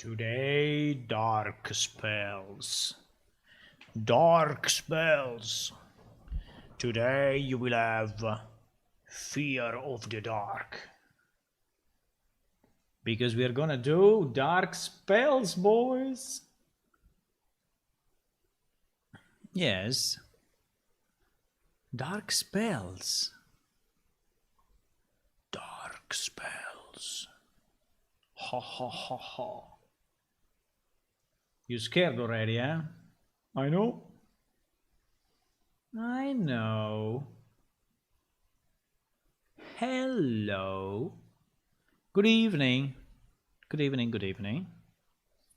Today, dark spells. Dark spells. Today you will have fear of the dark. Because we are gonna do dark spells, boys. Yes. Dark spells. Dark spells. Ha ha ha ha. You scared already, eh? I know. I know. Hello. Good evening. Good evening, good evening.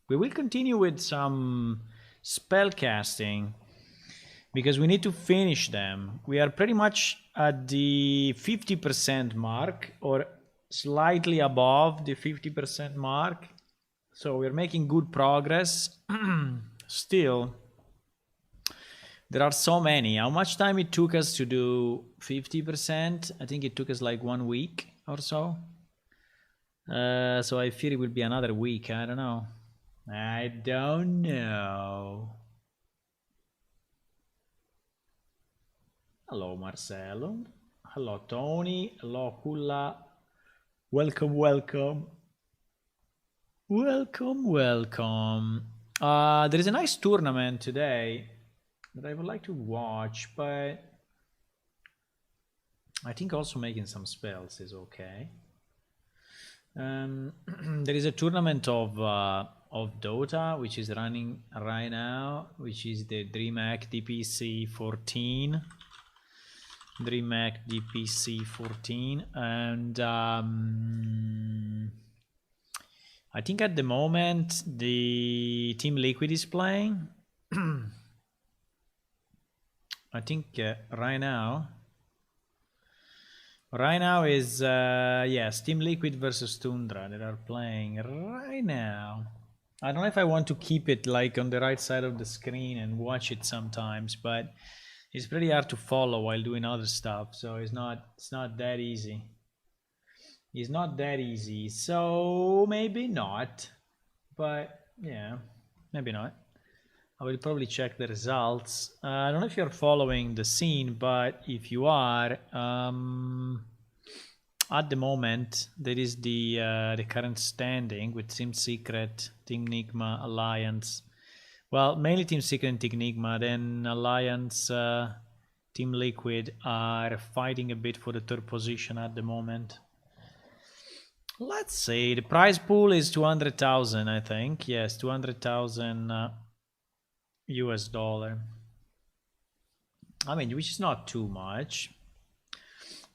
We will continue with some spell casting because we need to finish them. We are pretty much at the 50% mark or slightly above the 50% mark. So we're making good progress. Still, there are so many. How much time it took us to do 50%? I think it took us like 1 week or so. So I fear it will be another week. I don't know. I don't know. Hello, Marcelo. Hello, Tony. Hello, Kula. Welcome, welcome. Welcome, welcome. There is a nice tournament today that I would like to watch, but I think also making some spells is okay. There is a tournament of Dota which is running right now, which is the DreamHack DPC 14. DreamHack DPC 14, and I think at the moment the Team Liquid is playing. I think right now is yes, Team Liquid versus Tundra that are playing right now. I don't know if I want to keep it like on the right side of the screen and watch it sometimes, but it's pretty hard to follow while doing other stuff, so it's not that easy. It's not that easy, so maybe not, but yeah, maybe not. I will probably check the results. I don't know if you're following the scene, but if you are, at the moment there is the current standing with Team Secret, Team Enigma, Alliance. Well, mainly Team Secret and Team Enigma, then Alliance, Team Liquid are fighting a bit for the third position at the moment. Let's see, the prize pool is 200,000, I think. Yes, 200,000 US dollar. I mean, which is not too much.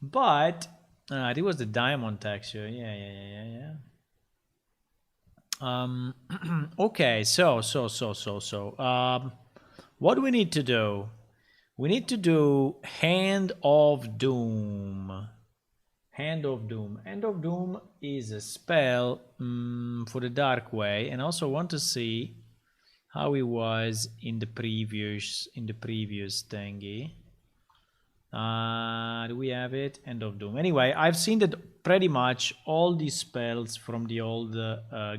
But it was the diamond texture. Yeah. Okay, so what do we need to do? We need to do Hand of Doom. Hand of Doom. Hand of Doom is a spell for the Dark Way, and I also want to see how it was in the previous thingy. Do we have it? End of Doom. Anyway, I've seen that pretty much all these spells from the old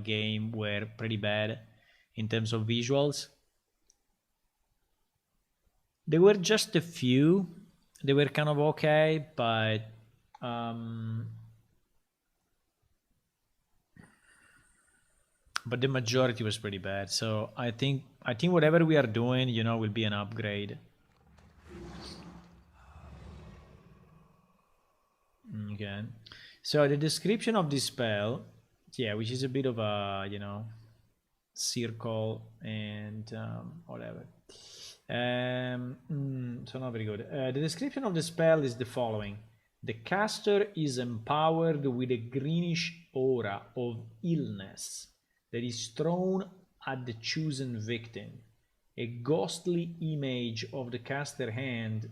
game were pretty bad in terms of visuals. There were just a few. They were kind of okay, but the majority was pretty bad. So I think whatever we are doing, you know, will be an upgrade. Okay, so the description of this spell, yeah, which is a bit of a, you know, circle and whatever. So not very good. The description of the spell is the following: the caster is empowered with a greenish aura of illness that is thrown at the chosen victim. A ghostly image of the caster hand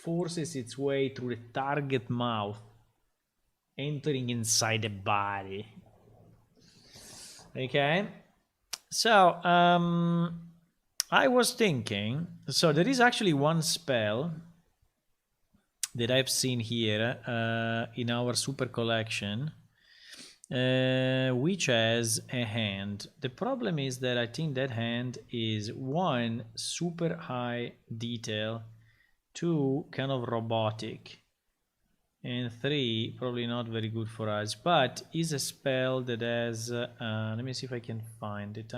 forces its way through the target mouth, entering inside the body. Okay, so I was thinking, so there is actually one spell that I've seen here in our super collection which has a hand. The problem is that I think that hand is one, super high detail, two, kind of robotic, and three, probably not very good for us, but is a spell that has let me see if I can find it.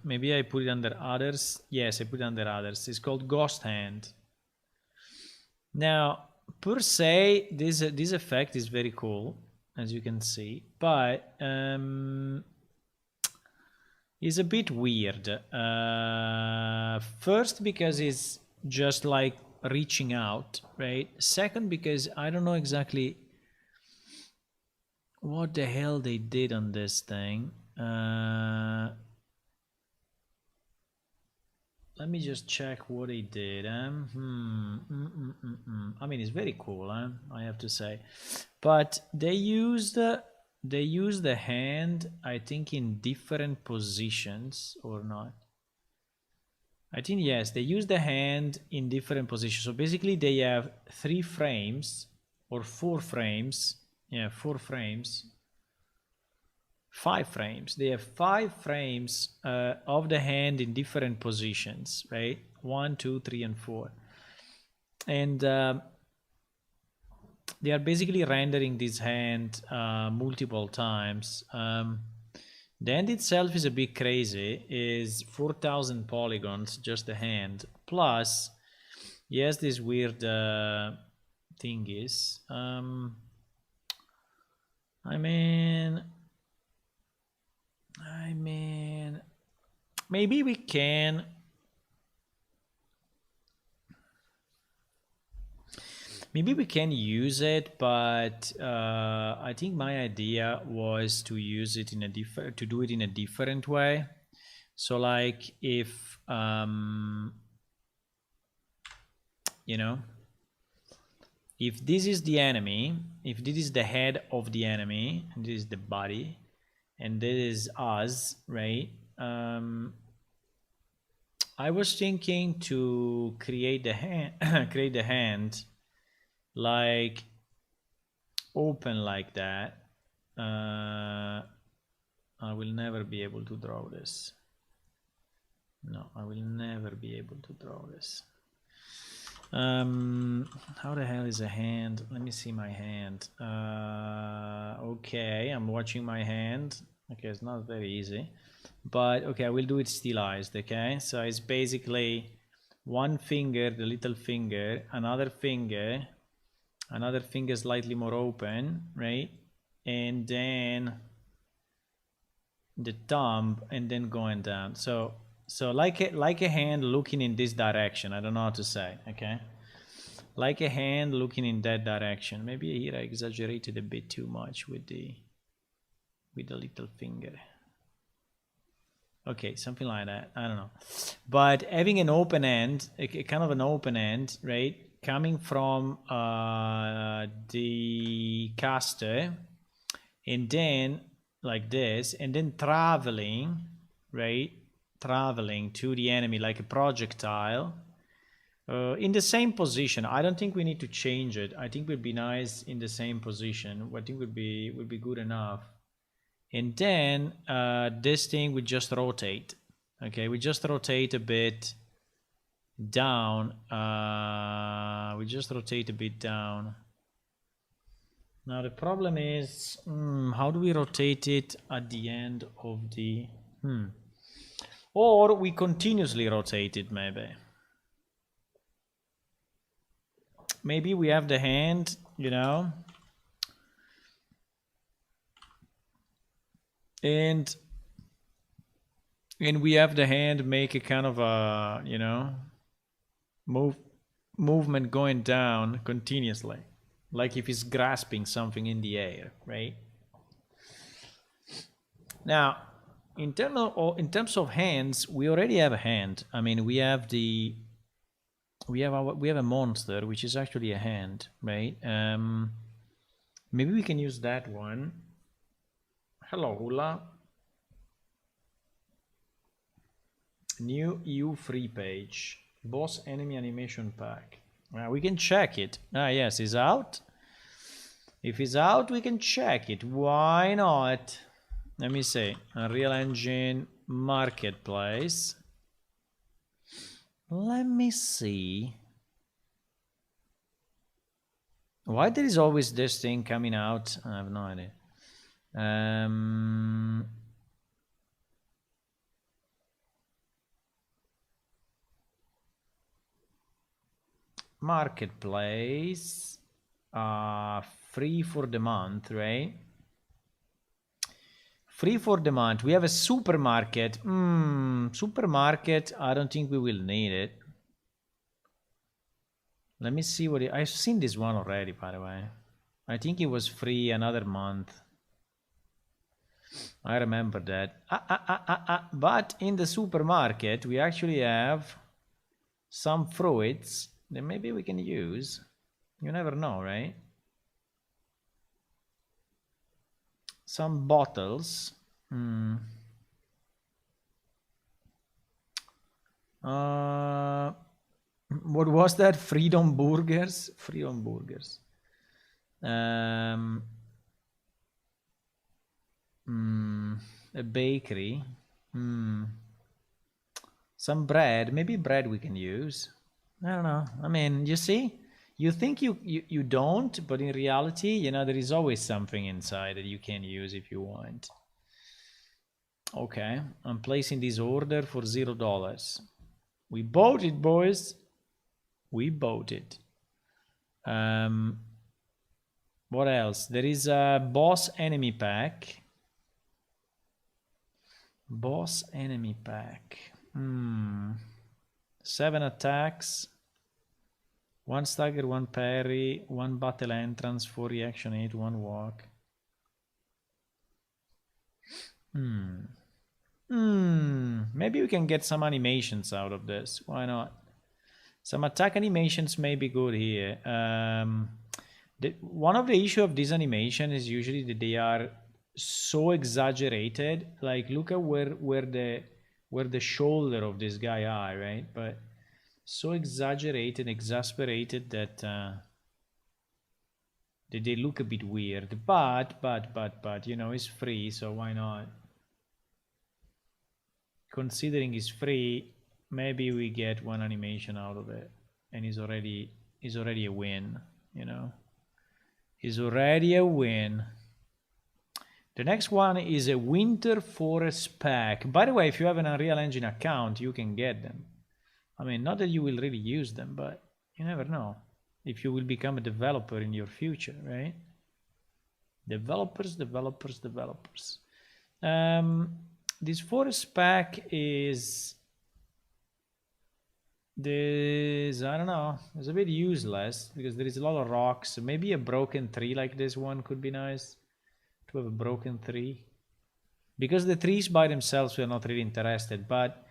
Maybe I put it under others. Yes, I put it under others. It's called Ghost Hand. Now, per se, this effect is very cool, as you can see, but is a bit weird. First, because it's just like reaching out, right? Second, because I don't know exactly what the hell they did on this thing. Let me just check what they did. I mean, it's very cool, I have to say. But they used the hand, I think, in different positions, or not. I think, yes, they use the hand in different positions. So basically they have 3 frames or 4 frames. Yeah, 4 frames. 5 frames. They have 5 frames of the hand in different positions, right? 1, 2, 3, and 4. And they are basically rendering this hand multiple times. The hand itself is a bit crazy. Is 4,000 polygons, just the hand. Plus, yes, this weird thingies. I mean, maybe we can. Maybe we can use it, but I think my idea was to use it in a to do it in a different way. So, like, if you know, if this is the enemy, if this is the head of the enemy, and this is the body, and this is us, right? I was thinking to create the hand, create the hand, like open like that. I will never be able to draw this. No, I will never be able to draw this. How the hell is a hand? Let me see my hand. Okay, I'm watching my hand. Okay, it's not very easy, but okay, I will do it stylized. Okay, so it's basically one finger, the little finger, another finger slightly more open, right? And then the thumb, and then going down. So like a hand looking in this direction. I don't know how to say, okay? Like a hand looking in that direction. Maybe here I exaggerated a bit too much with the little finger. Okay, something like that. I don't know. But having an open end, a kind of an open end, right? Coming from the caster, and then like this, and then traveling, right? Traveling to the enemy like a projectile in the same position. I don't think we need to change it. I think it would be nice in the same position. I think would be good enough. And then this thing would just rotate. Okay, we just rotate a bit down. We just rotate a bit down. Now the problem is, how do we rotate it at the end of the... Or we continuously rotate it, maybe. Maybe we have the hand, you know, and we have the hand make a kind of a, you know, movement going down continuously, like if it's grasping something in the air, right? Now, in terms of hands, we already have a hand. I mean, we have a monster, which is actually a hand, right? Maybe we can use that one. Hello, Hula. New EU free page. Boss enemy animation pack. We can check it. Ah, yes, he's out. If he's out, we can check it. Why not? Let me see. Unreal Engine Marketplace. Let me see. Why there is always this thing coming out? I have no idea. Marketplace. Free for the month, right? Free for the month. We have a supermarket. Supermarket. I don't think we will need it. Let me see what I've seen this one already, by the way. I think it was free another month. I remember that. But in the supermarket, we actually have some fruits that maybe we can use. You never know, right? Some bottles. What was that? Freedom burgers? Freedom burgers. A bakery. Some bread. Maybe bread we can use. I don't know. I mean, you see? You think you don't, but in reality, you know, there is always something inside that you can use if you want. Okay, I'm placing this order for $0. We bought it, boys. We bought it. What else? There is a boss enemy pack. Boss enemy pack. 7 attacks. 1 stagger, 1 parry, 1 battle entrance, 4 reaction 8, 1 walk. Maybe we can get some animations out of this. Why not? Some attack animations may be good here. One of the issue of this animation is usually that they are so exaggerated. Like, look at where the shoulder of this guy are, right? But so exaggerated, exasperated that they look a bit weird. But you know, it's free, so why not? Considering it's free, maybe we get one animation out of it, and it's already a win. You know, it's already a win. The next one is a Winter Forest pack. By the way, if you have an Unreal Engine account, you can get them. I mean, not that you will really use them, but you never know if you will become a developer in your future, right? Developers. This forest pack is this, I don't know, it's a bit useless because there is a lot of rocks. Maybe a broken tree like this one could be nice to have a broken tree. Because the trees by themselves we're not really interested, but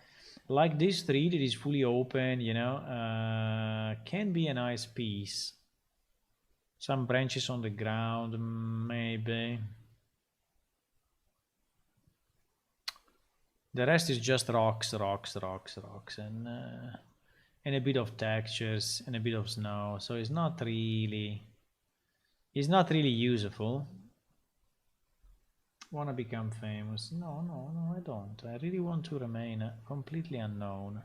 like this tree that is fully open, you know, can be a nice piece. Some branches on the ground, maybe. The rest is just rocks, and a bit of textures and a bit of snow. So it's not really useful. Want to become famous? No, I don't. I really want to remain completely unknown.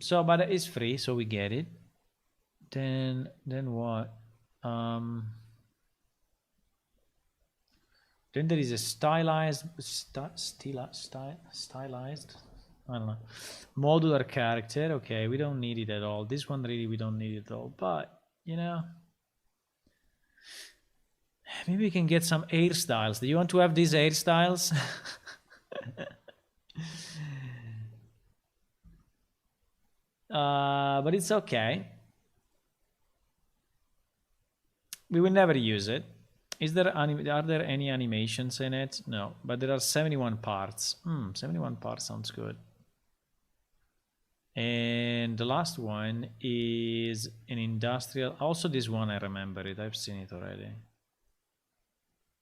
So, but it's free, so we get it. Then what? Then there is a stylized, I don't know, modular character. Okay, we don't need it at all. This one really we don't need it at all. But you know, maybe we can get some hairstyles. Do you want to have these hairstyles? But it's okay. We will never use it. Are there any animations in it? No, but there are 71 parts. 71 parts sounds good. And the last one is an industrial. Also, this one I remember it. I've seen it already.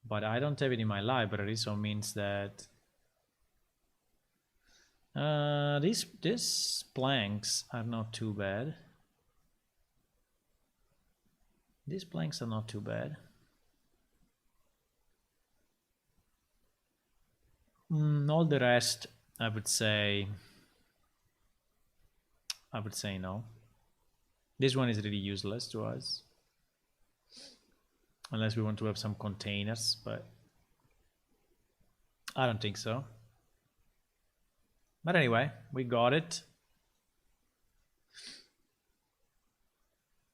But I don't have it in my library, so it means that These planks are not too bad. These planks are not too bad. All the rest, I would say no. This one is really useless to us. Unless we want to have some containers, but I don't think so. But anyway, we got it.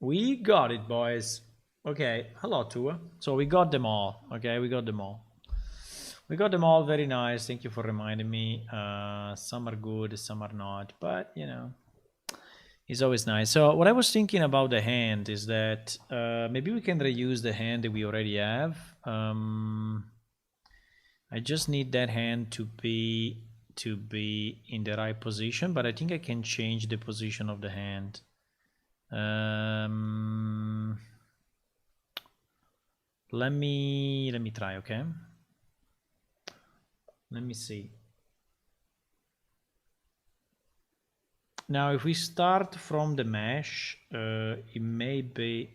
We got it, boys. Okay, hello, Tua. So we got them all. Okay, we got them all. We got them all. Very nice. Thank you for reminding me. Some are good, some are not. But, you know, it's always nice. So what I was thinking about the hand is that maybe we can reuse the hand that we already have. I just need that hand to be in the right position, but I think I can change the position of the hand. Let me try, okay? Let me see. Now, if we start from the mesh, it may be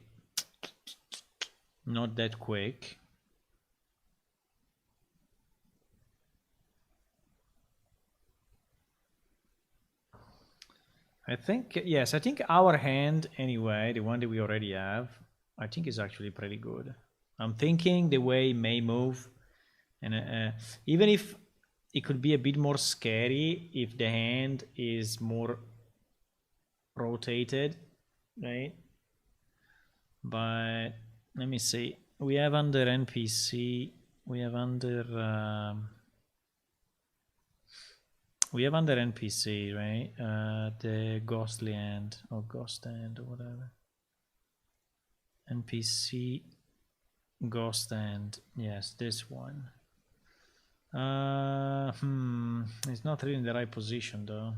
not that quick. I think, yes, I think our hand anyway, the one that we already have, I think is actually pretty good. I'm thinking the way it may move, and even if it could be a bit more scary if the hand is more rotated, right? But let me see. We have under NPC, we have under NPC, right? The ghostly hand or ghost hand or whatever. NPC ghost hand. Yes, this one. It's not really in the right position though.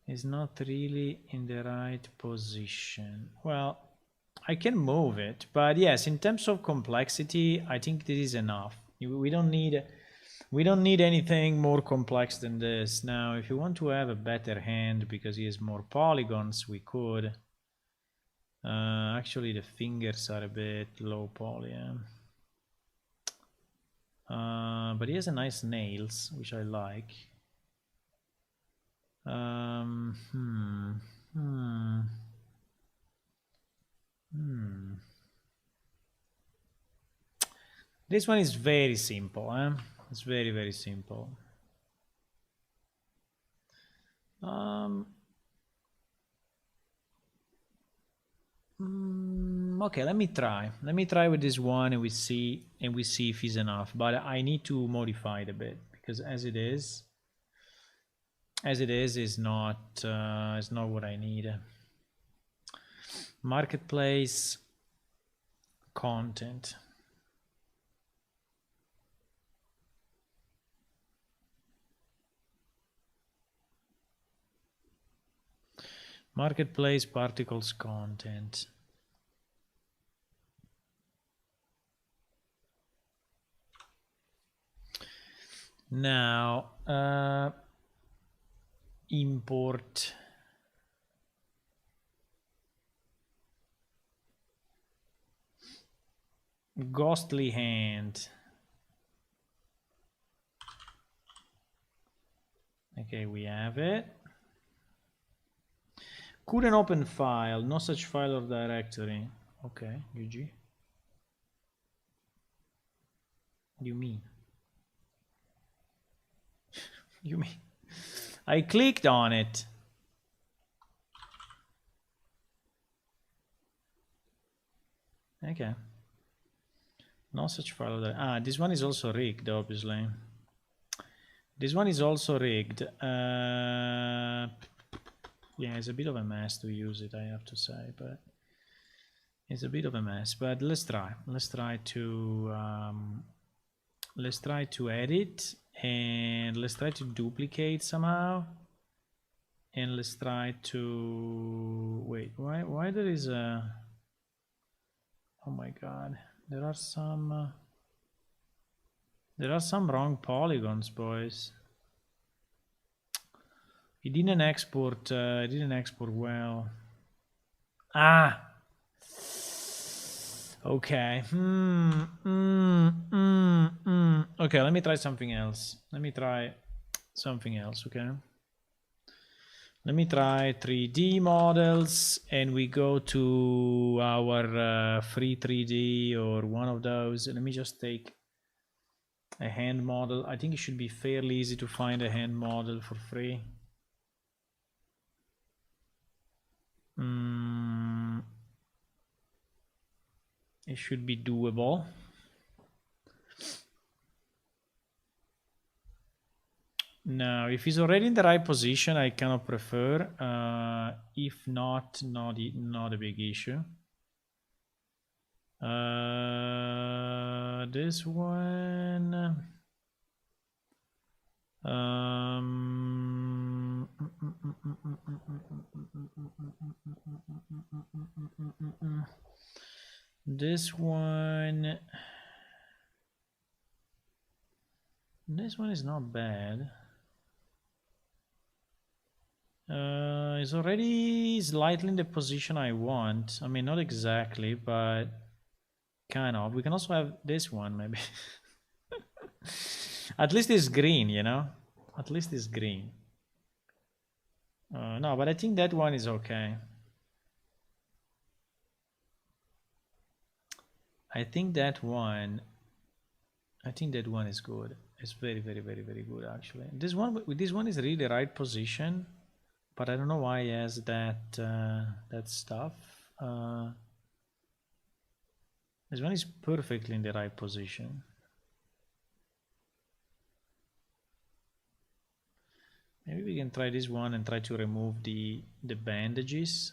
It's not really in the right position. Well, I can move it, but yes, in terms of complexity, I think this is enough. We don't need anything more complex than this. Now, if you want to have a better hand because he has more polygons, we could. Actually, the fingers are a bit low poly. But he has a nice nails, which I like. This one is very simple. It's very, very simple. Okay, let me try with this one, and we see if he's enough, but I need to modify it a bit because as it is not what I need. Marketplace content. Marketplace particles content. Now, import ghostly hand. Okay, we have it. Couldn't open file, no such file or directory. Okay, GG. You mean? You mean? I clicked on it. Okay. No such file or this one is also rigged, obviously. This one is also rigged. Yeah, it's a bit of a mess to use it, I have to say, but it's a bit of a mess. But let's try. Let's try to edit, and let's try to duplicate somehow, and let's try to wait. Why there is a? Oh my God, there are some. There are some wrong polygons, boys. He didn't export. Didn't export well. Ah. Okay. Okay, let me try something else. Okay. Let me try 3D models, and we go to our free 3D or one of those. Let me just take a hand model. I think it should be fairly easy to find a hand model for free. It should be doable. Now, if he's already in the right position, I cannot prefer. If not a big issue. This one. This one. This one is not bad. It's already slightly in the position I want. I mean, not exactly, but kind of. We can also have this one, maybe. At least it's green, you know? At least it's green. No, but I think that one is okay. I think that one is good. It's very, very, very, very good, actually. This one is really the right position, but I don't know why he has that that stuff. This one is perfectly in the right position. Maybe we can try this one and try to remove the bandages.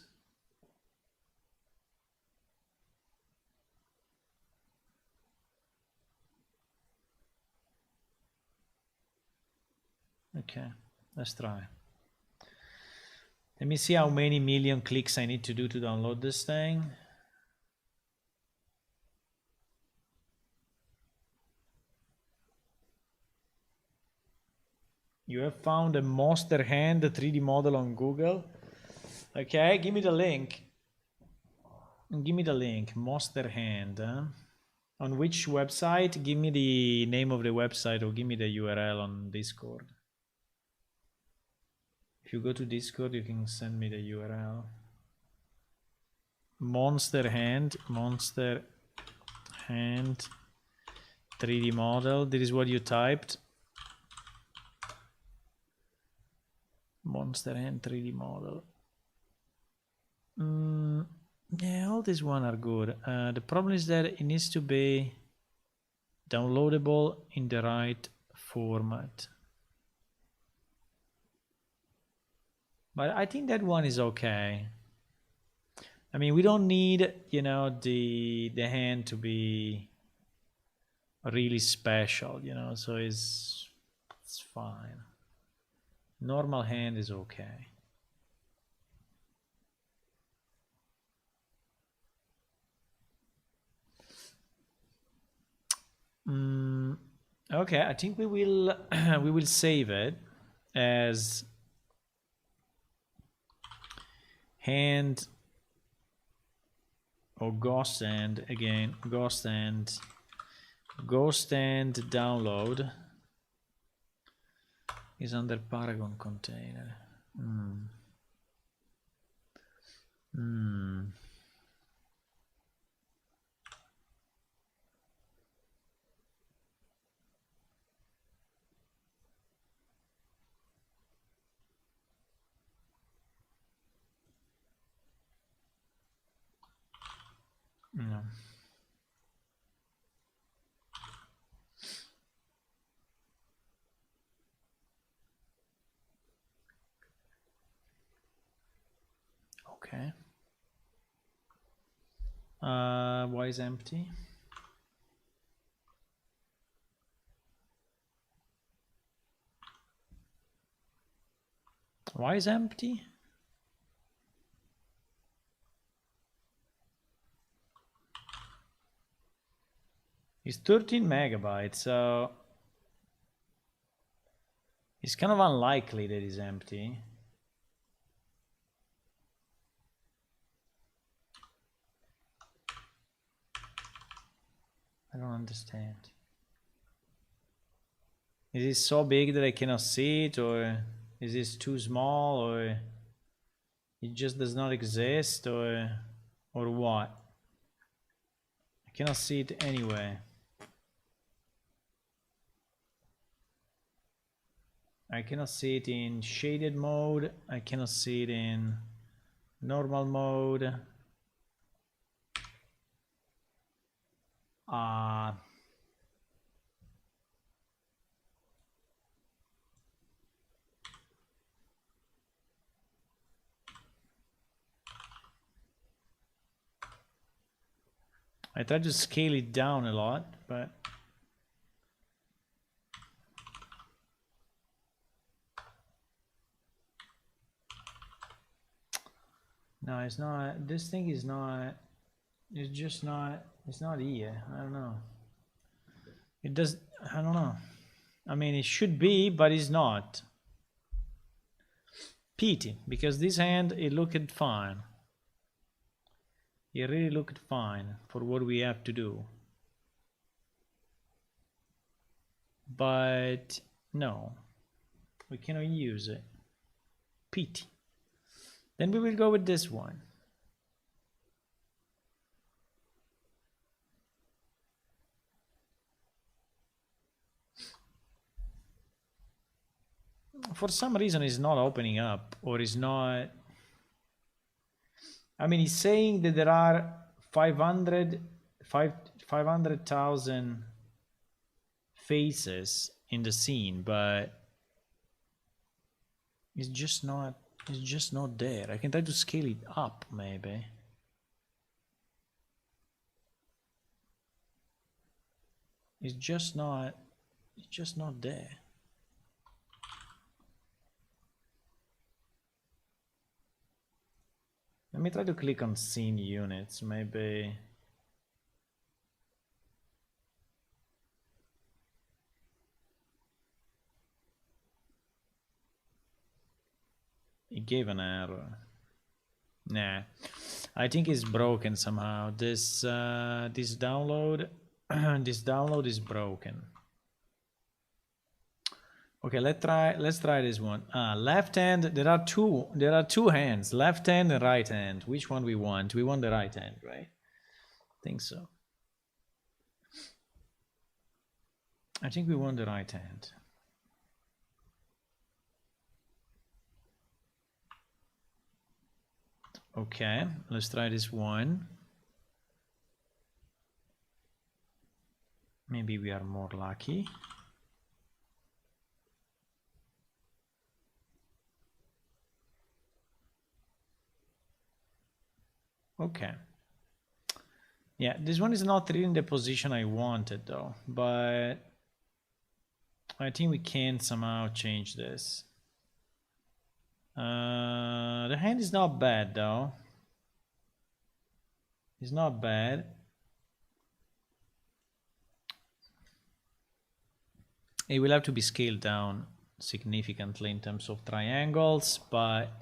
Okay, let's try. Let me see how many million clicks I need to do to download this thing. You have found a monster hand 3D model on Google. Okay, give me the link. Give me the link. Monster hand. On which website? Give me the name of the website or give me the URL on Discord. If you go to Discord, you can send me the URL. Monster hand 3D model. This is what you typed. Monster hand 3D model. Yeah, all these one are good. The problem is that it needs to be downloadable in the right format. But I think that one is okay. I mean, we don't need, you know, the hand to be really special, you know, so it's fine. Normal hand is okay. Okay, I think we will we will save it as hand or ghost hand again. Ghost hand download is under Paragon container. No. Okay. Why is empty? Why is empty? It's 13 megabytes, so It's kind of unlikely that it's empty. I don't understand. Is it so big that I cannot see it, or is this too small, or it just does not exist, or what? I cannot see it anyway. I cannot see it in shaded mode. I cannot see it in normal mode. I tried to scale it down a lot, but no, it's not. This thing is not. It's just not. It's not here. I don't know. It does. I don't know. I mean, it should be, but it's not. Pity, because this hand, it looked fine. It really looked fine for what we have to do. But no, we cannot use it. Pity. Then we will go with this one. For some reason it's not opening up, or is not. I mean, he's saying that there are 500,000 faces in the scene, but it's just not there. I can try to scale it up, maybe. It's just not there. Let me try to click on scene units, maybe. It gave an error. Nah, I think it's broken somehow. This this download this download is broken. Okay, let's try this one. Left hand. There are two hands, left hand and right hand. Which one we want? We want the right hand, right? I think so. I think we want the right hand. Okay, let's try this one. Maybe we are more lucky. Okay. Yeah, this one is not really in the position I wanted though, but I think we can somehow change this. The hand is not bad though. It's not bad. It will have to be scaled down significantly in terms of triangles, but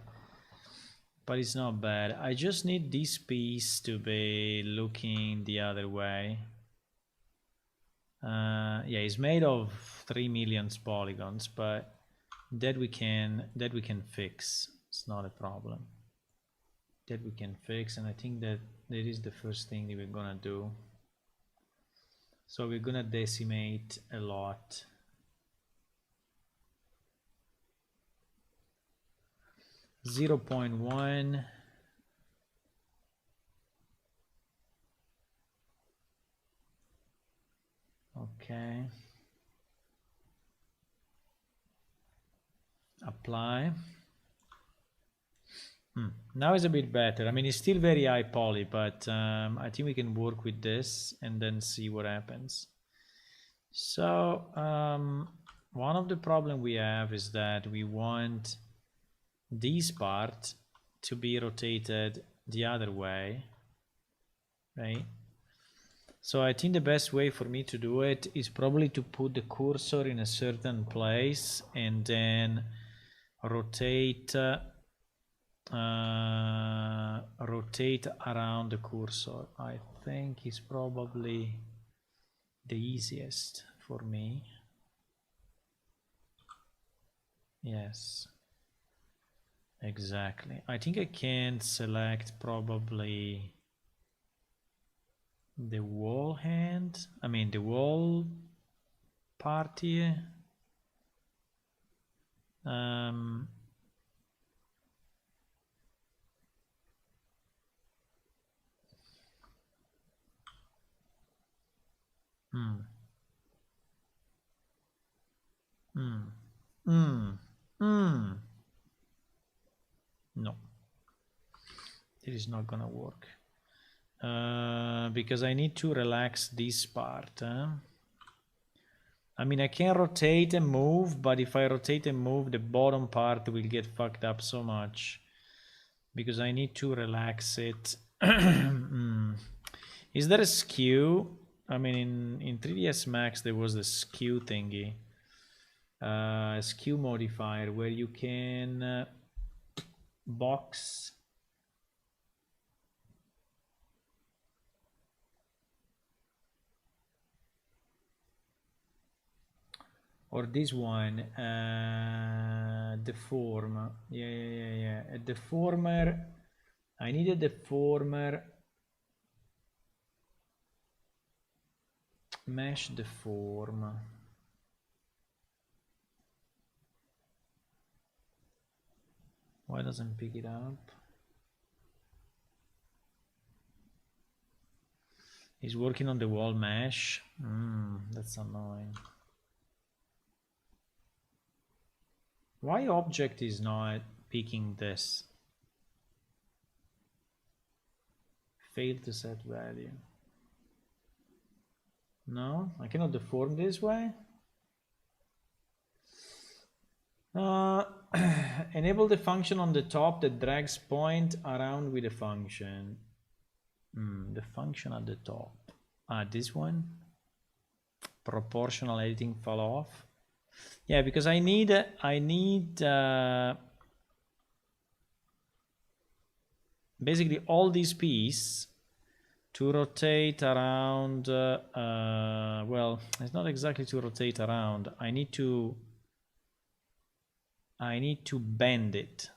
it's not bad. I just need this piece to be looking the other way. Yeah, it's made of 3 million polygons, but that we can fix. It's not a problem. That we can fix, and I think that is the first thing that we're gonna do. So we're gonna decimate a lot. .1. Okay. Apply. Now it's a bit better. I mean, it's still very high poly, but I think we can work with this and then see what happens. So one of the problem we have is that we want this part to be rotated the other way, right? So I think the best way for me to do it is probably to put the cursor in a certain place and then rotate rotate around the cursor. I think is probably the easiest for me. Yes, exactly. I think I can select probably the wall hand, I mean the wall part here. Hmm. Hmm. No, it is not gonna work. Because I need to relax this part. I mean, I can rotate and move, but if I rotate and move, the bottom part will get fucked up so much. Because I need to relax it. Is there a skew? I mean, in 3ds Max, there was the skew thingy. Skew modifier where you can box or this one deform. Yeah. A deformer. I need a deformer. Mesh deform. Why doesn't pick it up? He's working on the wall mesh. That's annoying. Why object is not picking this? Failed to set value. No, I cannot deform this way. Enable the function on the top that drags point around with the function. The function at the top. This one. Proportional editing fall off. Yeah, because I need basically all these pieces to rotate around. Well, it's not exactly to rotate around. I need to bend it.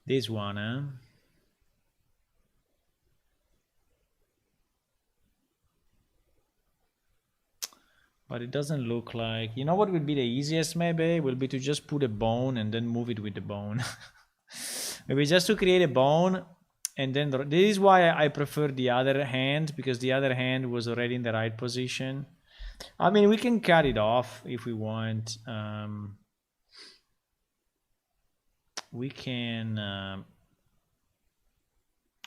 This one, huh? But it doesn't look like... You know what would be the easiest maybe? Will be to just put a bone and then move it with the bone. Maybe just to create a bone and then... This is why I prefer the other hand, because the other hand was already in the right position. I mean, we can cut it off if we want. We can...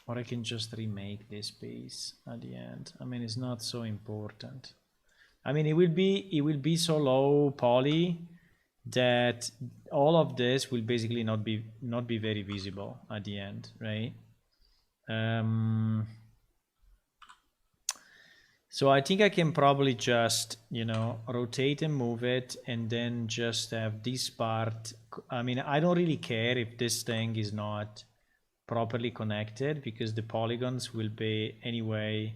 or I can just remake this piece at the end. I mean, it's not so important. I mean, it will be so low poly that all of this will basically not be very visible at the end, right? So I think I can probably just, you know, rotate and move it and then just have this part. I mean, I don't really care if this thing is not properly connected because the polygons will be anyway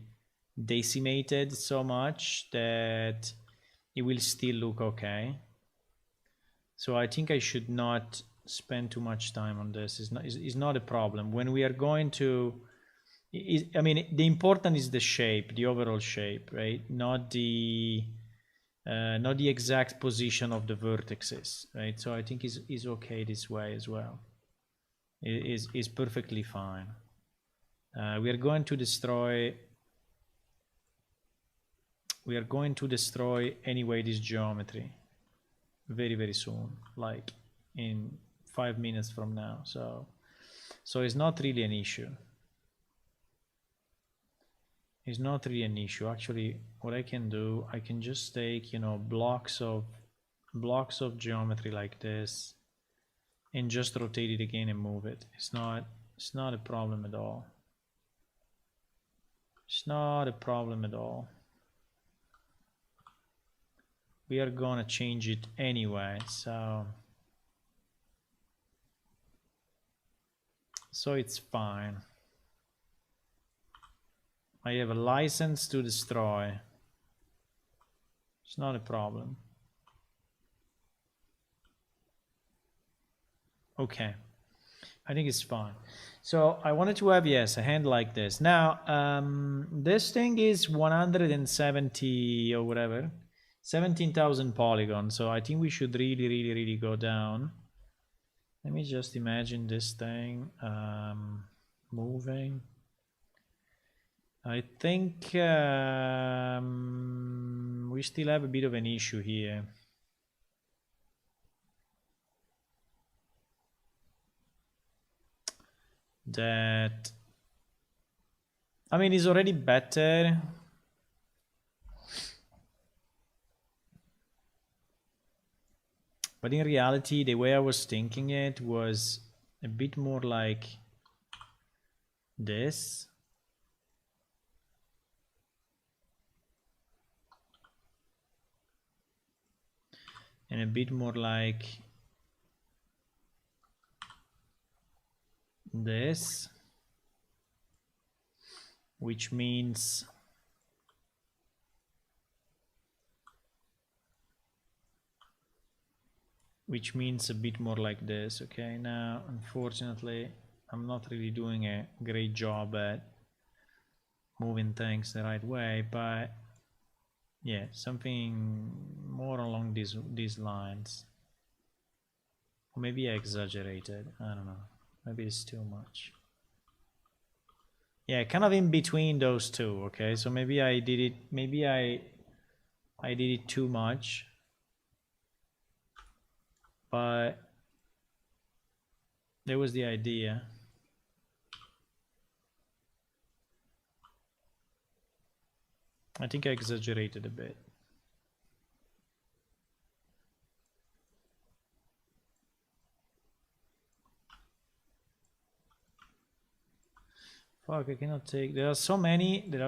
decimated so much that it will still look okay. So I think I should not spend too much time on this. It's not a problem. When we are going to... I mean, the important is the shape, the overall shape, right? Not the exact position of the vertices, right? So I think is okay this way as well. It is perfectly fine. We are going to destroy anyway this geometry very, very soon, like in 5 minutes from now. So it's not really an issue. is not really an issue. Actually, what I can do, I can just take, you know, blocks of geometry like this and just rotate it again and move it. It's not a problem at all. It's not a problem at all. We are gonna change it anyway, so it's fine. I have a license to destroy. It's not a problem. Okay, I think it's fine. So I wanted to have, yes, a hand like this. Now, this thing is 170 or whatever, 17,000 polygons. So I think we should really go down. Let me just imagine this thing moving. I think we still have a bit of an issue here. That, I mean, it's already better. But in reality, the way I was thinking it was a bit more like this. And a bit more like this, which means a bit more like this. Okay, now unfortunately I'm not really doing a great job at moving things the right way, but yeah, something more along these lines. Or maybe I exaggerated, I don't know, maybe it's too much. Yeah, kind of in between those two. Okay, so maybe I did it, maybe I did it too much, but there was the idea. I think I exaggerated a bit. Fuck, I cannot take, there are so many that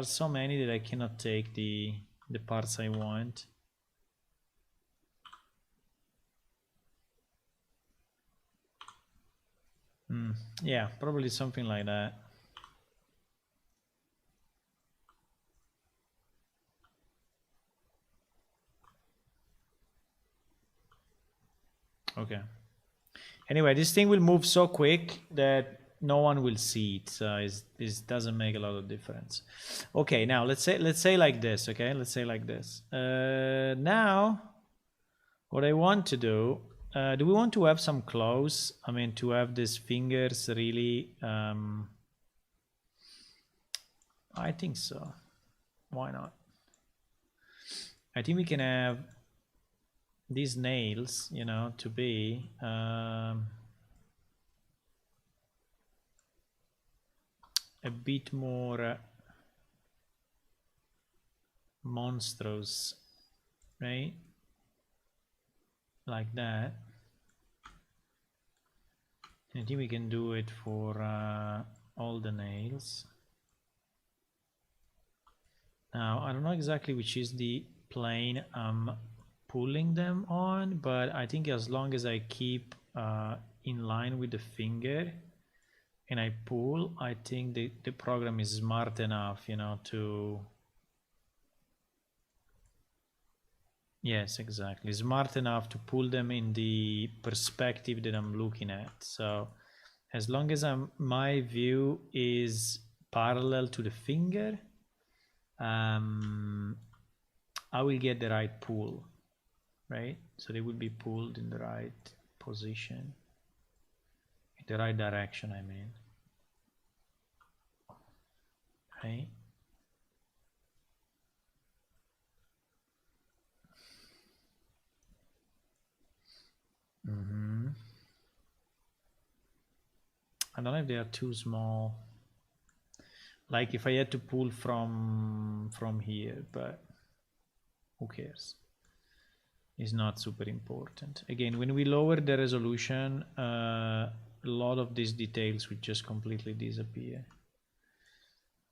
I cannot take the parts I want. Yeah, probably something like that. Okay. Anyway, this thing will move so quick that no one will see it. So it doesn't make a lot of difference. Okay, now let's say like this. Okay, let's say like this. Now, what I want to do. Do we want to have some claws? I mean, to have these fingers really. I think so. Why not? I think we can have these nails, you know, to be a bit more monstrous, right? Like that. And I think we can do it for all the nails. Now, I don't know exactly which is the plane I'm pulling them on, but I think as long as I keep in line with the finger and I pull, I think the program is smart enough, you know, to... Yes, exactly. Smart enough to pull them in the perspective that I'm looking at. So as long as my view is parallel to the finger, I will get the right pull, right? So they will be pulled in the right position, in the right direction, I mean, right? I don't know if they are too small. Like if I had to pull from here, but who cares? It's not super important. Again, when we lower the resolution, a lot of these details would just completely disappear.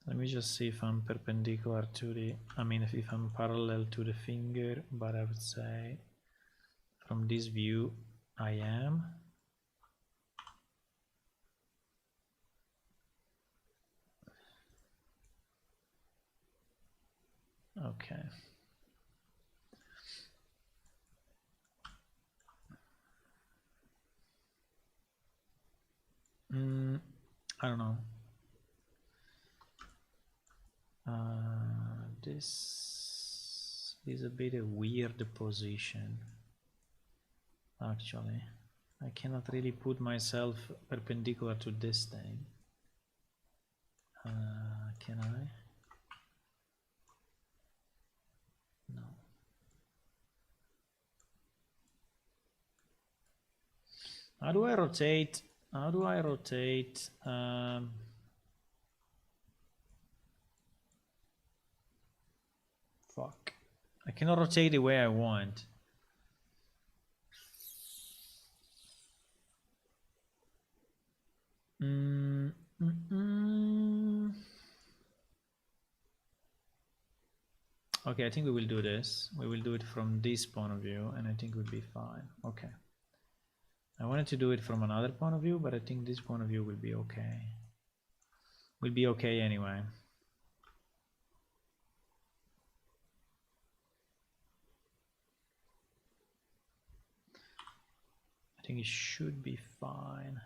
Let me just see if I'm perpendicular to the, I mean, if I'm parallel to the finger, but I would say from this view, I am. Okay. I don't know. This is a bit a weird position, actually. I cannot really put myself perpendicular to this thing. Can I? No. How do I rotate? How do I rotate? Fuck. I cannot rotate the way I want. Okay, I think we will do this. We will do it from this point of view, and I think we'll be fine. Okay. I wanted to do it from another point of view, but I think this point of view will be okay. Will be okay anyway. I think it should be fine.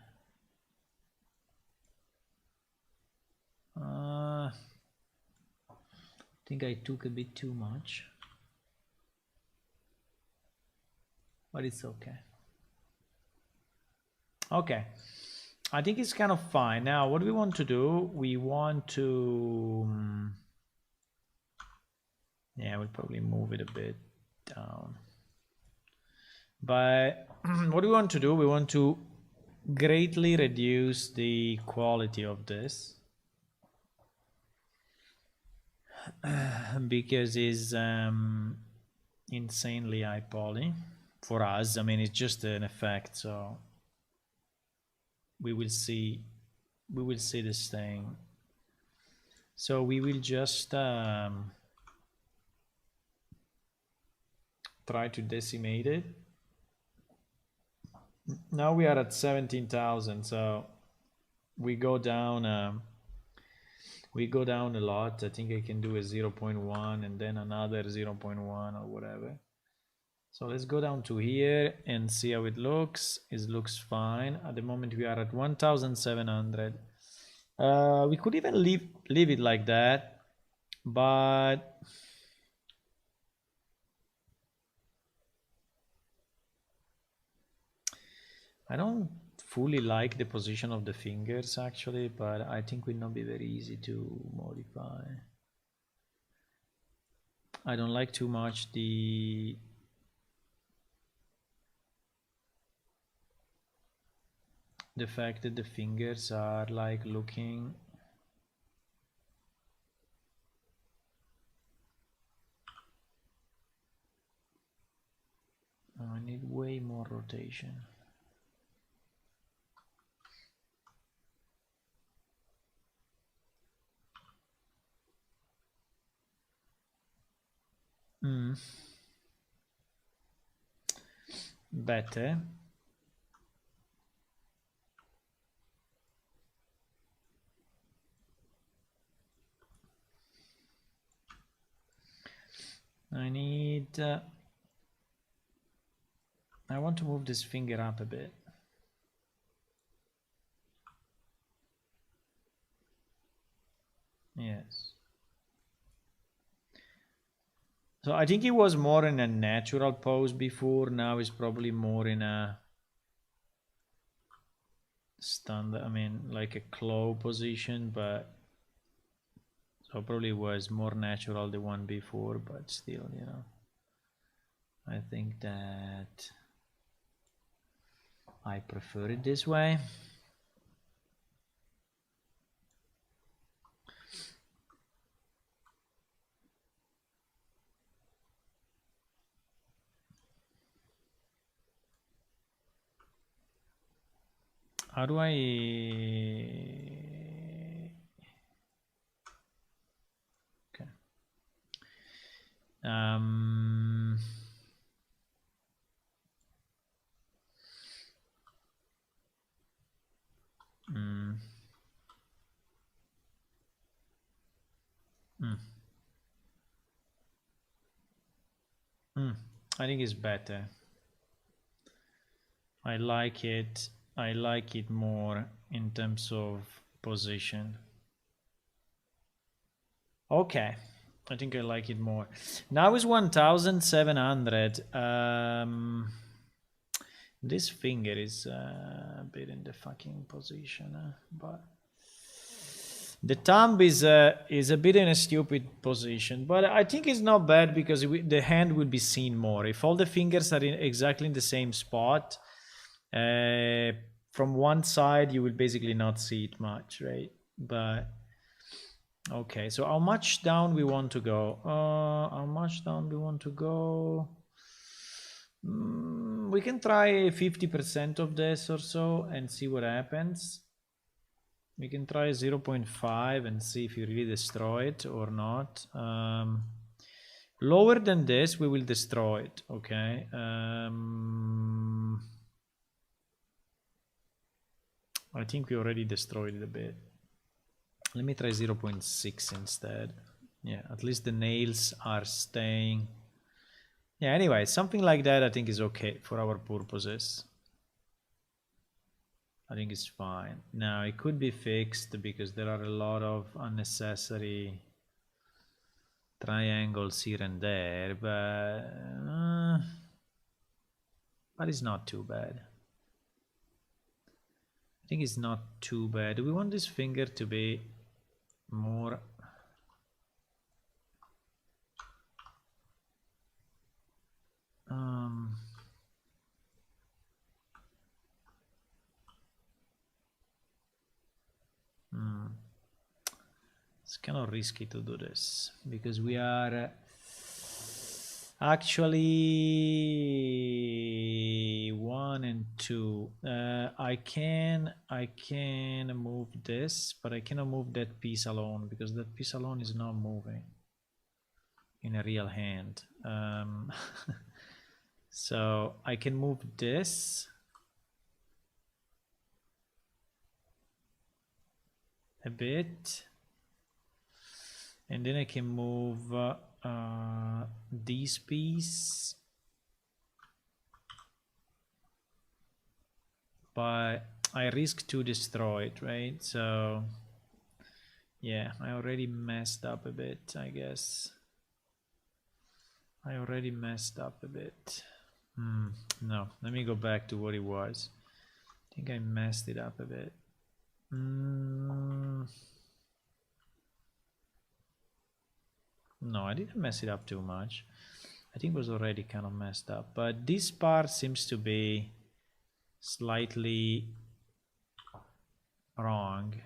I think I took a bit too much, but it's okay. Okay, I think it's kind of fine. Now, what we want to do, we want to, yeah, we'll probably move it a bit down. But what we want to do, we want to greatly reduce the quality of this. Because it's insanely high poly for us. I mean, it's just an effect, so we will see this thing. So we will just try to decimate it. Now we are at 17,000, so we go down a lot. I think I can do a 0.1 and then another 0.1 or whatever. So let's go down to here and see how it looks. It looks fine. At the moment we are at 1,700. We could even leave it like that, but I don't fully like the position of the fingers actually, but I think will not be very easy to modify. I don't like too much the fact that the fingers are like looking I need way more rotation. Better. I need I want to move this finger up a bit. Yes. So I think it was more in a natural pose before. Now it's probably more in a standard, I mean, like a claw position, but so probably was more natural the one before, but still, you know, I think that I prefer it this way. How do I... Okay. Mm, mm, I think it's better. I like it. I like it more in terms of position. Okay. I think I like it more. Now is 1700. This finger is a bit in the fucking position, but the thumb is a bit in a stupid position. But I think it's not bad because the hand will be seen more. If all the fingers are exactly in the same spot, from one side you will basically not see it much, right? But okay, so how much down we want to go? How much down we want to go? We can try 50% of this or so and see what happens. We can try 0.5 and see if you really destroy it or not. Lower than this, we will destroy it, okay? I think we already destroyed it a bit. Let me try 0.6 instead. Yeah, at least the nails are staying. Yeah, anyway, something like that I think is okay for our purposes. I think it's fine. Now, it could be fixed because there are a lot of unnecessary triangles here and there, but it's not too bad. I think it's not too bad. Do we want this finger to be more... It's kind of risky to do this because we are actually 1 and 2. I can move this, but I cannot move that piece alone because that piece alone is not moving in a real hand. So I can move this a bit, and then I can move this piece, but I risk to destroy it, right? So yeah, I already messed up a bit, I guess. I already messed up a bit. No, let me go back to what it was. I think I messed it up a bit. No, I didn't mess it up too much. I think it was already kind of messed up, but this part seems to be slightly wrong.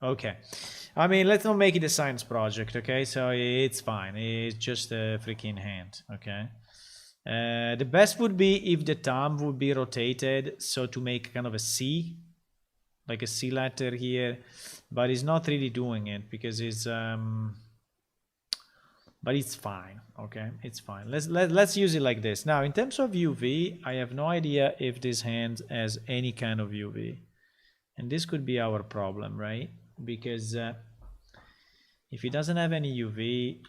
Okay, I mean, let's not make it a science project, okay? So it's fine, it's just a freaking hand, okay? The best would be if the thumb would be rotated, so to make kind of a C, like a C letter here, but it's not really doing it because it's but it's fine, okay? It's fine. Let's use it like this. Now, in terms of UV, I have no idea if this hand has any kind of UV, and this could be our problem, right? Because if it doesn't have any UV,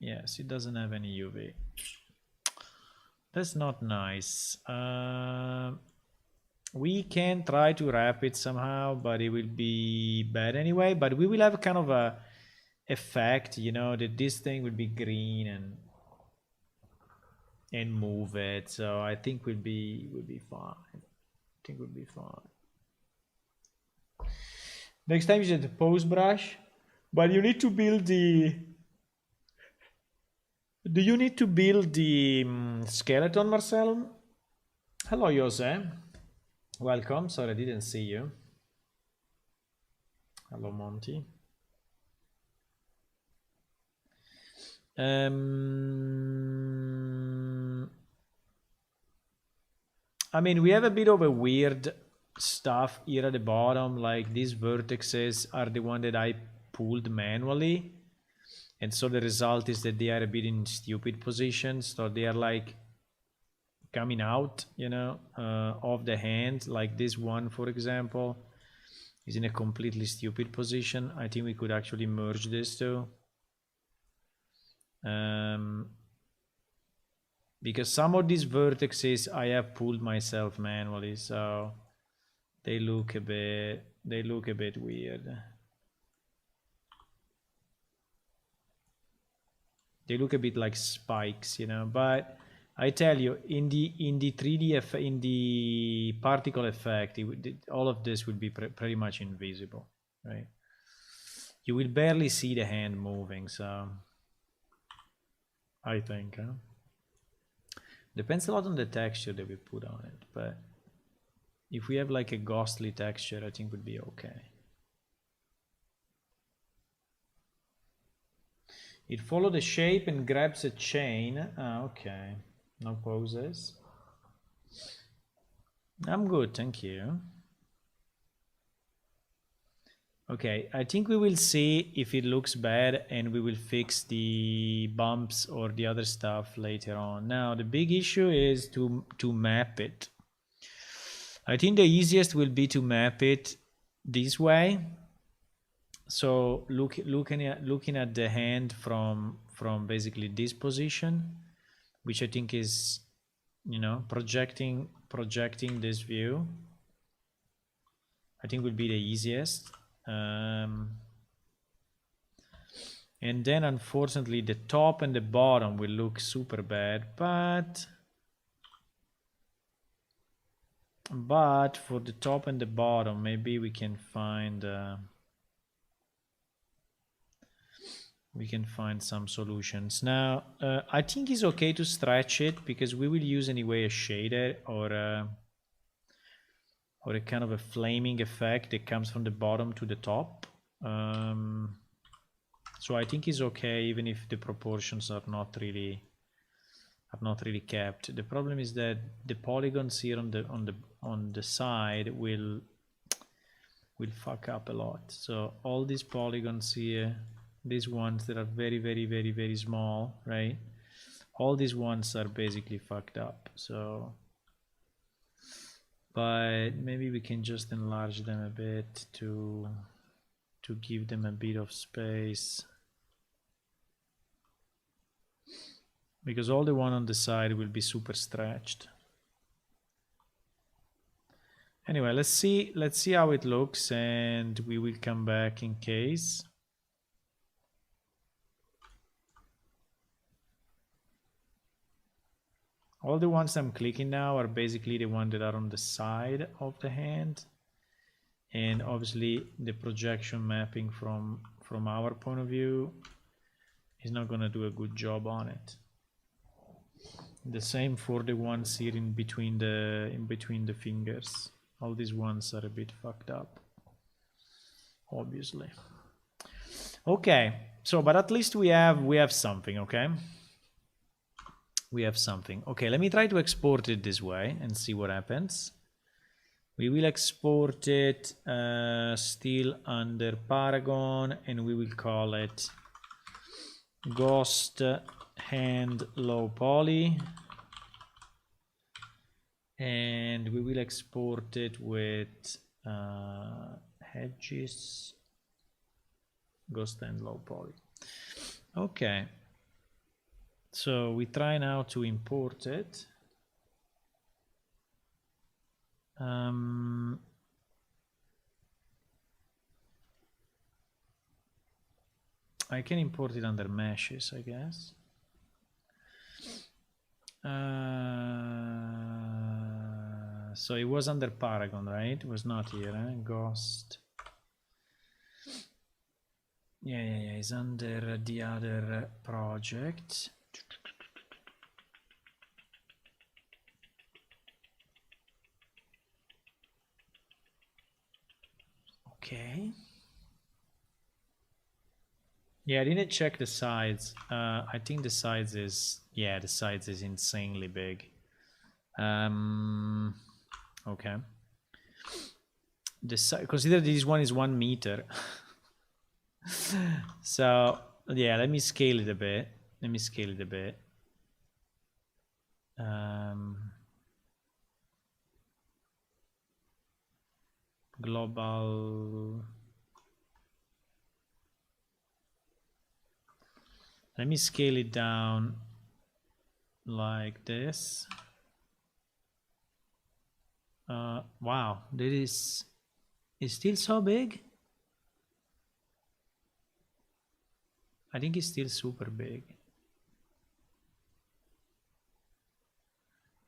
yes, it doesn't have any UV. That's not nice. We can try to wrap it somehow, but it will be bad anyway. But we will have kind of a effect, you know, that this thing will be green and move it. So I think we'll be fine. I think we'll be fine. Next time you use the pose brush, but you need to build the... Do you need to build the skeleton, Marcel? Hello, Jose. Welcome. Sorry, I didn't see you. Hello, Monty. I mean, we have a bit of a weird stuff here at the bottom, like these vertexes are the one that I pulled manually. And so the result is that they are a bit in stupid positions. So they are like coming out, you know, of the hand. Like this one, for example, is in a completely stupid position. I think we could actually merge this two. Because some of these vertices I have pulled myself manually, so they look a bit weird. They look a bit like spikes, you know. But I tell you, in the 3D in the particle effect, all of this would be pretty much invisible, right? You will barely see the hand moving, so I think. Huh? Depends a lot on the texture that we put on it, but if we have like a ghostly texture, I think would be okay. It follows the shape and grabs a chain. Ah, okay. No poses. I'm good, thank you. Okay, I think we will see if it looks bad and we will fix the bumps or the other stuff later on. Now, the big issue is to map it. I think the easiest will be to map it this way. So looking at the hand from basically this position, which I think is, you know, projecting this view, I think would be the easiest. And then unfortunately the top and the bottom will look super bad, but for the top and the bottom maybe we can find some solutions. Now I think it's okay to stretch it because we will use anyway a shader or a kind of a flaming effect that comes from the bottom to the top. So I think it's okay even if the proportions are not really kept. The problem is that the polygons here on the side will fuck up a lot. So all these polygons here, these ones that are very small, right? All these ones are basically fucked up. So, but maybe we can just enlarge them a bit to give them a bit of space, because all the one on the side will be super stretched. Anyway, let's see how it looks, and we will come back in case. All the ones I'm clicking now are basically the ones that are on the side of the hand, and obviously the projection mapping from our point of view is not going to do a good job on it. The same for the ones here in between the fingers. All these ones are a bit fucked up, obviously. Okay, so but at least we have something. Okay, we have something. Okay, let me try to export it this way and see what happens. We will export it still under Paragon, and we will call it Ghost Hand Low Poly, and we will export it with Hedges Ghost Hand Low Poly. Okay, so we try now to import it. I can import it under meshes, I guess. So it was under Paragon, right? It was not here, eh? Ghost. Yeah, it's under the other project. Okay. Yeah, I didn't check the sides. I think the sides is, yeah, the sides is insanely big. Okay. Consider this one is 1 meter. So yeah, let me scale it a bit. Let me scale it a bit. Global. Let me scale it down like this. Wow, this is still so big. I think it's still super big.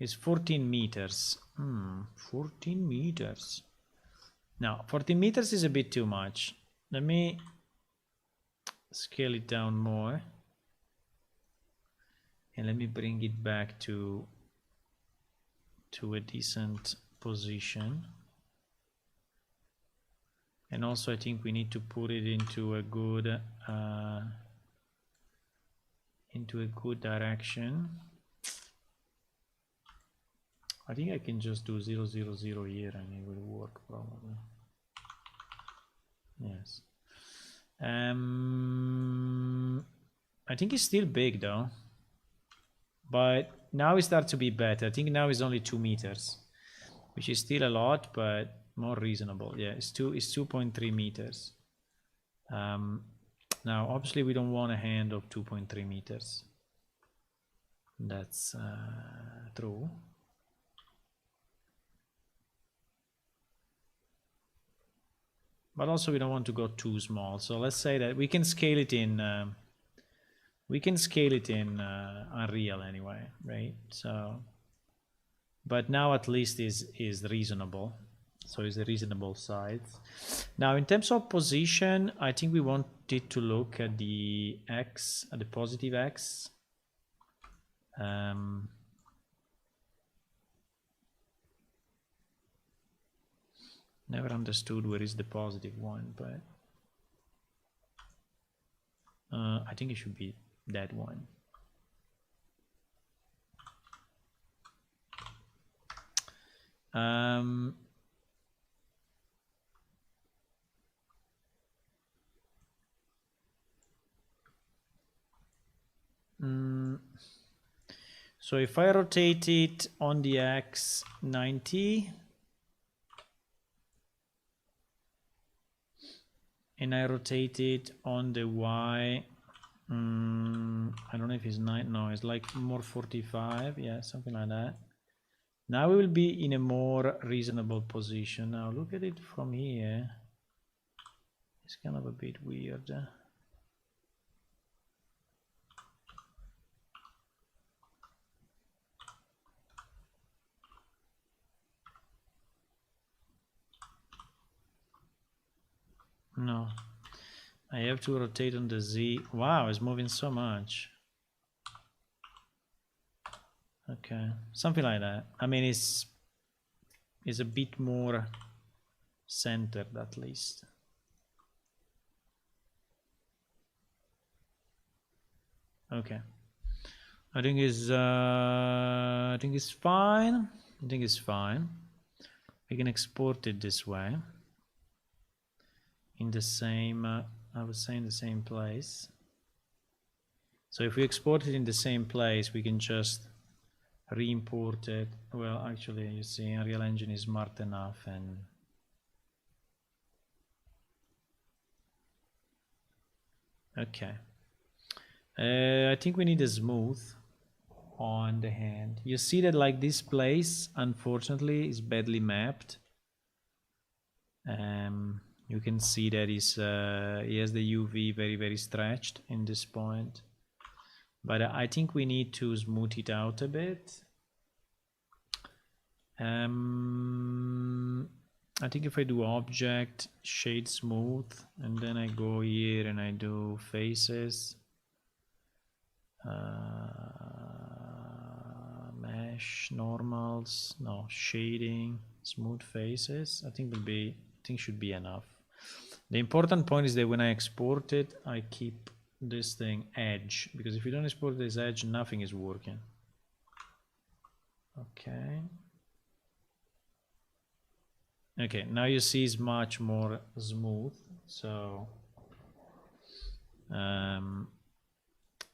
It's 14 meters. 14 meters. No, 14 meters is a bit too much. Let me scale it down more. And let me bring it back to a decent position. And also I think we need to put it into a good direction. I think I can just do 0, 0, 0 here and it will work probably. Yes. I think it's still big though. But now it starts to be better. I think now it's only 2 meters, which is still a lot, but more reasonable. Yeah, it's 2.3 meters. Now, obviously, we don't want a hand of 2.3 meters. That's true. But also, we don't want to go too small. So let's say that we can scale it in. Unreal anyway, right? So, but now at least is reasonable. So it's a reasonable size. Now, in terms of position, I think we want it to look at the x, at the positive x. Never understood where is the positive one, but I think it should be that one. So if I rotate it on the x 90 and I rotate it on the y, I don't know if it's 9, no, it's like more 45, yeah, something like that. Now we will be in a more reasonable position. Now look at it from here. It's kind of a bit weird. No, I have to rotate on the Z. Wow, it's moving so much. Okay, something like that. I mean, it's a bit more centered at least. Okay, I think it's fine. I think it's fine. We can export it this way. In the same, I would say in the same place. So if we export it in the same place, we can just re-import it. Well, actually, you see, Unreal Engine is smart enough, and okay. I think we need a smooth on the hand. You see that like this place, unfortunately, is badly mapped. You can see that he has the UV very, very stretched in this point. But I think we need to smooth it out a bit. I think if I do object, shade smooth, and then I go here and I do faces, mesh, normals, no, shading, smooth faces, I think should be enough. The important point is that when I export it, I keep this thing edge, because if you don't export this edge, nothing is working. Okay. Okay, now you see it's much more smooth. So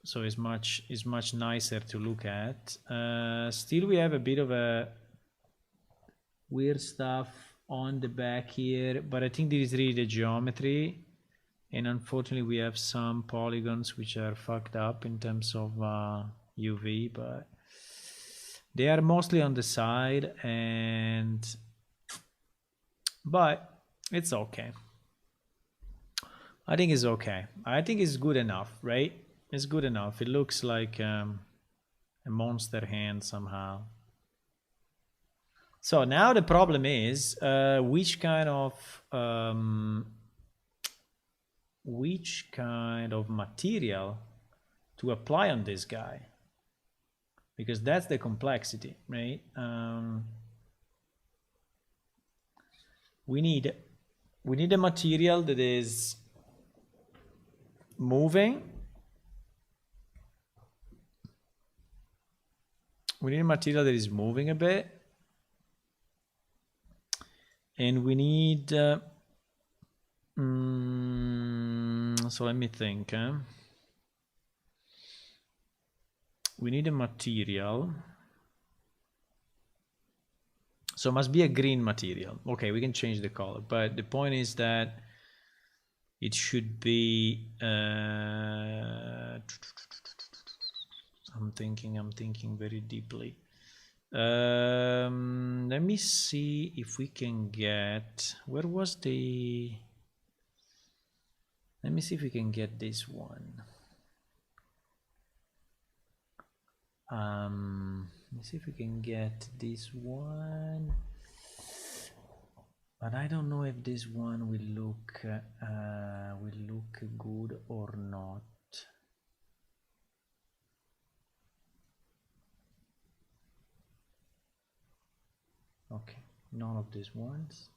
so it's much nicer to look at. Still we have a bit of a weird stuff on the back here, but I think this is really the geometry, and unfortunately we have some polygons which are fucked up in terms of UV, but they are mostly on the side, but it's okay. I think it's okay. I think it's good enough, right? It's good enough. It looks like a monster hand somehow. So now the problem is which kind of material to apply on this guy, because that's the complexity, right? We need a material that is moving. We need a material that is moving a bit. And we need, so let me think. We need a material. So it must be a green material. Okay, we can change the color, but the point is that it should be, I'm thinking very deeply. Let me see if we can get, where was the, let me see if we can get this one. Let me see if we can get this one, but I don't know if this one will look good or not. Okay, none of these ones.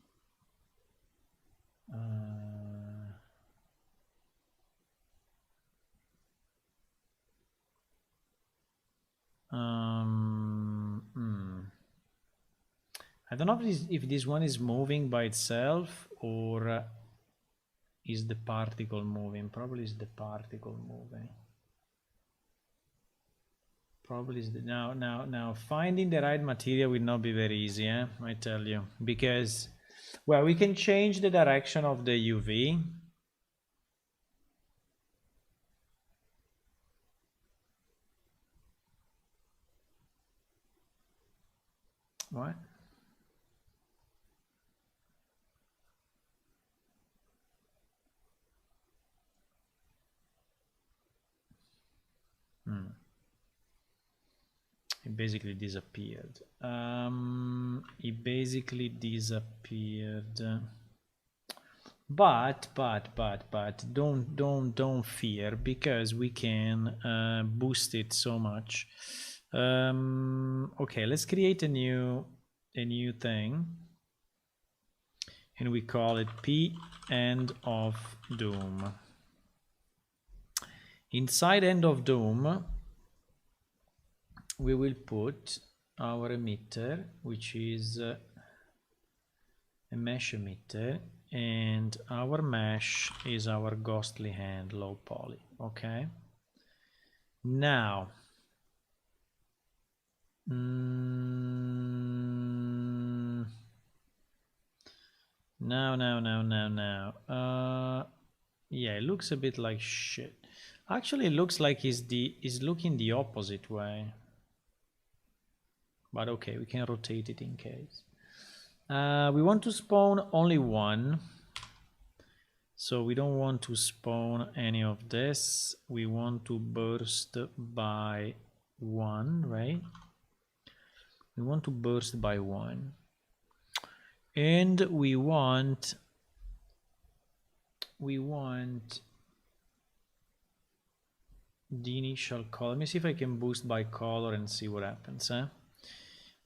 I don't know if this one is moving by itself or is the particle moving. Probably is the particle moving. Probably is the, now finding the right material will not be very easy, I tell you, because, well, we can change the direction of the UV. What? It basically disappeared. It basically disappeared. But don't fear, because we can boost it so much. Okay, let's create a new thing, and we call it P end of doom. Inside end of doom, we will put our emitter, which is a mesh emitter, and our mesh is our ghostly hand low poly. Okay, now yeah, it looks a bit like shit. Actually, it looks like he's looking the opposite way, but okay, we can rotate it in case. We want to spawn only one, so we don't want to spawn any of this. We want to burst by one, right? We want to burst by one, and we want the initial color. Let me see if I can boost by color and see what happens.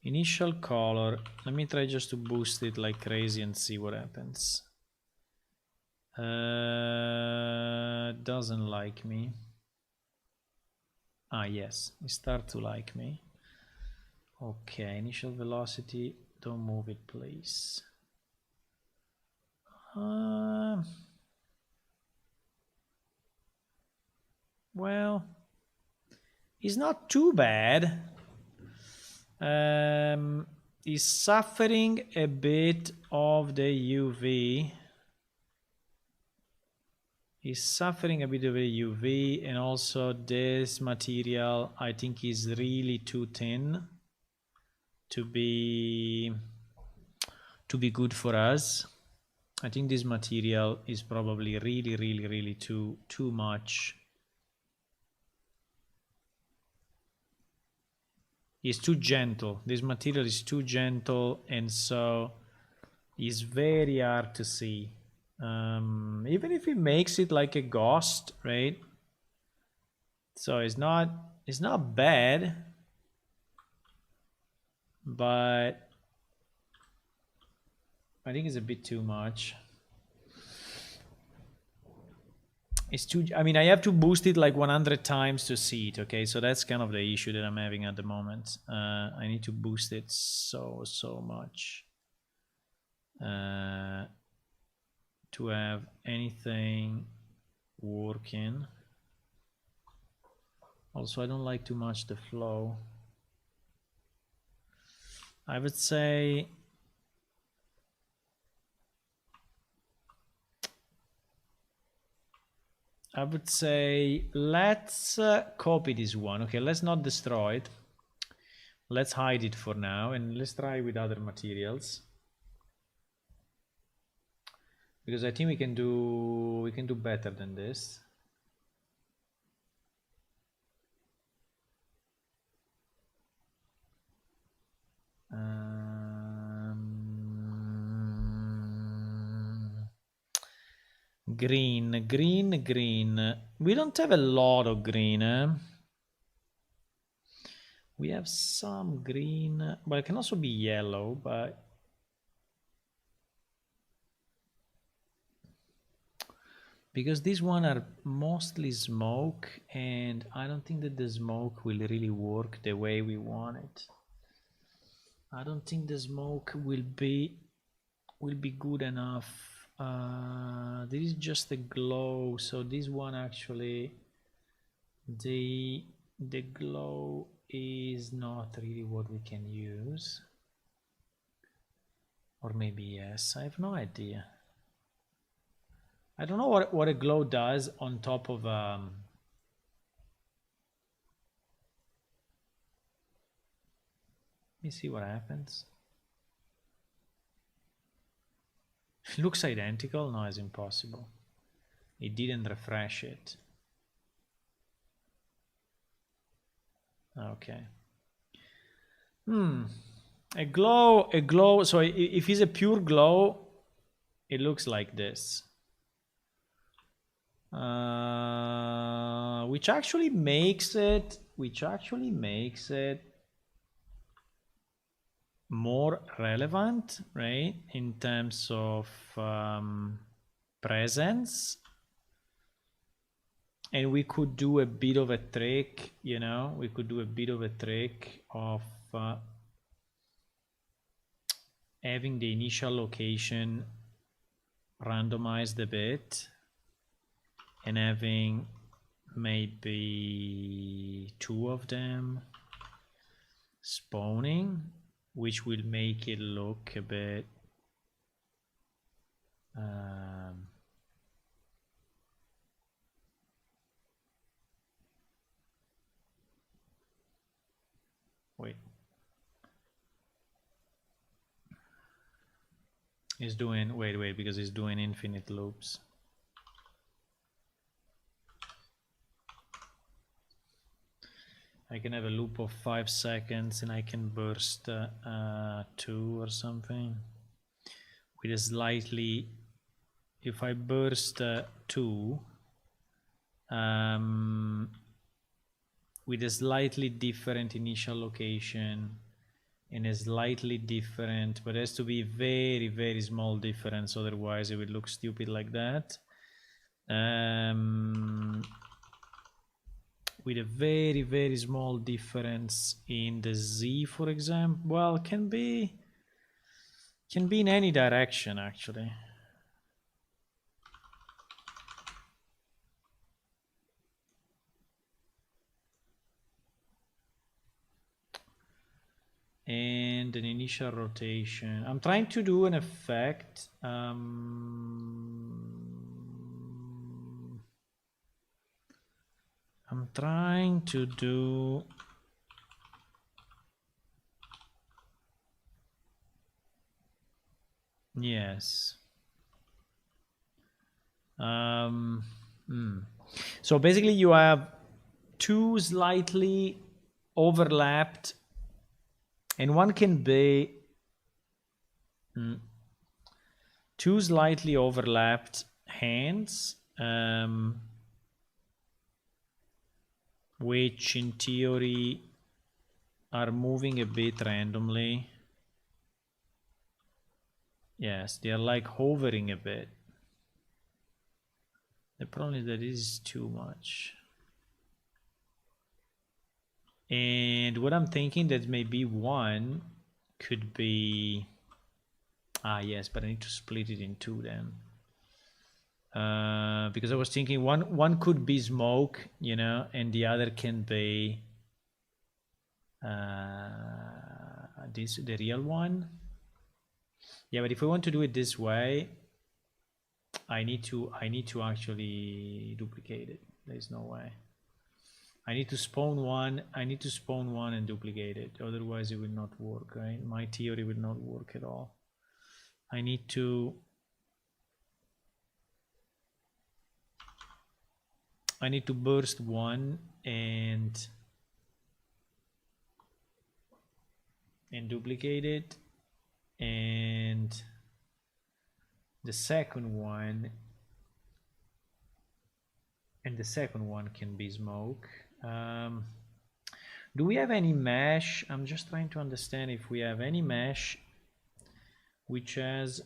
Initial color, let me try just to boost it like crazy and see what happens. Doesn't like me. Ah, yes, it start to like me. Okay, initial velocity. Don't move it, please. Well, it's not too bad. He's suffering a bit of the UV. He's suffering a bit of a UV, and also this material I think is really too thin to be good for us. I think this material is probably really too much. It's too gentle. This material is too gentle, and so it's very hard to see. Even if it makes it like a ghost, right? So it's not bad, but I think it's a bit too much. It's too, I mean, I have to boost it like 100 times to see it, okay? So that's kind of the issue that I'm having at the moment. I need to boost it so much to have anything working. Also, I don't like too much the flow. I would say let's copy this one. Okay, let's not destroy it. Let's hide it for now, and let's try with other materials, because I think we can do better than this. Green. We don't have a lot of green, eh? We have some green, but it can also be yellow, but because these one are mostly smoke, and I don't think that the smoke will really work the way we want it. I don't think the smoke will be good enough. This is just a glow, so this one actually, the glow is not really what we can use. Or maybe yes, I have no idea. I don't know what a glow does on top of let me see what happens. It looks identical. No, it's impossible. It didn't refresh it. Okay. A glow. So if it's a pure glow, it looks like this. Which actually makes it more relevant, right, in terms of presence. And we could do a bit of a trick, you know, we could do a bit of a trick of having the initial location randomized a bit and having maybe 2 of them spawning, which will make it look a bit wait, it's doing, wait, because it's doing infinite loops. I can have a loop of 5 seconds, and I can burst 2 or something with a slightly, if I burst 2 with a slightly different initial location and a slightly different, but it has to be very small difference, otherwise it would look stupid like that. with a very, very small difference in the Z, for example. Well, can be in any direction, actually. And an initial rotation. I'm trying to do an effect. I'm trying to do... Yes. So basically you have two slightly overlapped, and one can be two slightly overlapped hands, which in theory are moving a bit randomly. Yes, they are like hovering a bit. The problem is that this is too much. And what I'm thinking that maybe one could be... yes, but I need to split it in two then. Because I was thinking one could be smoke, you know, and the other can be the real one. Yeah, but if we want to do it this way, I need to actually duplicate it. There's no way. I need to spawn one and duplicate it. Otherwise it will not work, right? My theory will not work at all. I need to burst one and duplicate it, and the second one can be smoke. Do we have any mesh? I'm just trying to understand if we have any mesh which has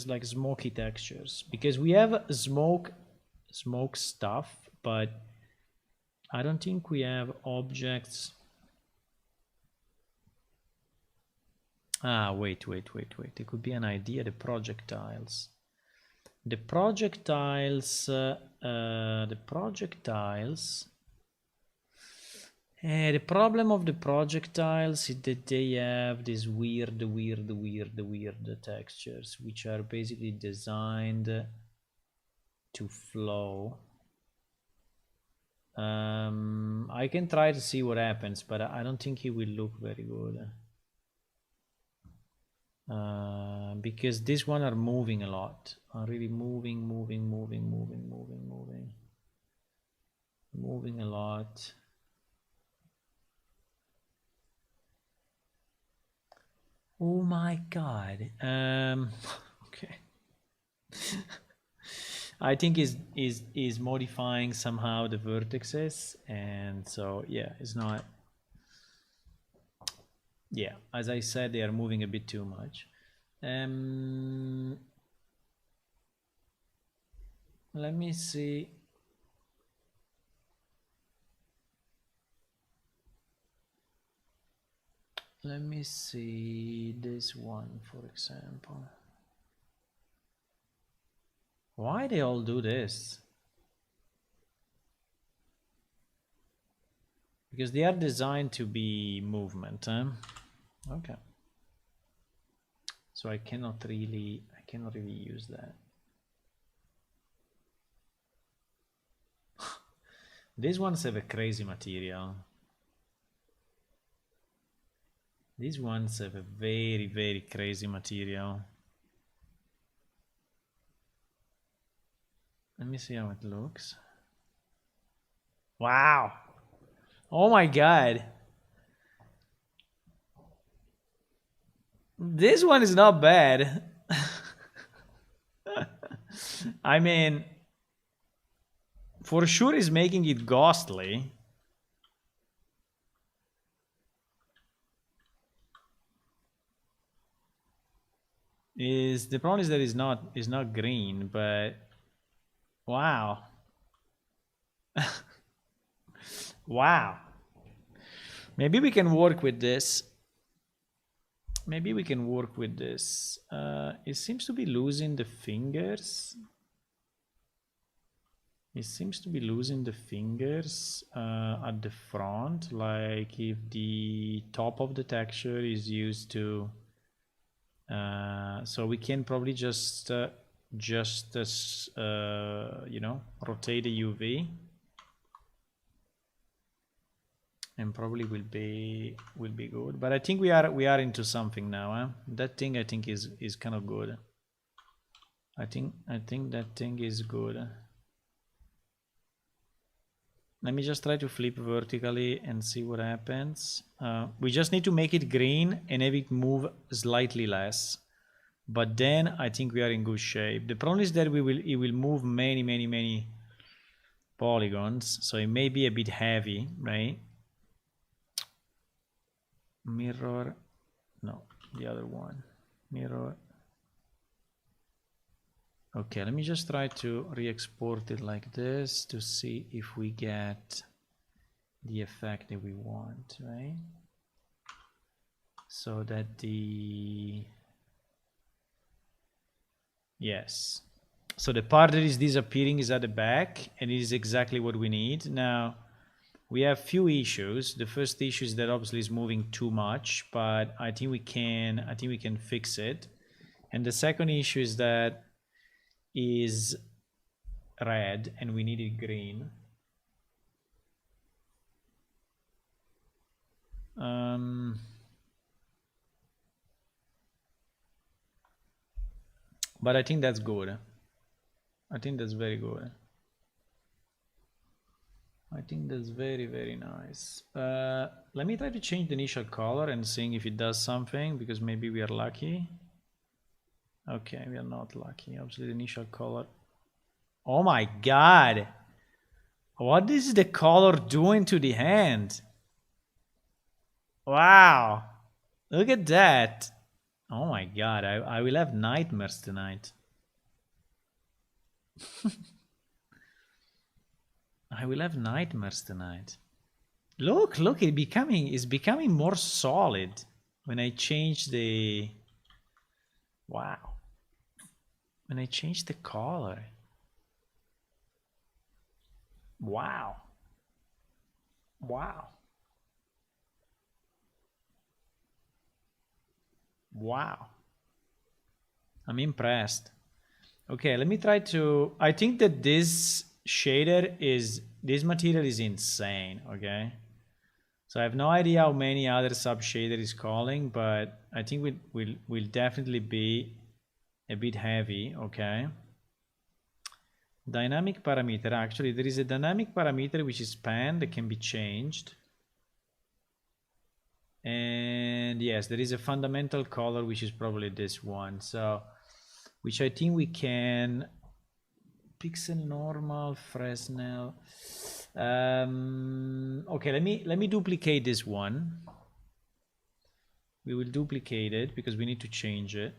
like smoky textures, because we have smoke stuff, but I don't think we have objects. Wait. It could be an idea. The projectiles. The projectiles. The problem of the projectiles is that they have these weird textures, which are basically designed to flow. I can try to see what happens, but I don't think it will look very good. Because these one are moving a lot, are really moving a lot. Oh my god. Okay. I think is modifying somehow the vertices, and so yeah, it's not. Yeah, as I said, they are moving a bit too much. Let me see. Let me see this one, for example. Why they all do this? Because they are designed to be movement, huh? Okay. So I cannot really use that. These ones have a crazy material. These ones have a very crazy material. Let me see how it looks. Wow. Oh my god. This one is not bad. I mean, for sure is making it ghostly. The problem is that it's not green, but Wow. Wow. Maybe we can work with this. Maybe we can work with this. It seems to be losing the fingers. It seems to be losing the fingers at the front, like if the top of the texture is used to so we can probably just you know, rotate the UV, and probably will be good. But I think we are into something now, huh? That thing I think is kind of good. I think that thing is good. Let me just try to flip vertically and see what happens. We just need to make it green and have it move slightly less. But then I think we are in good shape. The problem is that it will move many polygons, so it may be a bit heavy, right? Mirror, no, the other one. Mirror. Okay, let me just try to re-export it like this to see if we get the effect that we want, right? So that the... Yes. So the part that is disappearing is at the back, and it is exactly what we need. Now, we have few issues. The first issue is that obviously it's moving too much, but I think we can fix it. And the second issue is that is red and we need it green. But I think that's good. I think that's very good. I think that's very nice. Let me try to change the initial color and seeing if it does something, because maybe we are lucky. Okay, we are not lucky. Obviously the initial color. Oh my god! What is the color doing to the hand? Wow! Look at that! Oh my god, I will have nightmares tonight. I will have nightmares tonight. Look, it's becoming more solid when I change the... Wow. When I change the color. Wow. Wow. Wow. I'm impressed. Okay, let me try to... I think that this shader is... This material is insane, okay? So I have no idea how many other sub shader is calling, but I think will definitely be a bit heavy, okay? Dynamic parameter. Actually, there is a dynamic parameter which is pan that can be changed. And yes, there is a fundamental color which is probably this one. So, which I think we can... Pixel normal, Fresnel. Okay, let me duplicate this one. We will duplicate it because we need to change it.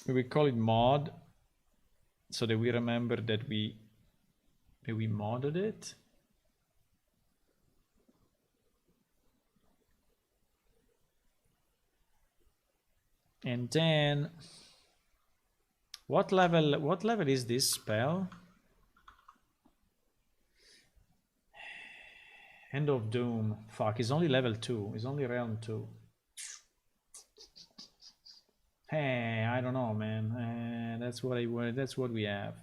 We will call it mod, so that we remember that we modded it. And then what level is this spell? End of Doom. Fuck, it's only level 2. It's only realm 2. Hey, I don't know, man. That's what we have.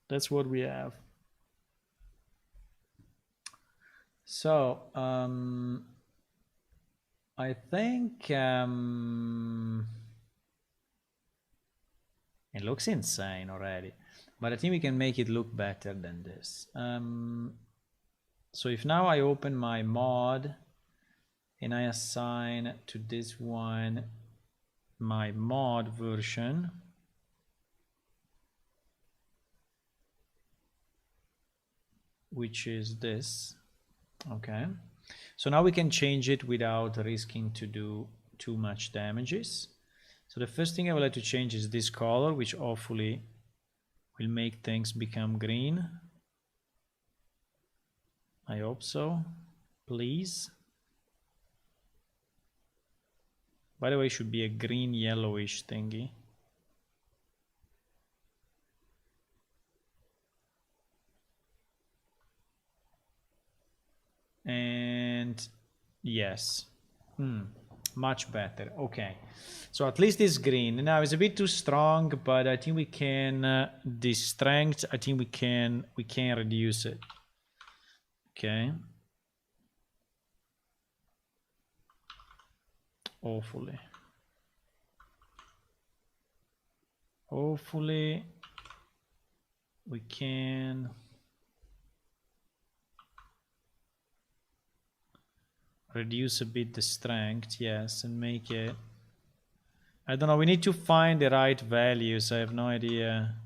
That's what we have. So, I think it looks insane already, but I think we can make it look better than this. So if now I open my mod and I assign to this one my mod version, which is this, okay. So now we can change it without risking to too much damages. So the first thing I would like to change is this color, which hopefully will make things become green. I hope so. Please. By the way, it should be a green yellowish thingy. And yes, much better. Okay, so at least it's green. Now it's a bit too strong, but I think we can the strength. I think we can reduce it. Okay. Hopefully we can reduce a bit the strength, yes, and make it, I don't know, we need to find the right values. I have no idea.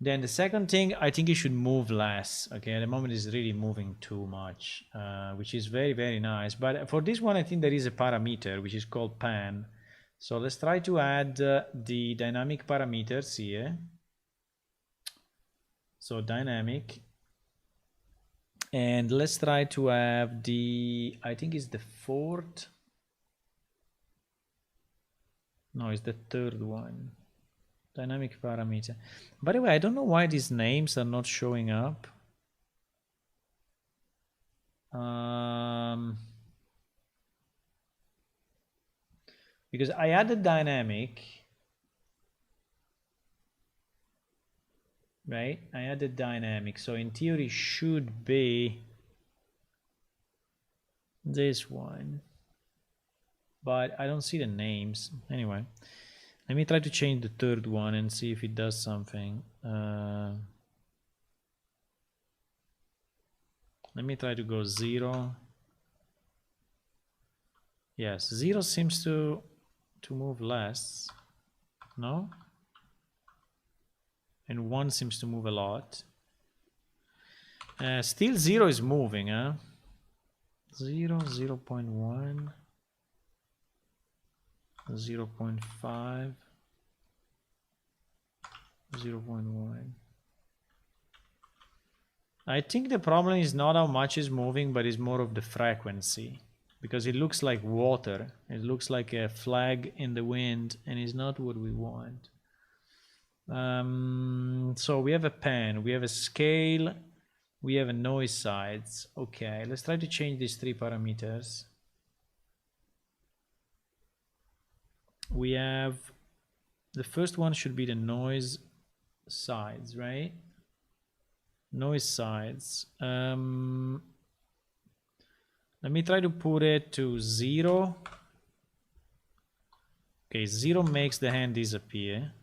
Then the second thing, I think it should move less. Okay, at the moment it's really moving too much, which is very, very nice. But for this one, I think there is a parameter which is called pan. So let's try to add the dynamic parameters here. So dynamic. And let's try to have the, I think it's the fourth. No, it's the third one. Dynamic parameter. By the way, I don't know why these names are not showing up. Because I added dynamic, right? I added dynamic, so in theory should be this one, but I don't see the names. Anyway, let me try to change the third one and see if it does something. Let me try to go 0. Yes, 0 seems to move less. No? And 1 seems to move a lot. Still 0 is moving, huh? 0, 0.1, 0.5, 0.1. I think the problem is not how much is moving, but it's more of the frequency. Because it looks like water. It looks like a flag in the wind, and it's not what we want. So we have a pen, we have a scale, we have a noise size. Okay, let's try to change these 3 parameters. We have, the first one should be the noise size, right? Noise size. Let me try to put it to 0. Okay, 0 makes the hand disappear.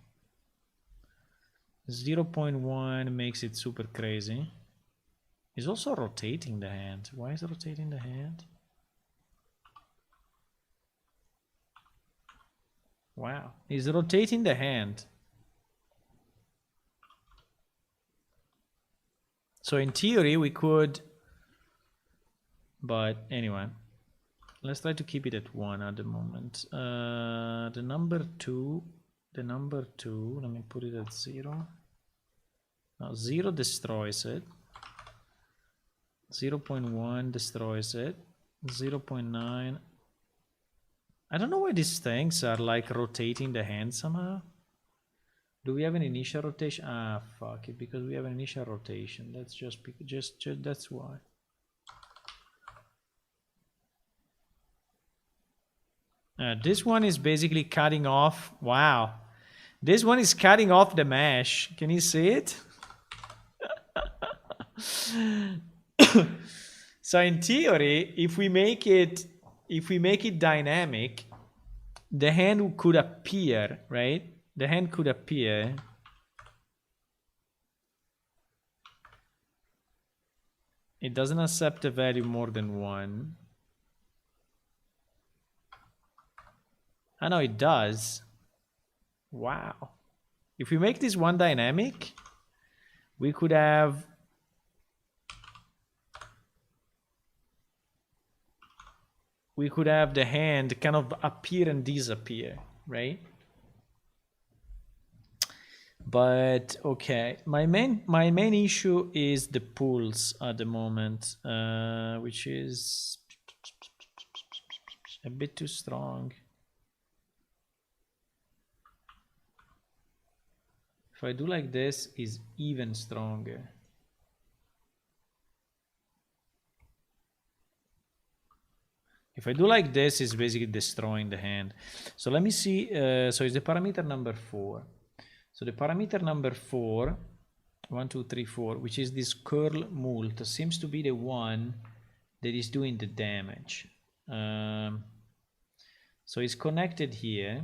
0.1 makes it super crazy. It's also rotating the hand. Why is it rotating the hand? Wow, it's rotating the hand. So in theory we could, but anyway, let's try to keep it at 1 at the moment. The number 2, let me put it at 0. Now 0 destroys it. 0.1 destroys it. 0.9. I don't know why these things are like rotating the hand somehow. Do we have an initial rotation? Ah, fuck it, because we have an initial rotation. That's just that's why. This one is basically cutting off. Wow. This one is cutting off the mesh. Can you see it? So in theory, if we make it dynamic, the hand could appear, right? The hand could appear. It doesn't accept a value more than 1. I know it does. Wow. If we make this one dynamic, we could have we could have the hand kind of appear and disappear, right? But okay, my main issue is the pulse at the moment, which is a bit too strong. If I do like this, is even stronger. If I do like this, it's basically destroying the hand. So let me see. So it's the parameter number 4. So the parameter number 4, 1, 2, 3, 4, which is this curl mult, seems to be the one that is doing the damage. So it's connected here.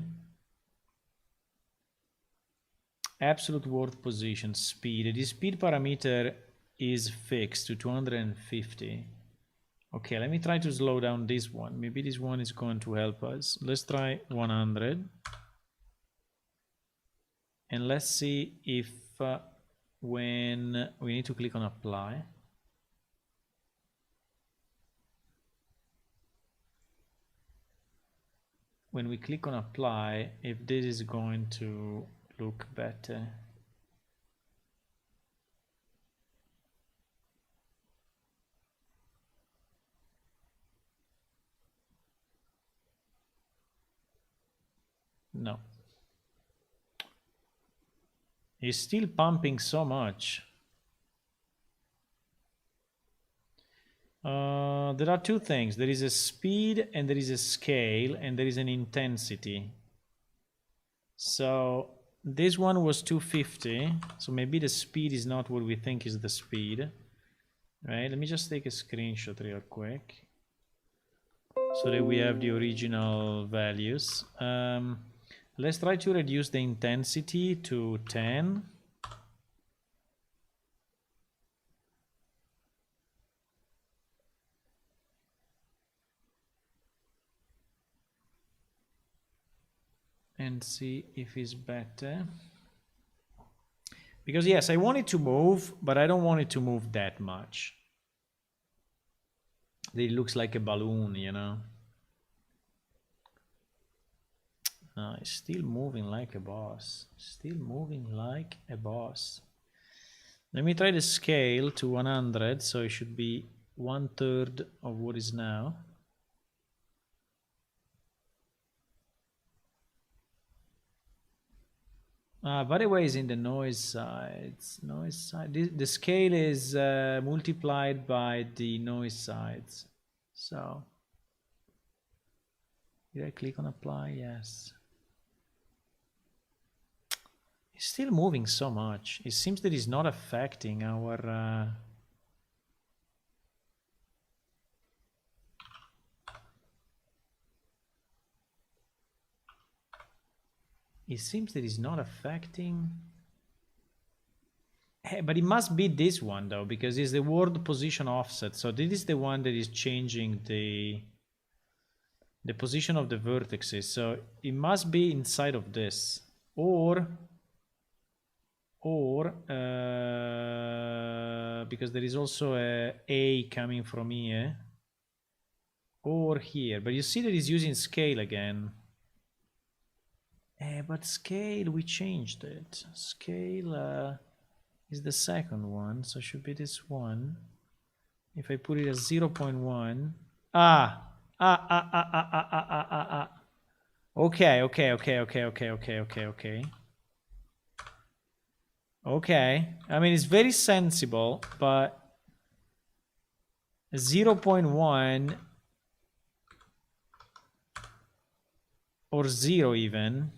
Absolute world position, speed. The speed parameter is fixed to 250. Okay, let me try to slow down this one. Maybe this one is going to help us. Let's try 100. And let's see if when we need to click on apply. When we click on apply, if this is going to look better. No. It's still pumping so much. There are two things. There is a speed and there is a scale and there is an intensity. So this one was 250. So maybe the speed is not what we think is the speed. Right? Let me just take a screenshot real quick so that we have the original values. Let's try to reduce the intensity to 10. And see if it's better. Because yes, I want it to move, but I don't want it to move that much. It looks like a balloon, you know. It's still moving like a boss. Still moving like a boss. Let me try the scale to 100, so it should be 1/3 of what is now. By the way, is in the noise sides. Noise side. The scale is multiplied by the noise sides. So, did I click on apply? Yes. It's still moving so much. It seems that it's not affecting our. It seems that it's not affecting. Hey, but it must be this one though, because it's the world position offset. So this is the one that is changing the position of the vertices. So it must be inside of this, or because there is also a coming from here, or here. But you see that it's using scale again. But scale, we changed it. Scale is the second one, so it should be this one. If I put it as 0.1. Okay. Okay. I mean, it's very sensible, but 0.1 or 0 even.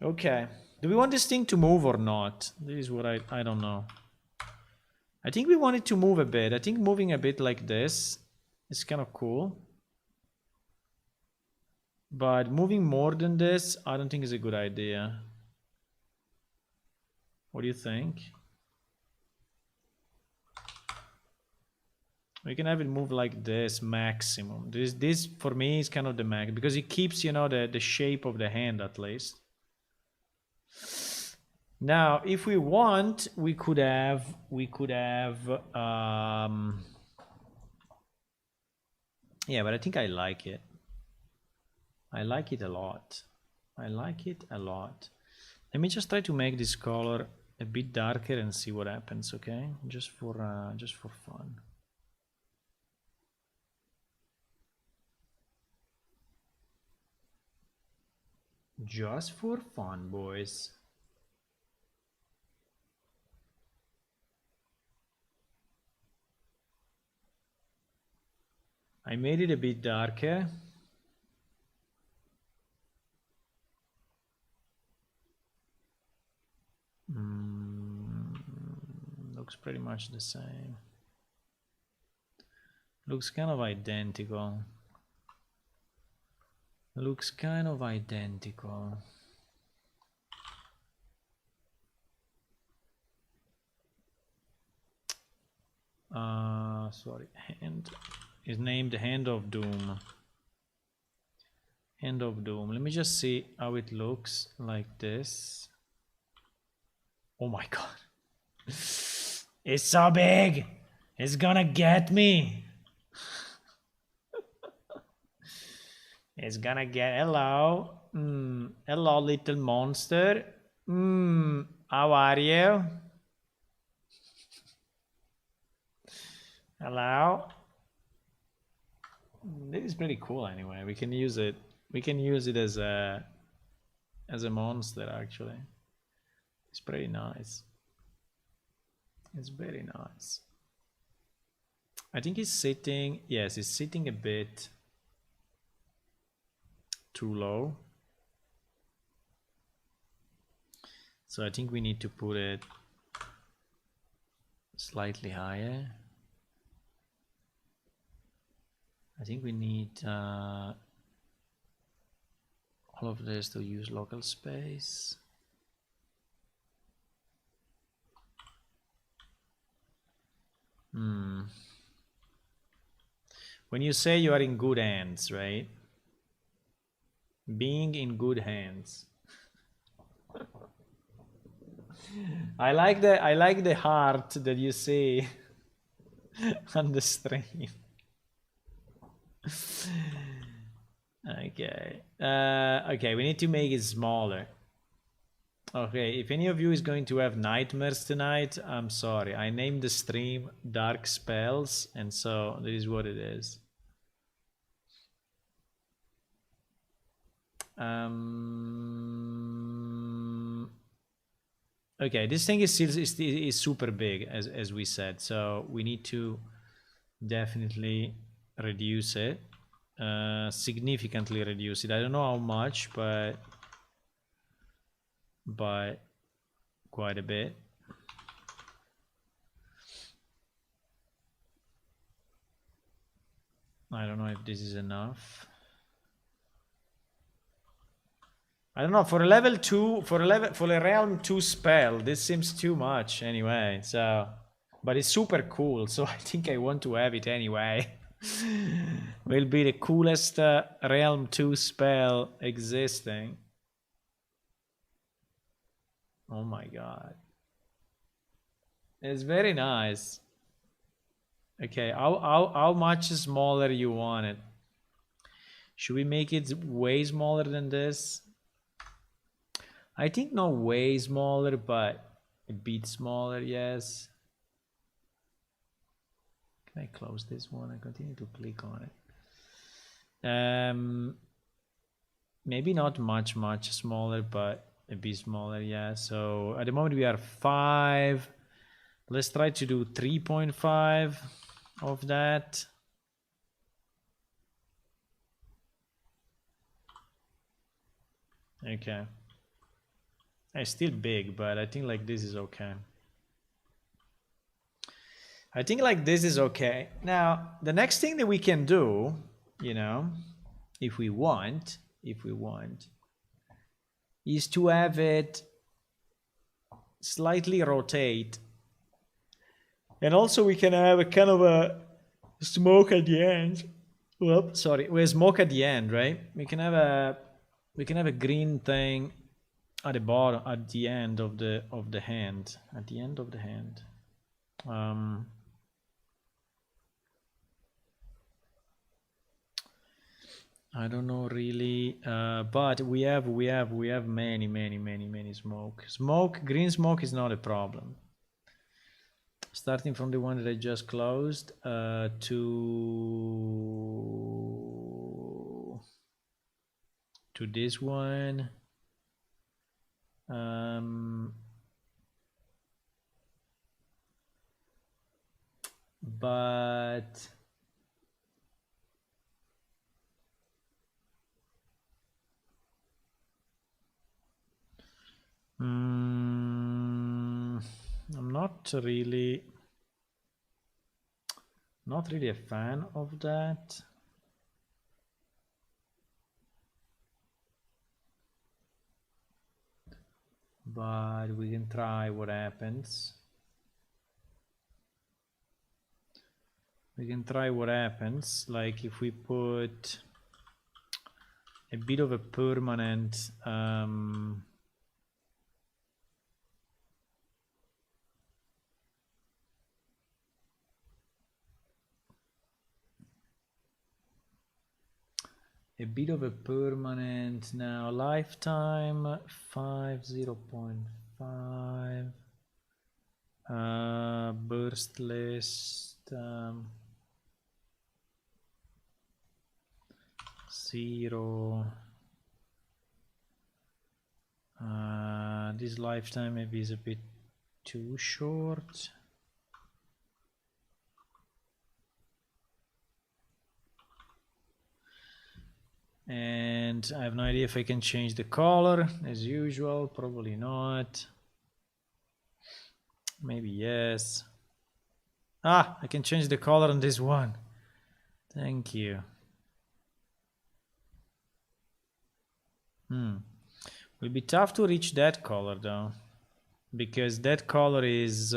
Okay. Do we want this thing to move or not? This is what I don't know. I think we want it to move a bit. I think moving a bit like this is kind of cool. But moving more than this, I don't think is a good idea. What do you think? We can have it move like this maximum. This for me is kind of the max because it keeps, you know, the shape of the hand at least. Now, if we want, we could have Yeah, but I think I like it. I like it a lot. I like it a lot. Let me just try to make this color a bit darker and see what happens, okay? Just for fun. Just for fun, boys. I made it a bit darker. Looks pretty much the same. Looks kind of identical. Looks kind of identical. Sorry, hand is named Hand of Doom. Hand of Doom. Let me just see how it looks like this. Oh my god. It's so big. It's gonna get me. It's gonna get... Hello. Hello, little monster. How are you? Hello. This is pretty cool anyway. We can use it. We can use it as a monster actually. It's pretty nice. It's very nice. I think he's sitting... Yes, he's sitting a bit too low. So I think we need to put it slightly higher. I think we need all of this to use local space. When you say you are in good hands, right? Being in good hands. I like the heart that you see on the stream. Okay. Okay, we need to make it smaller. Okay, if any of you is going to have nightmares tonight, I'm sorry. I named the stream Dark Spells, and so this is what it is. Okay, this thing is super big, as we said, so we need to definitely reduce it, significantly reduce it. I don't know how much, but quite a bit. I don't know if this is enough. I don't know, for a level 2, for a realm 2 spell, this seems too much anyway, so... But it's super cool, so I think I want to have it anyway. Will be the coolest realm 2 spell existing. Oh my god. It's very nice. Okay, how much smaller you want it? Should we make it way smaller than this? I think not way smaller, but a bit smaller, yes. Can I close this one? I continue to click on it. Maybe not much smaller, but a bit smaller, yeah. So at the moment we are 5. Let's try to do 3.5 of that. Okay. It's still big, but I think like this is okay. I think like this is okay. Now, the next thing that we can do, you know, if we want, is to have it slightly rotate. And also we can have a kind of a smoke at the end. Whoops, sorry, we have smoke at the end, right? We can have a green thing at the bottom, at the end of the hand. At the end of the hand. I don't know really, but we have many smoke. Green smoke is not a problem. Starting from the one that I just closed to this one. But I'm not really a fan of that. But we can try what happens. We can try what happens, like if we put a bit of a permanent now, lifetime 5 0.5 burst list 0. This lifetime maybe is a bit too short. And I have no idea if I can change the color as usual. Probably not. Maybe yes. Ah, I can change the color on this one. Thank you. Will be tough to reach that color though, because that color is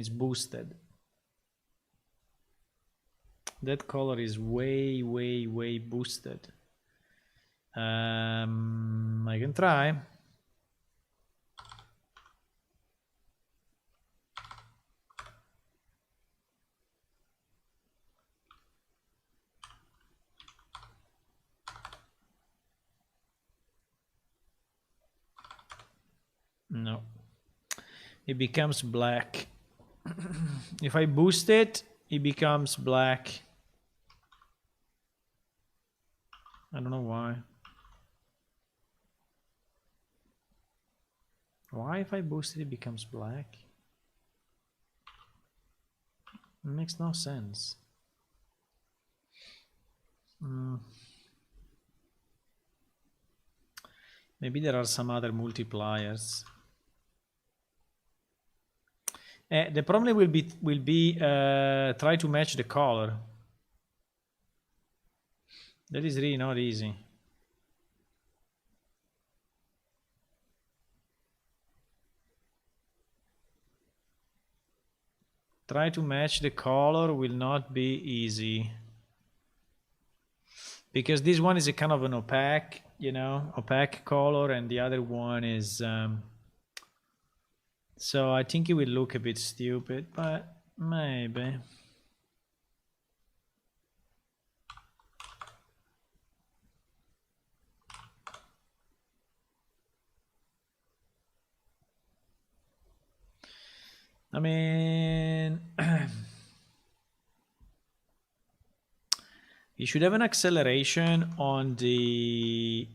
boosted. That color is way boosted. I can try. No, it becomes black. If I boost it, it becomes black. I don't know why. Why if I boost it, it becomes black? It makes no sense. Maybe there are some other multipliers. The problem will be try to match the color. That is really not easy. Try to match the color will not be easy. Because this one is a kind of an opaque, opaque color, and the other one is... so I think it will look a bit stupid, but maybe. I mean, you should have an acceleration on the...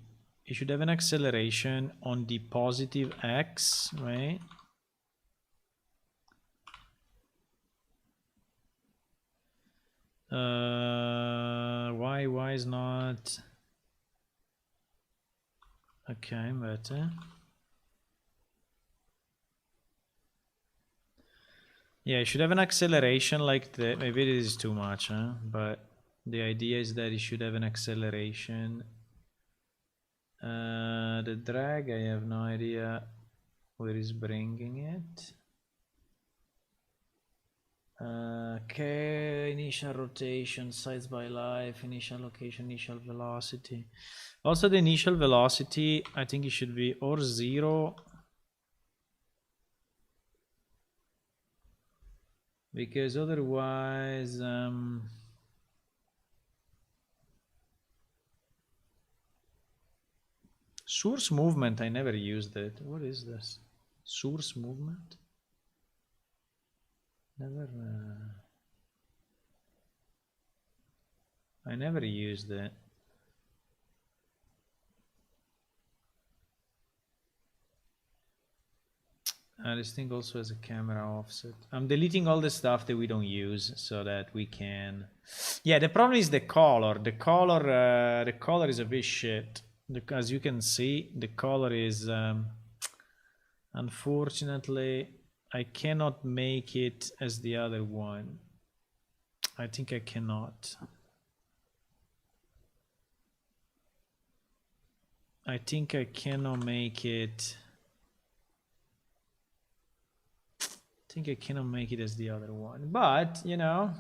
You should have an acceleration on the positive X, right? Why is not... Okay, better. Yeah, you should have an acceleration like that. Maybe it is too much, huh? But the idea is that you should have an acceleration. The drag, I have no idea where is bringing it. Okay, initial rotation, size by life, initial location, initial velocity. Also the initial velocity, I think it should be or 0, because otherwise Source movement, I never used it. What is this? Source movement? Never. I never used it. This thing also has a camera offset. I'm deleting all the stuff that we don't use so that we can. Yeah, the problem is the color. The color is a bit shit. As you can see, the color is. Unfortunately, I cannot make it as the other one. I think I cannot. I think I cannot make it. I think I cannot make it as the other one, but you know,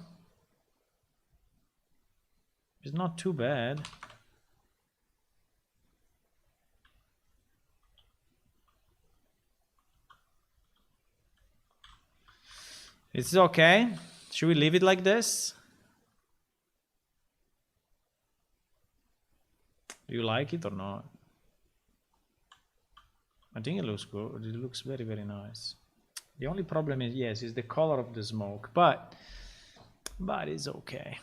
it's not too bad. It's okay. Should we leave it like this? Do you like it or not? I think it looks good. It looks very, very nice. The only problem is, yes, is the color of the smoke, but it's okay.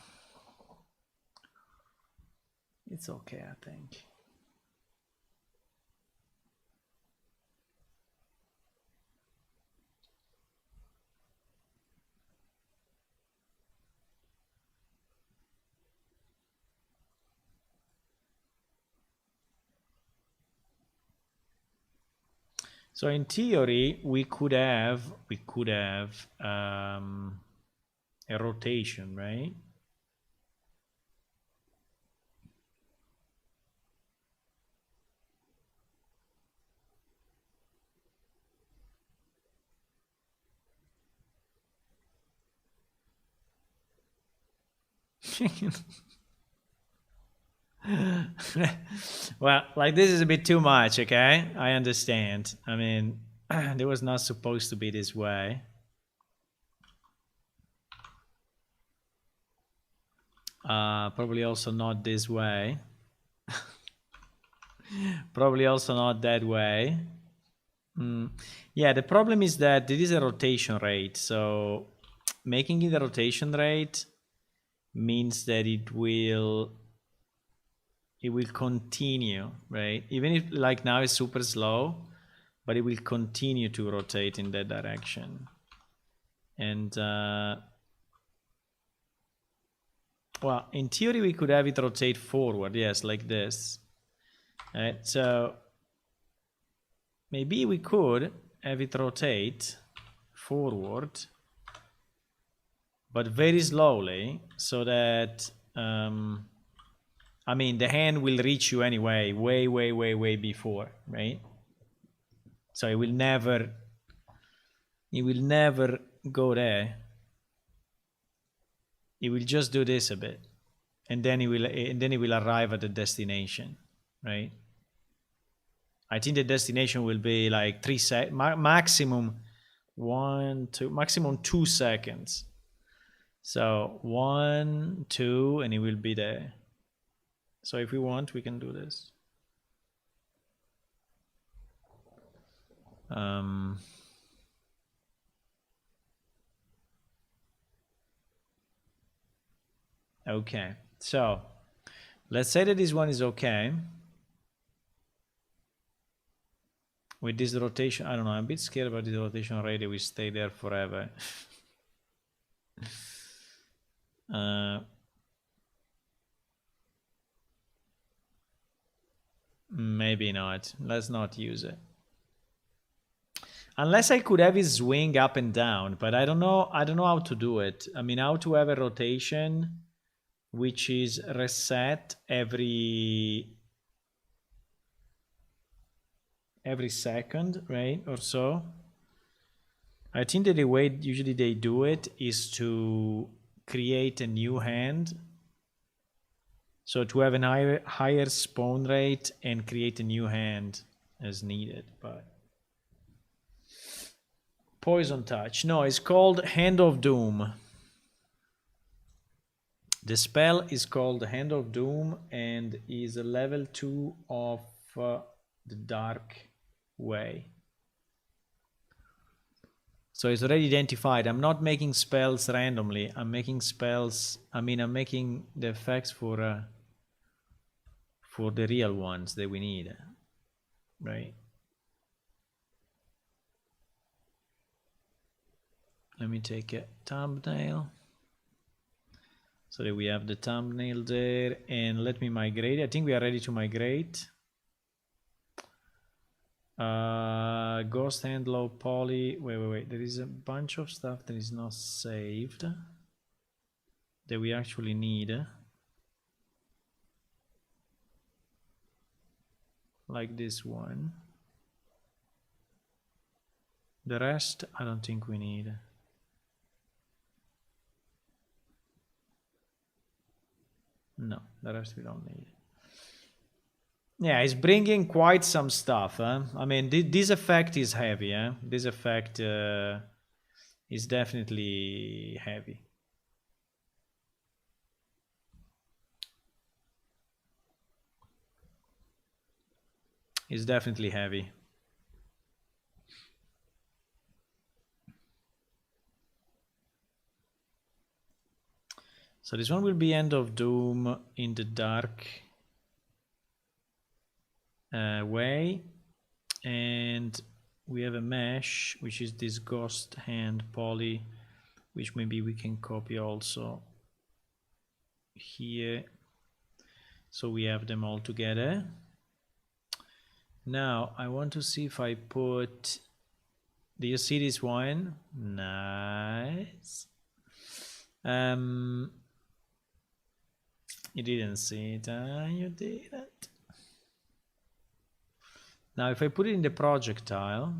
It's okay, I think. So in theory, we could have a rotation, right? Well, like this is a bit too much, okay? I understand. I mean, it was not supposed to be this way. Probably also not this way. Probably also not that way. Yeah, the problem is that it is a rotation rate. So making it a rotation rate means that it will continue, right? Even if like now it's super slow, but it will continue to rotate in that direction. And well, in theory we could have it rotate forward, yes, like this. Right? So maybe we could have it rotate forward, but very slowly, so that I mean, the hand will reach you anyway, way before, right? So it will never go there. It will just do this a bit, and then it will arrive at the destination, right? I think the destination will be like 3 seconds, maximum 1, 2, maximum 2 seconds. So 1, 2, and it will be there. So if we want, we can do this. Okay, so let's say that this one is okay. With this rotation, I don't know, I'm a bit scared about this rotation rate. We stay there forever. Maybe not. Let's not use it. Unless I could have it swing up and down, but I don't know how to do it. I mean, how to have a rotation which is reset every second, right? Or so. I think that the way usually they do it is to create a new hand. So to have a higher spawn rate and create a new hand as needed, but Poison Touch. No, it's called Hand of Doom. The spell is called Hand of Doom and is a level 2 of the dark way. So it's already identified. I'm not making spells randomly. I'm making spells. I'm making the effects for the real ones that we need, right? Let me take a thumbnail so that we have the thumbnail there, and let me migrate. I think we are ready to migrate. Ghost hand low poly. Wait. There is a bunch of stuff that is not saved that we actually need. Like this one. The rest, I don't think we need. No, the rest we don't need. Yeah, it's bringing quite some stuff. I mean, this effect is heavy. This effect is definitely heavy. It's definitely heavy. So this one will be End of Doom in the dark way, and we have a mesh which is this ghost hand poly, which maybe we can copy also here, so we have them all together. Now I want to see if I put, do you see this one? Nice. You didn't see it, you didn't. Now if I put it in the projectile,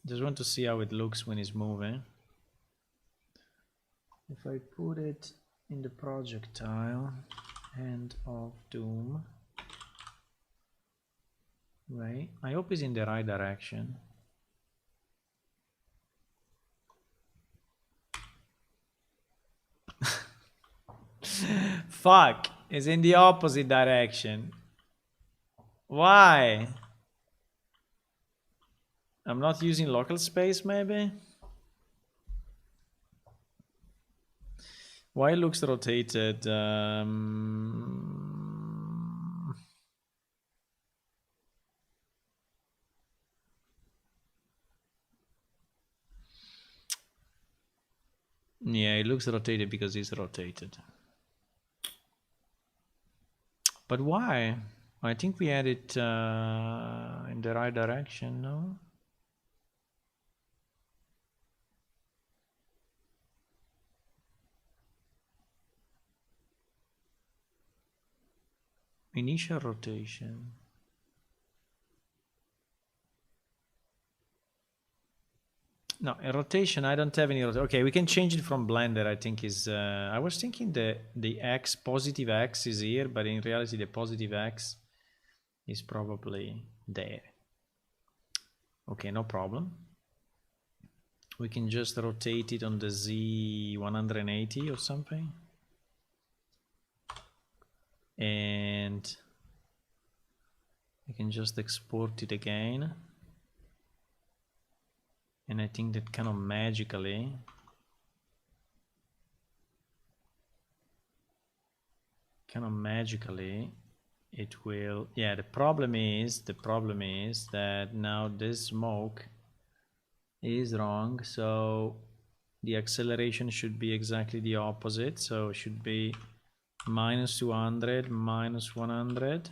just want to see how it looks when it's moving. If I put it in the projectile, End of Doom, right? I hope it's in the right direction. Fuck, it's in the opposite direction. Why? I'm not using local space, maybe? Why it looks rotated? Yeah, it looks rotated because it's rotated. But why? I think we had it in the right direction, no? Initial rotation. No, a rotation, I don't have any rotation. Okay, we can change it from Blender, I think is... I was thinking the X, positive X is here, but in reality the positive X is probably there. Okay, no problem. We can just rotate it on the Z 180 or something. And we can just export it again. And I think that kind of magically it will, yeah, the problem is that now this smoke is wrong, so the acceleration should be exactly the opposite, so it should be minus 200 minus 100,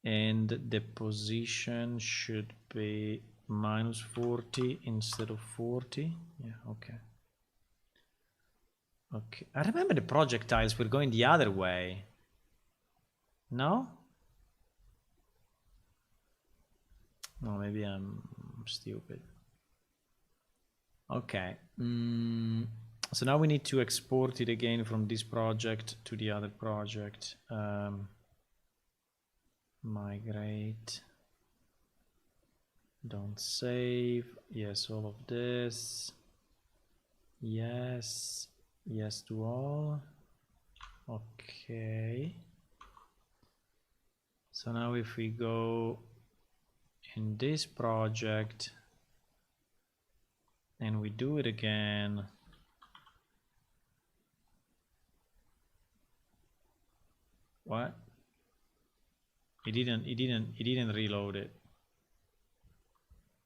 and the position should be minus 40 instead of 40. Yeah, okay. Okay, I remember the projectiles were going the other way. No? No, maybe I'm stupid. Okay. So now we need to export it again from this project to the other project. Migrate. Don't save. Yes, all of this. Yes. Yes to all. Okay. So now if we go in this project and we do it again, what? It didn't reload it.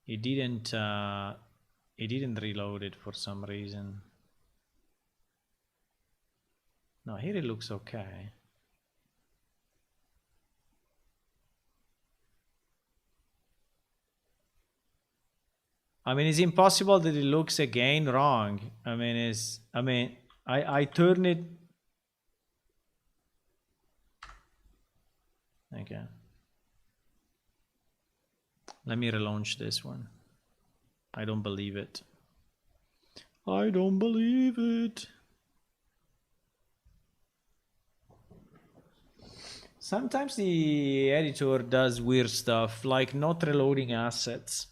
It didn't reload it for some reason. No, here it looks okay. I mean, it's impossible that it looks again wrong. I mean, I turn it. Okay. Let me relaunch this one. I don't believe it. I don't believe it. Sometimes the editor does weird stuff, like not reloading assets.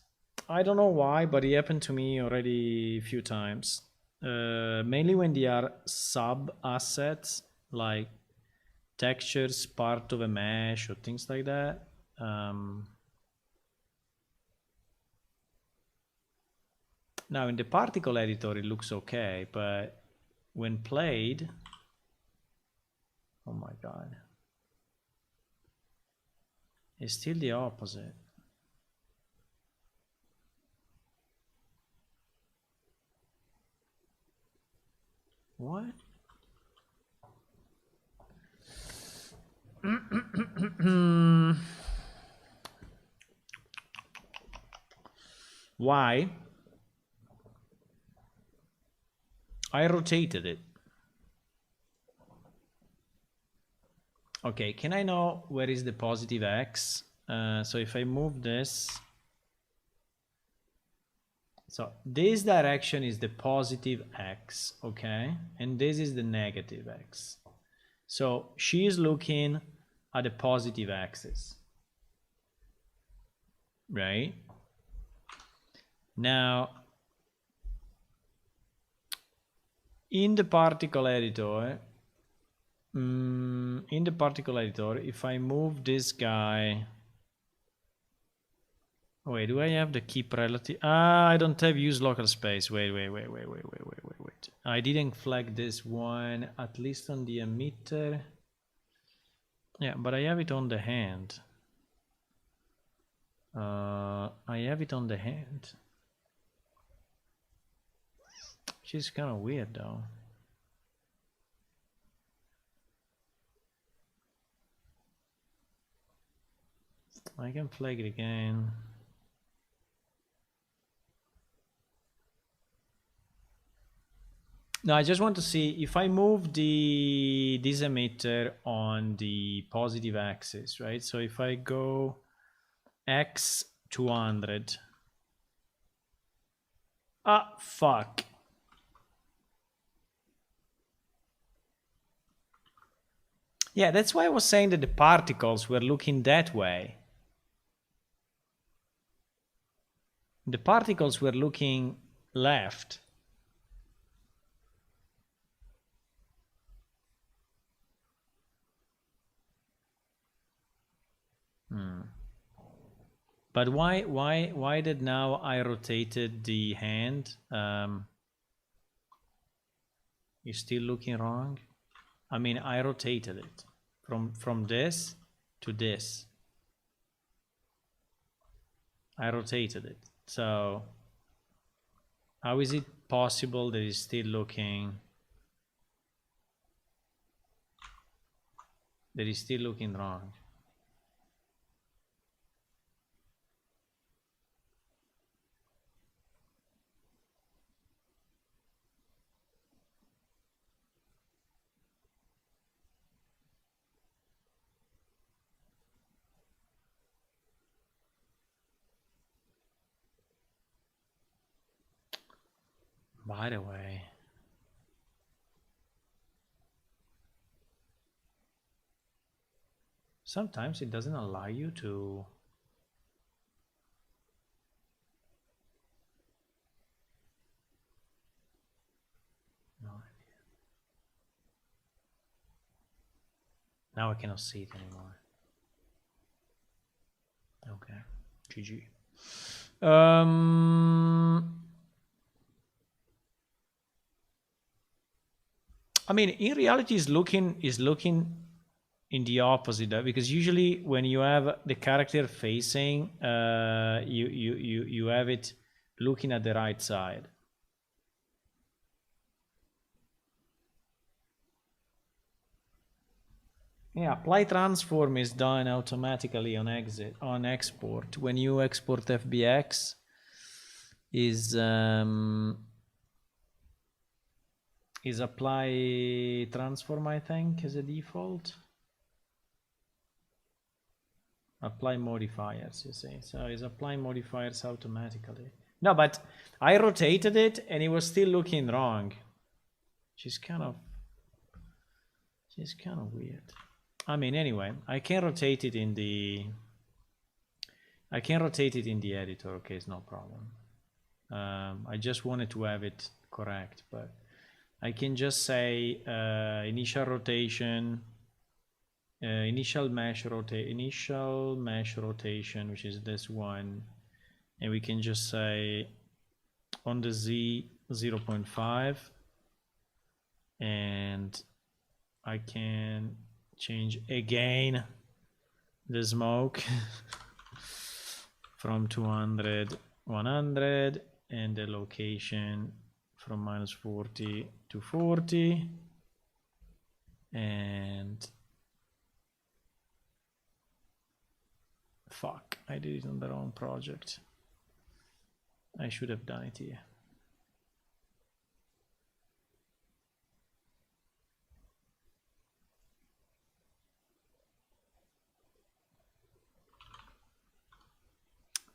I don't know why, but it happened to me already a few times. Mainly when they are sub assets, like textures part of a mesh or things like that. Now in the particle editor it looks okay, but when played, oh my god, it's still the opposite. What? Why? I rotated it. Okay, can I know where is the positive X? So if I move this, so this direction is the positive X, okay? And this is the negative X. So she is looking at the positive axis, right? Now, in the particle editor, if I move this guy, wait, do I have the keep relative? I don't have use local space. Wait. I didn't flag this one, at least on the emitter. Yeah, but I have it on the hand. I have it on the hand. Which is kind of weird though. I can flag it again. Now I just want to see if I move this emitter on the positive axis, right? So if I go X 200. Ah, fuck. Yeah, that's why I was saying that the particles were looking that way. The particles were looking left. But why did now I rotated the hand? You're still looking wrong? I mean, I rotated it from this to this. I rotated it. So how is it possible that it's still looking wrong? By the way, sometimes it doesn't allow you to. No idea. Now I cannot see it anymore. Okay, GG. I mean, in reality, is looking in the opposite, because usually when you have the character facing, you have it looking at the right side. Yeah, apply transform is done automatically on export. When you export FBX, is apply transform, I think, as a default. Apply modifiers, you see. So it's applying modifiers automatically. No, but I rotated it and it was still looking wrong. Which is kind of weird. I mean, anyway, I can rotate it in the editor. Okay, it's no problem. I just wanted to have it correct, but I can just say initial rotation, initial mesh rotation, which is this one, and we can just say on the Z 0.5, and I can change again the smoke from 200 100, and the location from -40 to 40, and fuck, I did it on the wrong project. I should have done it here.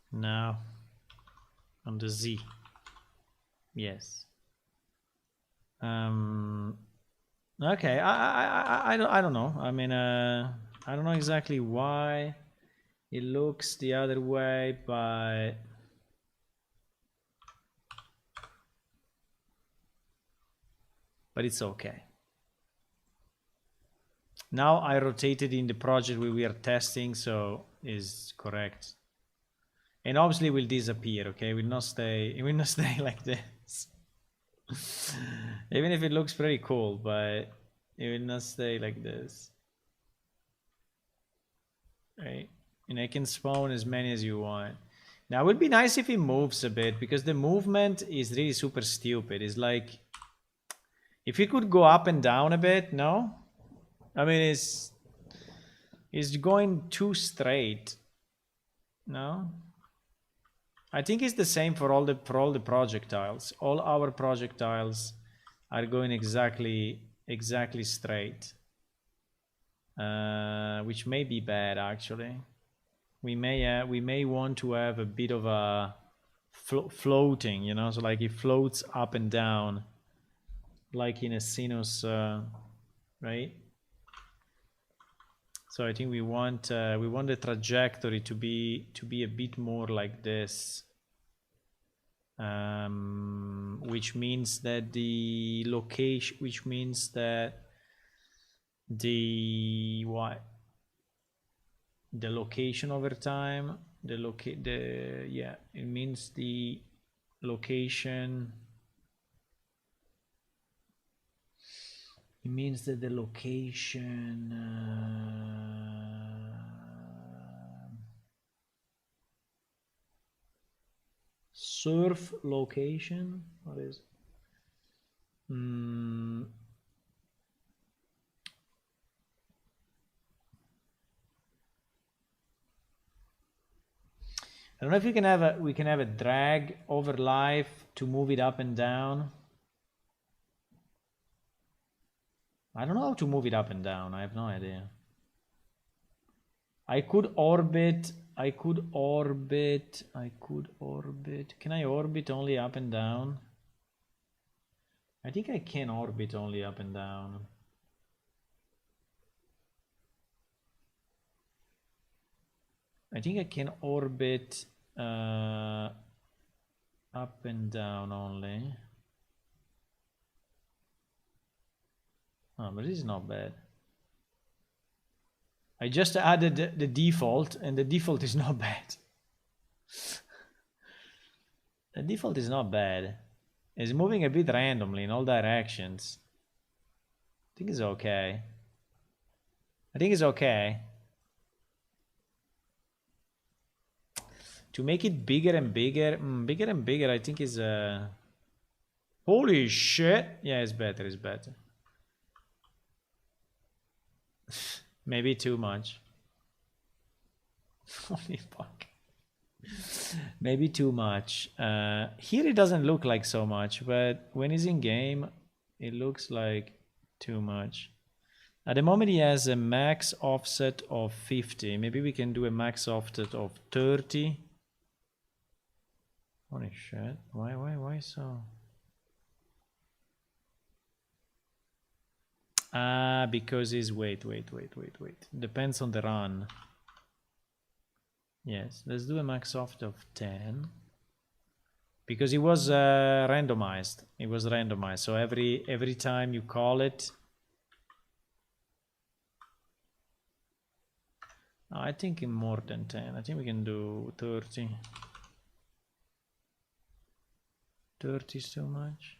Now on the Z. Yes. Okay, I don't know. I mean, I don't know exactly why it looks the other way, but it's okay. Now I rotated in the project we were testing, so is correct. And obviously it will disappear, okay? It will not stay like this. Even if it looks pretty cool, but it will not stay like this. Right? And I can spawn as many as you want. Now it would be nice if it moves a bit, because the movement is really super stupid. It's like, if it could go up and down a bit, no? I mean, it's going too straight. No? I think it's the same for all the projectiles. All our projectiles are going exactly straight, which may be bad actually. We may want to have a bit of a floating, you know, so like it floats up and down, like in a sinus, right? So I think we want the trajectory to be a bit more like this, which means that the location, the location over time, it means the location. It means that the location surf location, what is I don't know if we can have a drag over life to move it up and down. I don't know how to move it up and down. I have no idea. I could orbit. Can I orbit only up and down? I think I can orbit only up and down. I think I can orbit up and down only. Oh, but this is not bad. I just added the default, and the default is not bad. The default is not bad. It's moving a bit randomly in all directions. I think it's okay. I think it's okay. To make it bigger and bigger, bigger and bigger, I think is holy shit! Yeah, it's better. It's better. Maybe too much. Holy fuck. Maybe too much. Here it doesn't look like so much, but when he's in game, it looks like too much. At the moment he has a max offset of 50. Maybe we can do a max offset of 30. Holy shit. Why so? Because he's wait. Depends on the run. Yes, let's do a max offset of 10. Because it was randomized. It was randomized. So every time you call it. No, I think in more than 10. I think we can do 30. 30 is too much.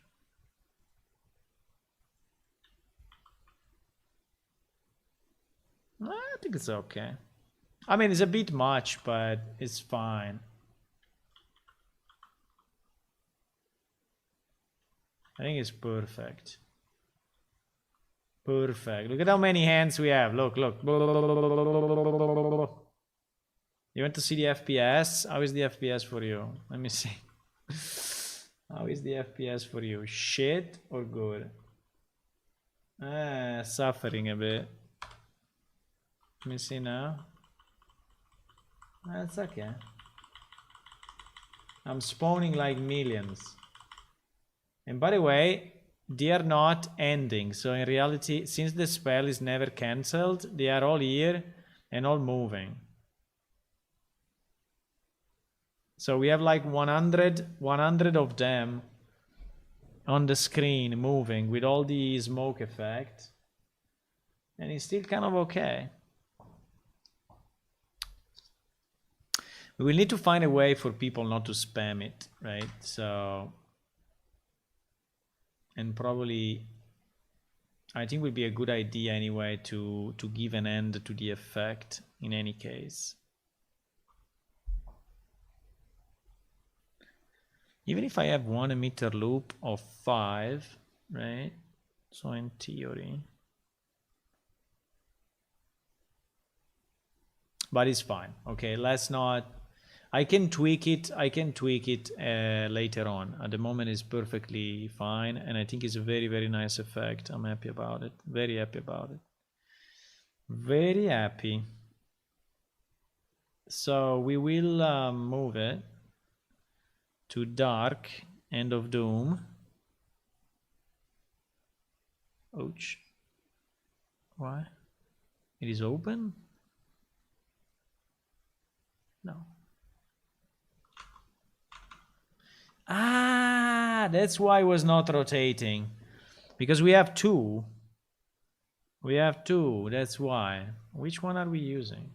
I think it's okay. I mean, it's a bit much, but it's fine. I think it's perfect. Perfect. Look at how many hands we have. Look. You want to see the FPS? How is the FPS for you? Let me see. How is the FPS for you? Shit or good? Suffering a bit. Let me see now. That's okay. I'm spawning like millions. And by the way, they are not ending. So in reality, since the spell is never cancelled, they are all here and all moving. So we have like 100 of them on the screen moving with all the smoke effect. And it's still kind of okay. We will need to find a way for people not to spam it, right? So, and probably, I think would be a good idea anyway to give an end to the effect in any case. Even if I have one emitter loop of 5, right? So in theory, but it's fine. Okay, let's not. I can tweak it later on. At the moment it's perfectly fine, and I think it's a very, very nice effect. I'm happy about it. Very happy about it. Very happy. So we will move it to dark, end of doom. Ouch. Why? It is open? No. That's why it was not rotating. Because we have two. We have two, that's why. Which one are we using?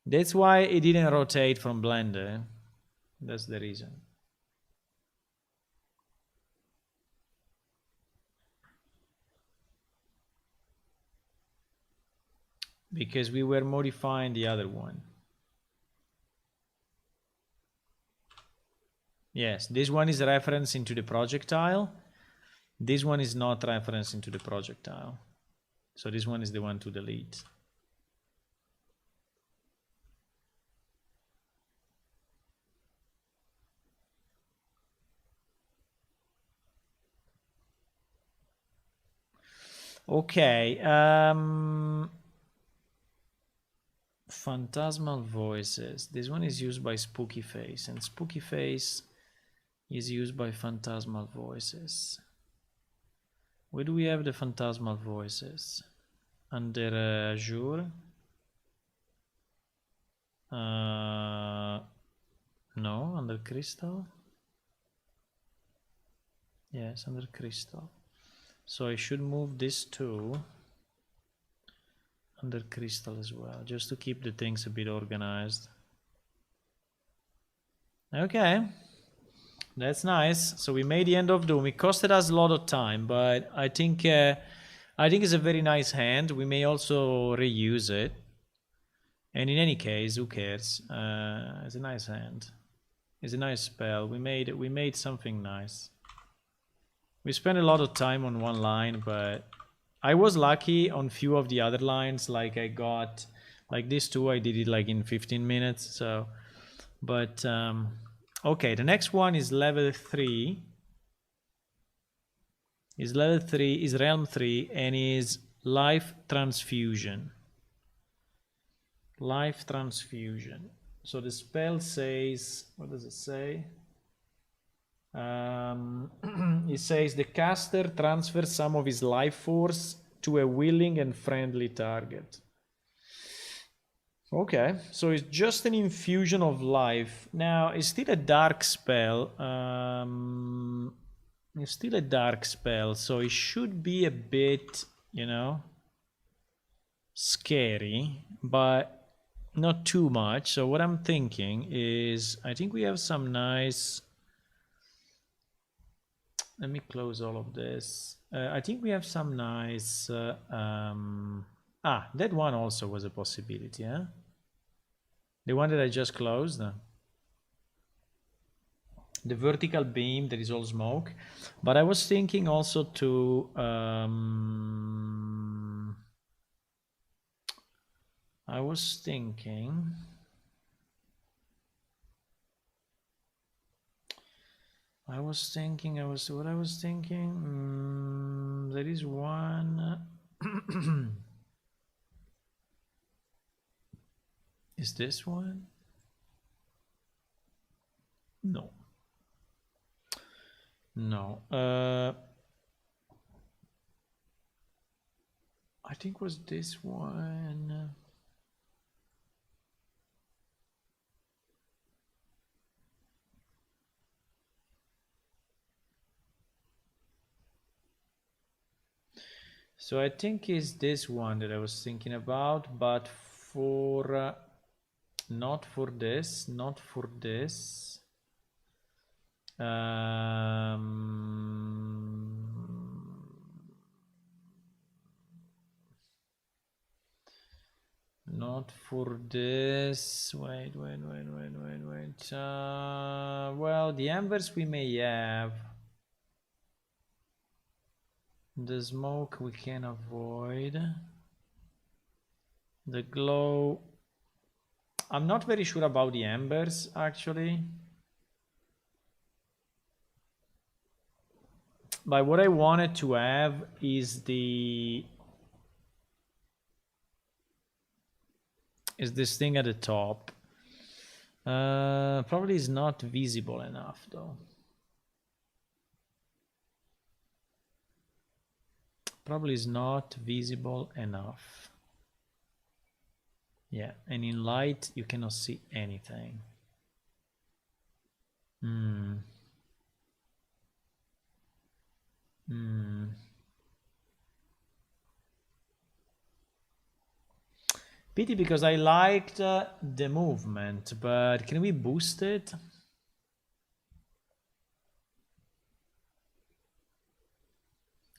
That's why it didn't rotate from Blender. That's the reason. Because we were modifying the other one. Yes, this one is referencing to the projectile. This one is not referencing to the projectile. So this one is the one to delete. Okay. Phantasmal voices. This one is used by Spooky Face, and Spooky Face is used by Phantasmal voices. Where do we have the Phantasmal voices? Under Azure? No, under Crystal? Yes, under Crystal. So I should move this to under crystal as well, just to keep the things a bit organized. Okay, that's nice. So we made the End of Doom. It costed us a lot of time, but I think it's a very nice hand. We may also reuse it. And in any case, who cares? It's a nice hand. It's a nice spell. We made something nice. We spent a lot of time on one line, but I was lucky on few of the other lines. Like I got, like this two, I did it like in 15 minutes. So, but okay, the next one is level 3. Is level 3, is realm 3, and is life transfusion. Life transfusion. So the spell says, what does it say? It says the caster transfers some of his life force to a willing and friendly target. Okay, so it's just an infusion of life. Now, it's still a dark spell. It's still a dark spell, so it should be a bit, you know, scary, but not too much. So what I'm thinking is, I think we have some nice... Let me close all of this. I think we have some nice... that one also was a possibility, huh? The one that I just closed. The vertical beam that is all smoke. But I was thinking also to... I was thinking... What I was thinking, there is one. Is this one? No. No. I think was this one. So I think it's this one that I was thinking about, but for not for this, not for this. Not for this. Wait. Well, the embers we may have. The smoke we can avoid. The glow. I'm not very sure about the embers, actually. But what I wanted to have is this thing at the top. Probably is not visible enough, though. Probably is not visible enough. Yeah, and in light you cannot see anything. Pity, because I liked the movement, but can we boost it?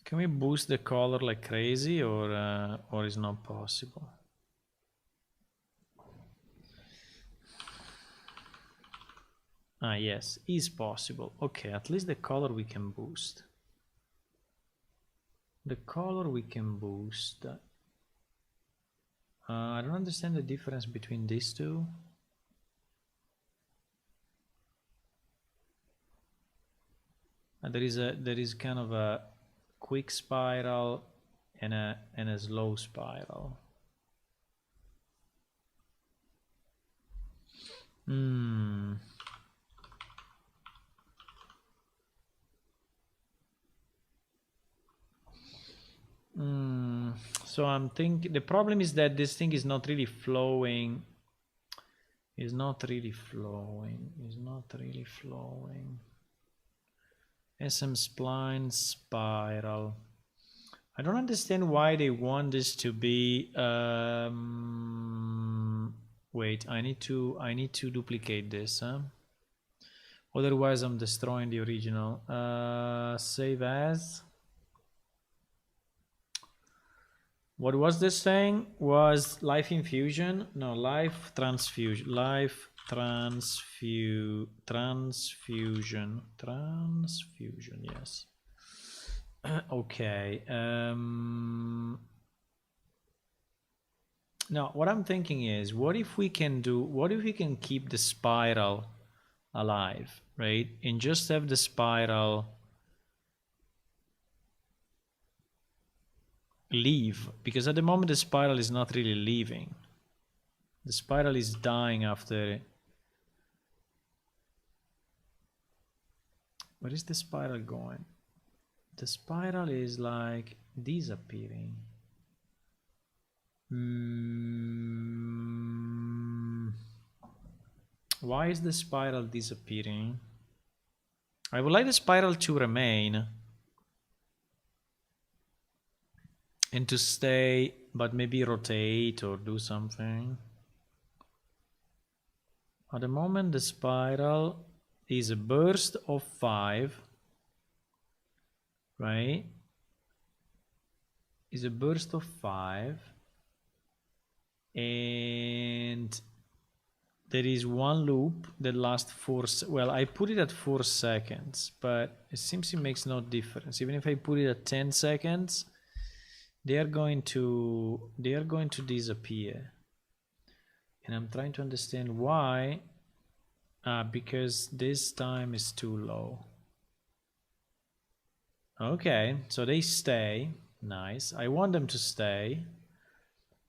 Can we boost the color like crazy, or is not possible? Ah, yes, is possible. Okay, at least the color we can boost. The color we can boost. I don't understand the difference between these two. There is kind of a quick spiral and a slow spiral. So I'm thinking the problem is that this thing is not really flowing. Is not really flowing. SM spline spiral. I don't understand why they want this to be. Wait, I need to duplicate this, huh? Otherwise, I'm destroying the original. Save as. What was this thing? Was life infusion? No, life transfusion. Life transfusion. Transfusion. Yes. Okay. Now, what I'm thinking is, what if we can keep the spiral alive, right? And just have the spiral leave, because at the moment the spiral is not really leaving. The spiral is dying after. Where is the spiral going? The spiral is like disappearing. Why is the spiral disappearing? I would like the spiral to remain and to stay, but maybe rotate or do something. At the moment, the spiral is a burst of 5, right? Is a burst of 5, and there is one loop that lasts 4. Well, I put it at 4 seconds, but it seems it makes no difference. Even if I put it at 10 seconds, they are going to disappear. And I'm trying to understand why. Because this time is too low. Okay, so they stay. Nice. I want them to stay,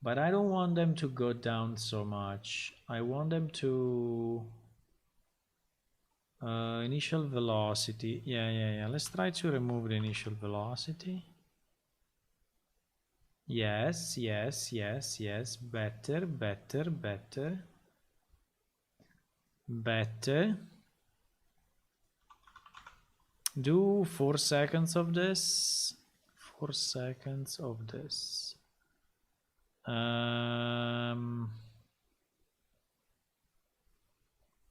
but I don't want them to go down so much. I want them to initial velocity. Yeah. Let's try to remove the initial velocity. Yes. Better. Do 4 seconds of this. 4 seconds of this.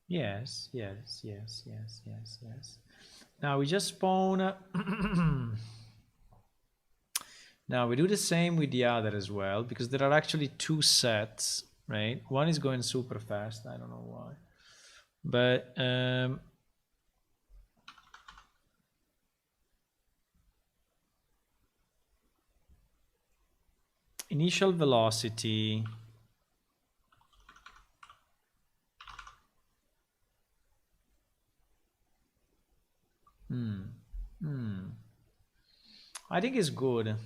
Yes. Now we just spawn. Now we do the same with the other as well, because there are actually 2 sets, right? One is going super fast. I don't know why, but initial velocity. I think it's good.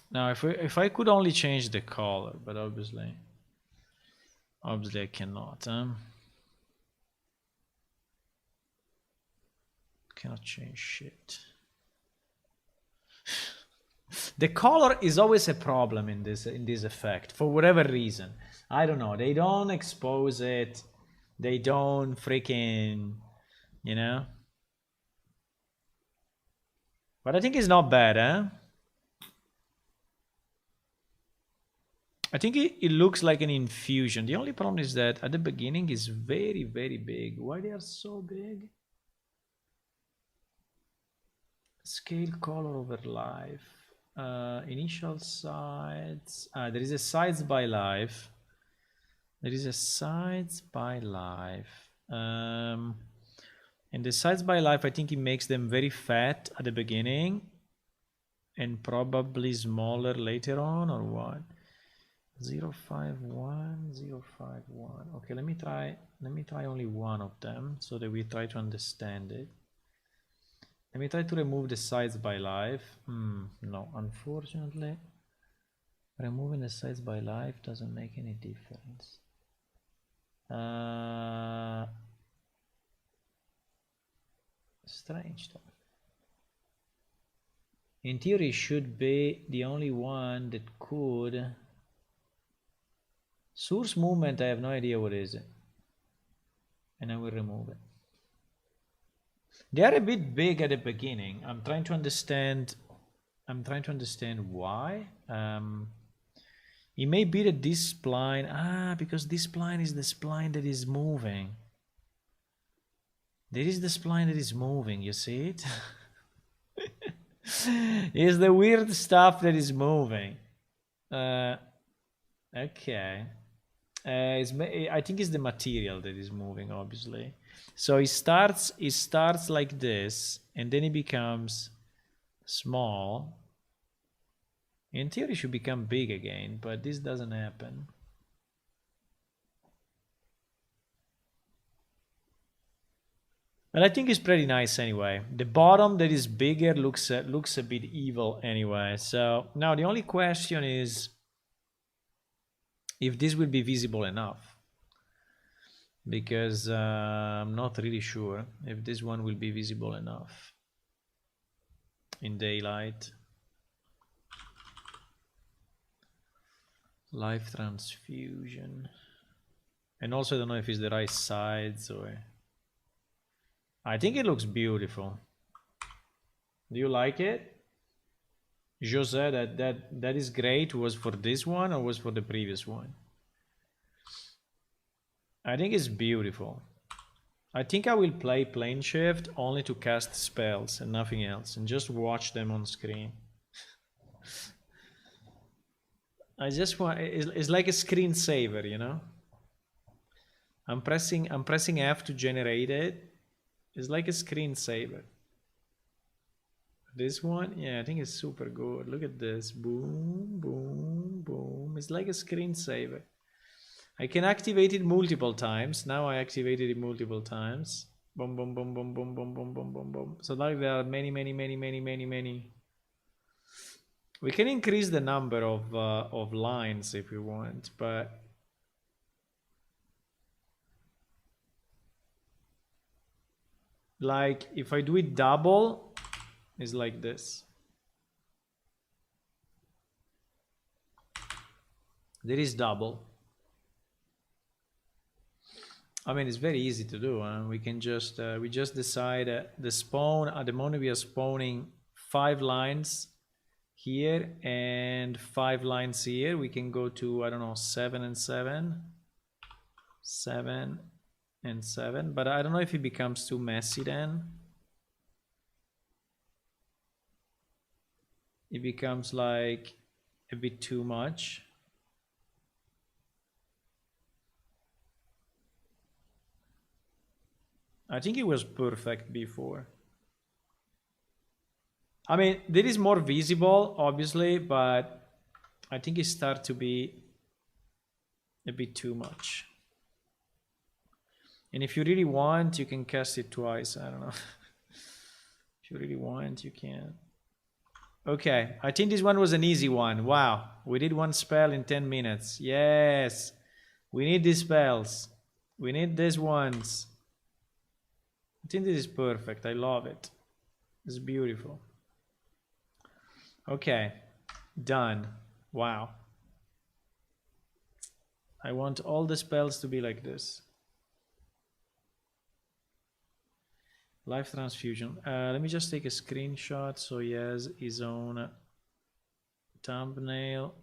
Now, if I could only change the color, but obviously I cannot. Cannot change shit. The color is always a problem in this effect for whatever reason. I don't know. They don't expose it. They don't freaking, you know. But I think it's not bad, eh? I think it looks like an infusion. The only problem is that at the beginning is very, very big. Why they are so big? Scale color over life. Initial sides. There is a sides by life. There is a sides by life. And the sides by life, I think it makes them very fat at the beginning and probably smaller later on, or what? 051, 051. Okay, let me try only one of them so that we try to understand it. Let me try to remove the sides by life. No, unfortunately, removing the sides by life doesn't make any difference. Strange though. In theory, should be the only one that could. Source movement, I have no idea what is it. and I will remove it. They are a bit big at the beginning. I'm trying to understand why. It may be that this spline, because this spline is the spline that is moving. There is the spline that is moving, you see it? It's the weird stuff that is moving. Okay. I think it's the material that is moving, obviously. So it starts like this, and then it becomes small. In theory, it should become big again, but this doesn't happen. But I think it's pretty nice anyway. The bottom that is bigger looks a bit evil anyway. So now the only question is if this will be visible enough, because I'm not really sure if this one will be visible enough in daylight. Life transfusion, and also I don't know if it's the right sides or. I think it looks beautiful. Do you like it? Jose, that is great. Was for this one or was for the previous one? I think it's beautiful. I think I will play plane shift only to cast spells and nothing else, and just watch them on screen. I just want it's like a screensaver, you know. I'm pressing F to generate it. It's like a screensaver. This one, yeah, I think it's super good. Look at this. Boom, boom, boom. It's like a screensaver. I can activate it multiple times. Now I activated it multiple times. Boom, boom, boom, boom, boom, boom, boom, boom, boom, boom. So like there are many. We can increase the number of lines if we want, but like if I do it double, it's like this. There is double. I mean, it's very easy to do. We can just we just decide the spawn at the moment we are spawning 5 lines here and 5 lines here. We can go to, I don't know, 7 and 7, 7 and 7, but I don't know if it becomes too messy then. It becomes like a bit too much. I think it was perfect before. I mean, there is more visible, obviously, but I think it starts to be a bit too much. And if you really want, you can cast it twice. I don't know. If you really want, you can. Okay, I think this one was an easy one. Wow, we did one spell in 10 minutes. Yes, we need these spells. We need these ones. I think this is perfect. I love it. It's beautiful. Okay, done. Wow. I want all the spells to be like this. Life transfusion. Let me just take a screenshot so he has his own thumbnail.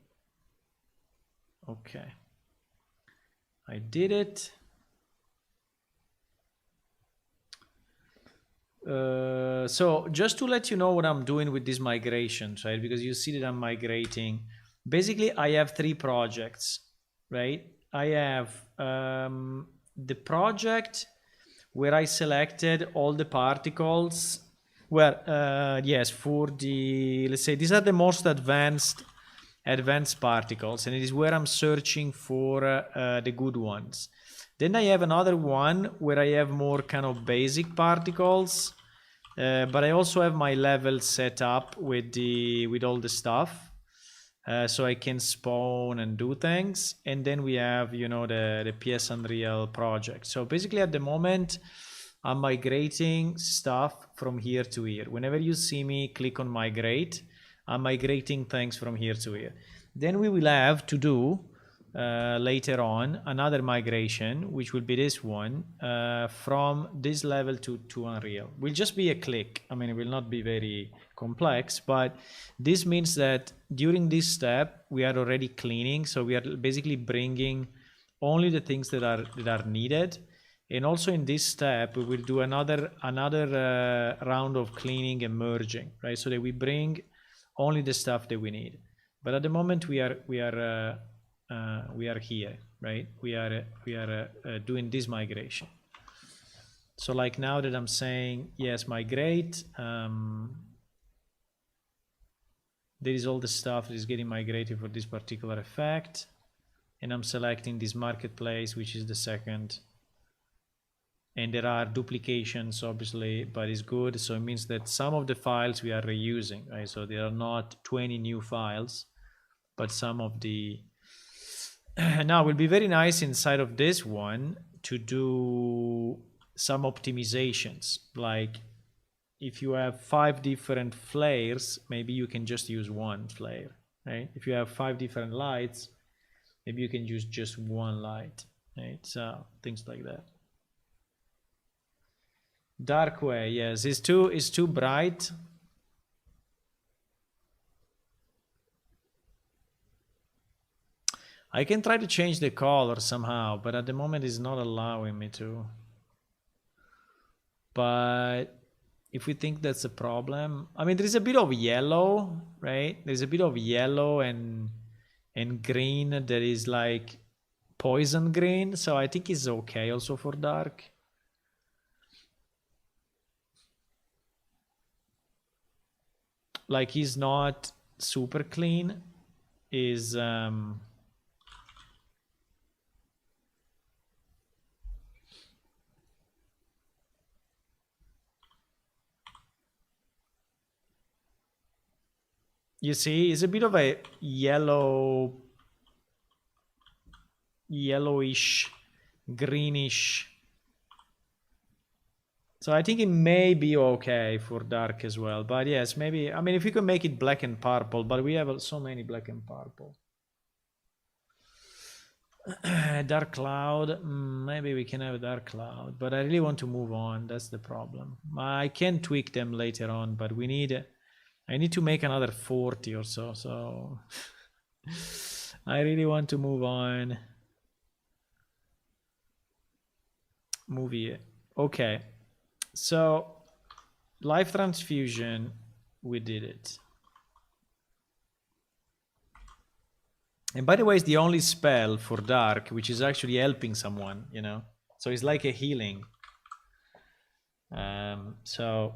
Okay. I did it. So just to let you know what I'm doing with these migrations, right? Because you see that I'm migrating. Basically, I have 3 projects, right? I have the project where I selected all the particles. Well, yes, for the, let's say, these are the most advanced particles, and it is where I'm searching for the good ones. Then I have another one where I have more kind of basic particles, but I also have my level set up with all the stuff, so I can spawn and do things. And then we have, you know, the PS Unreal project. So basically at the moment I'm migrating stuff from here to here. Whenever you see me click on migrate, I'm migrating things from here to here. Then we will have to do later on, another migration, which will be this one, from this level to Unreal. Will just be a click. I mean, it will not be very complex, but this means that during this step, we are already cleaning. So we are basically bringing only the things that are needed. And also in this step, we will do another round of cleaning and merging, right? So that we bring only the stuff that we need. But at the moment, we are here, right? We are doing this migration. So like now that I'm saying yes, migrate, there is all the stuff that is getting migrated for this particular effect, and I'm selecting this marketplace, which is the second. And there are duplications, obviously, but it's good. So it means that some of the files we are reusing, right? So there are not 20 new files, but some of the... Now it will be very nice inside of this one to do some optimizations. Like if you have 5 different flares, maybe you can just use one flare, right? If you have 5 different lights, maybe you can use just one light, right? So things like that. Dark way, yes, it's too bright. I can try to change the color somehow, but at the moment it's not allowing me to. But if we think that's a problem, I mean, there's a bit of yellow, right? There's a bit of yellow and green that is like poison green, so I think it's okay also for dark. Like he's not super clean, is you see, it's a bit of a yellowish, greenish. So I think it may be okay for dark as well. But yes, maybe, I mean, if we could make it black and purple, but we have so many black and purple. Dark cloud, maybe we can have a dark cloud, but I really want to move on. That's the problem. I can tweak them later on, but I need to make another 40 or so. So I really want to move on. Movie. Okay. So life transfusion, we did it. And by the way, it's the only spell for dark which is actually helping someone, you know. So it's like a healing. So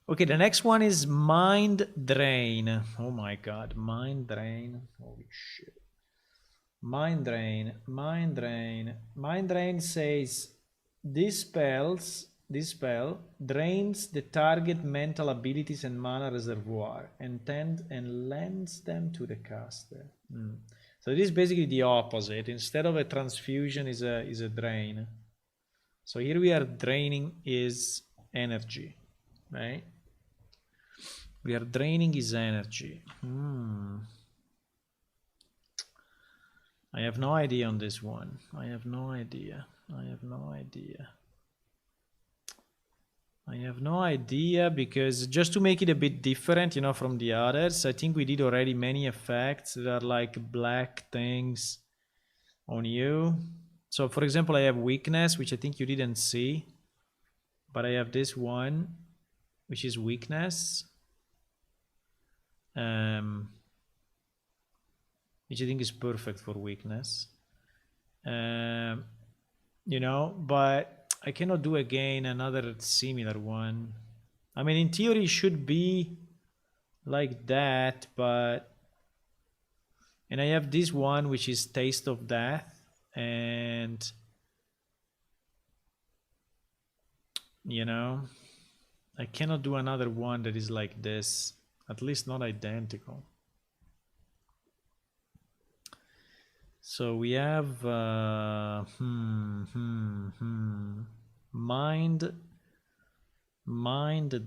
okay, the next one is mind drain. Oh my god, mind drain. Holy shit. Mind drain. Mind drain says this spell drains the target mental abilities and mana reservoir and lends them to the caster. So this is basically the opposite. Instead of a transfusion is a drain. So here we are draining his energy, right? We are draining his energy. I have no idea on this one. I have no idea because just to make it a bit different, you know, from the others, I think we did already many effects that are like black things on you. So for example, I have weakness, which I think you didn't see, but I have this one, which is weakness. Which I think is perfect for weakness. You know, but I cannot do again another similar one. I mean, in theory, it should be like that, but... And I have this one, which is Taste of Death, and... You know, I cannot do another one that is like this, at least not identical. So we have mind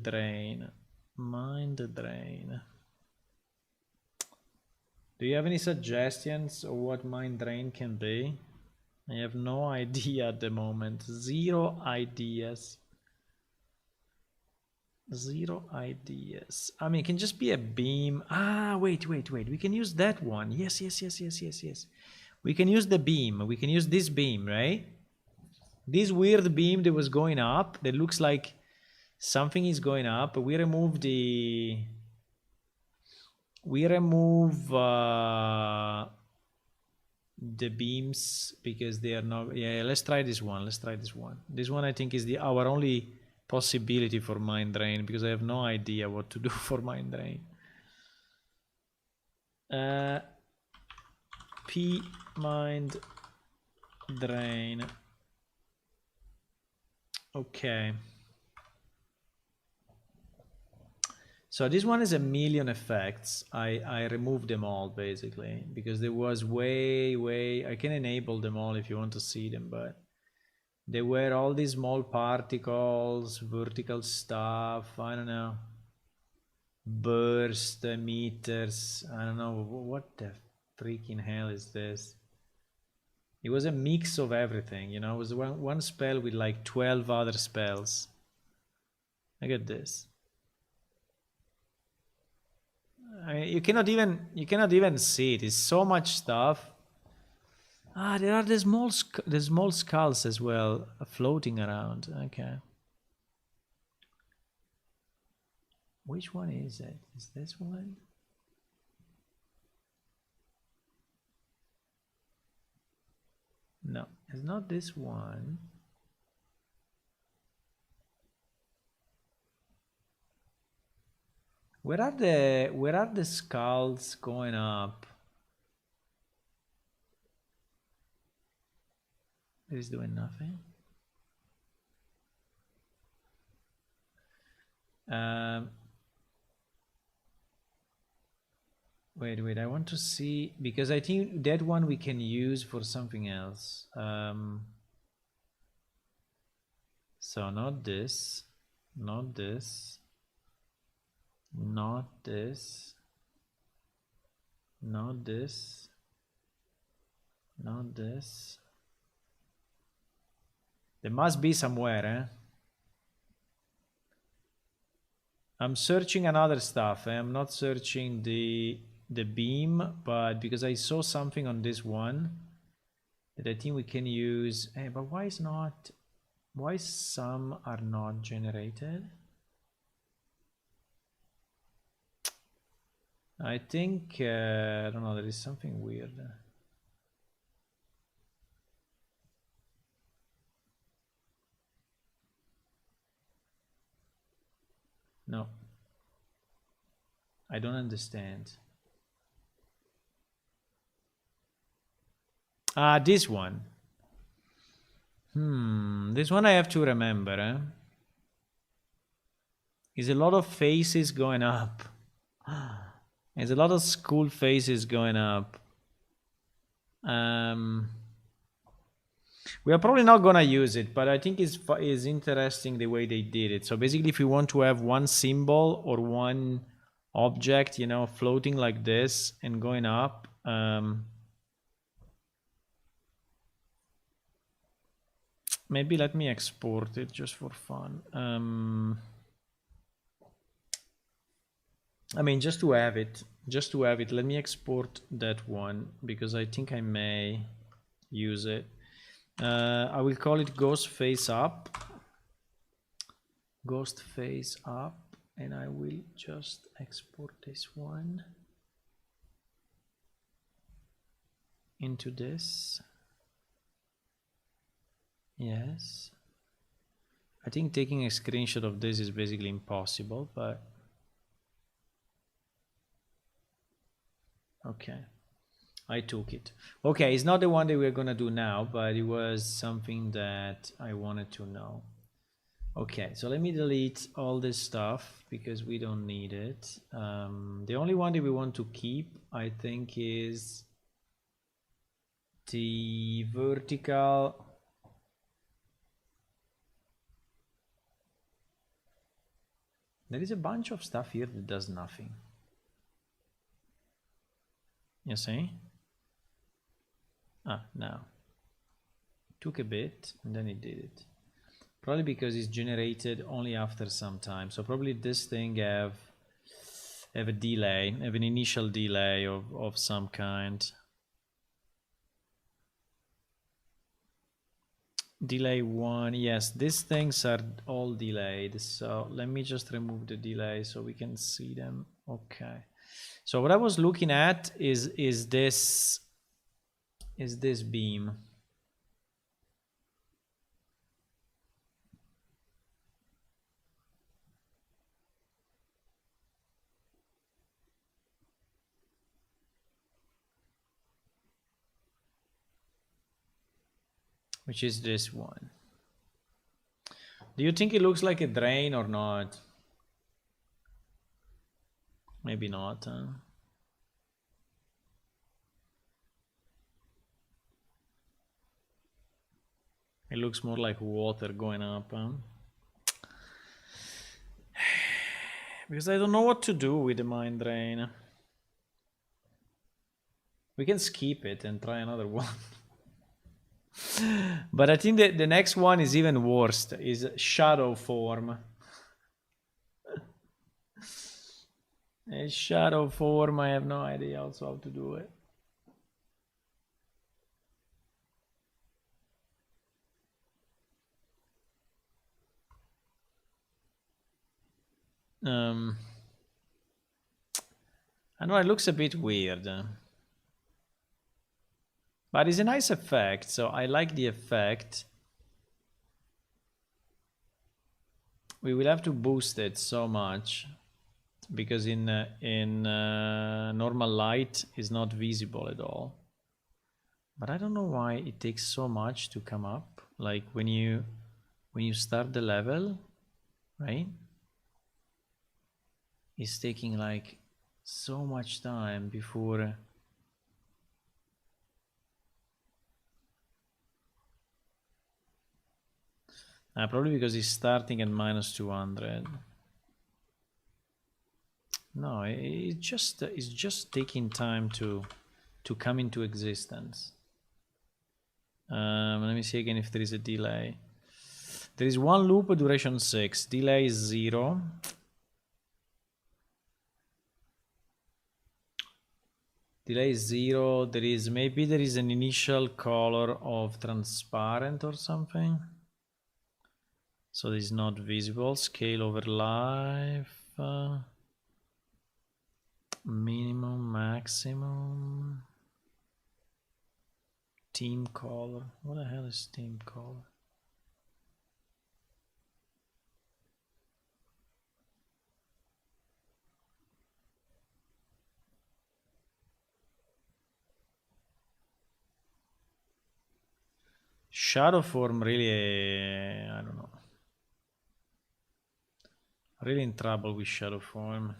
drain. Do you have any suggestions of what mind drain can be? I have no idea at the moment. Zero ideas. Zero ideas. I mean, it can just be a beam. Ah, wait. We can use that one. Yes. We can use the beam. We can use this beam, right? This weird beam that was going up, that looks like something is going up. We remove the... We remove the beams because they are not... Yeah, let's try this one. Let's try this one. This one, I think, is our only possibility for mind drain, because I have no idea what to do for mind drain. P mind drain. Okay. So this one is a million effects. I removed them all basically because there was way... I can enable them all if you want to see them, but there were all these small particles, vertical stuff, I don't know, burst meters, I don't know, what the freaking hell is this? It was a mix of everything, you know. It was one spell with like 12 other spells. Look at this. I mean, you cannot even see it. It's so much stuff. Ah, there are the small skulls as well floating around. Okay. Which one is it? Is this one? No, it's not this one. Where are the skulls going up? It is doing nothing. Wait, I want to see, because I think that one we can use for something else. So not this, not this, not this, not this, not this. There must be somewhere, eh? I'm searching another stuff. I'm not searching the beam, but because I saw something on this one that I think we can use. Hey, but why some are not generated? I think I don't know, there is something weird. No, I don't understand. Ah, this one. This one I have to remember, eh? Is a lot of faces going up. There's a lot of school faces going up. We are probably not gonna use it, but I think it's interesting the way they did it. So basically, if you want to have one symbol or one object, you know, floating like this and going up, maybe let me export it just for fun. I mean, just to have it, let me export that one because I think I may use it. I will call it ghost face up, and I will just export this one into this. Yes, I think taking a screenshot of this is basically impossible, but okay, I took it. Okay, it's not the one that we're gonna do now, but it was something that I wanted to know. Okay, so let me delete all this stuff because we don't need it. The only one that we want to keep, I think, is the vertical. There is a bunch of stuff here that does nothing. You see? Ah, now. Took a bit and then it did it. Probably because it's generated only after some time. So probably this thing have a delay, have an initial delay of some kind. Delay 1, yes, these things are all delayed. So let me just remove the delay so we can see them. Okay. So what I was looking at is this beam. Which is this one. Do you think it looks like a drain or not? Maybe not, huh? It looks more like water going up, huh? Because I don't know what to do with the mine drain. We can skip it and try another one. But I think that the next one is even worse, is shadow form. A shadow form, I have no idea also how to do it. I know it looks a bit weird. But it's a nice effect, so I like the effect. We will have to boost it so much because in normal light is not visible at all. But I don't know why it takes so much to come up. Like when you start the level, right? It's taking like so much time before. Probably because it's starting at -200. No, it's just taking time to come into existence. Let me see again if there is a delay. There is one loop, duration 6, delay is 0. Delay is 0. Maybe there is an initial color of transparent or something. So this is not visible. Scale over life. Minimum, maximum. Team color. What the hell is team color? Shadow form really, I don't know. Really in trouble with shadow form.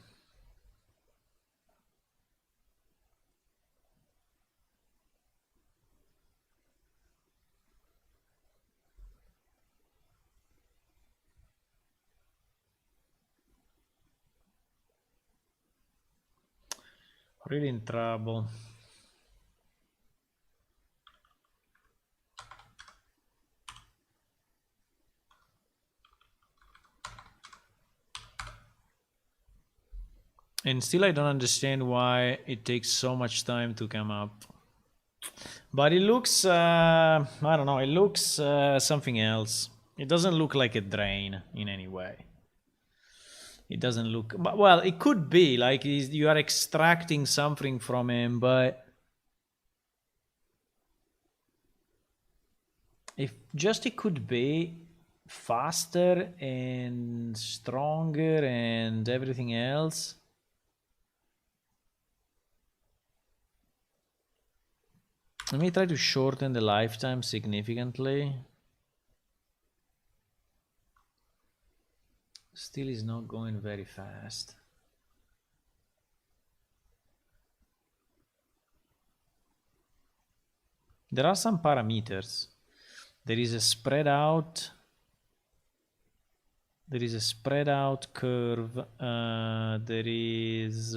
Really in trouble. And still I don't understand why it takes so much time to come up. But it looks, I don't know, it looks something else. It doesn't look like a drain in any way. It doesn't look, but well, it could be like you are extracting something from him, but if just it could be faster and stronger and everything else. Let me try to shorten the lifetime significantly. Still is not going very fast. There are some parameters. There is a spread out. There is a spread out curve. There is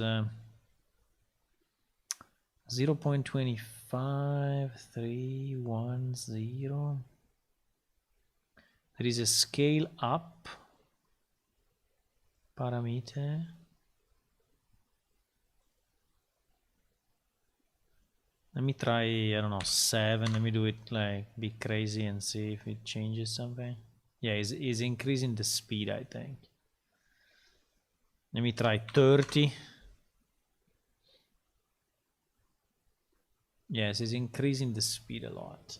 0.25310. There is a scale up parameter. Let me try, I don't know, 7. Let me do it like be crazy and see if it changes something. Yeah, it's increasing the speed, I think. Let me try 30. Yes, it's increasing the speed a lot.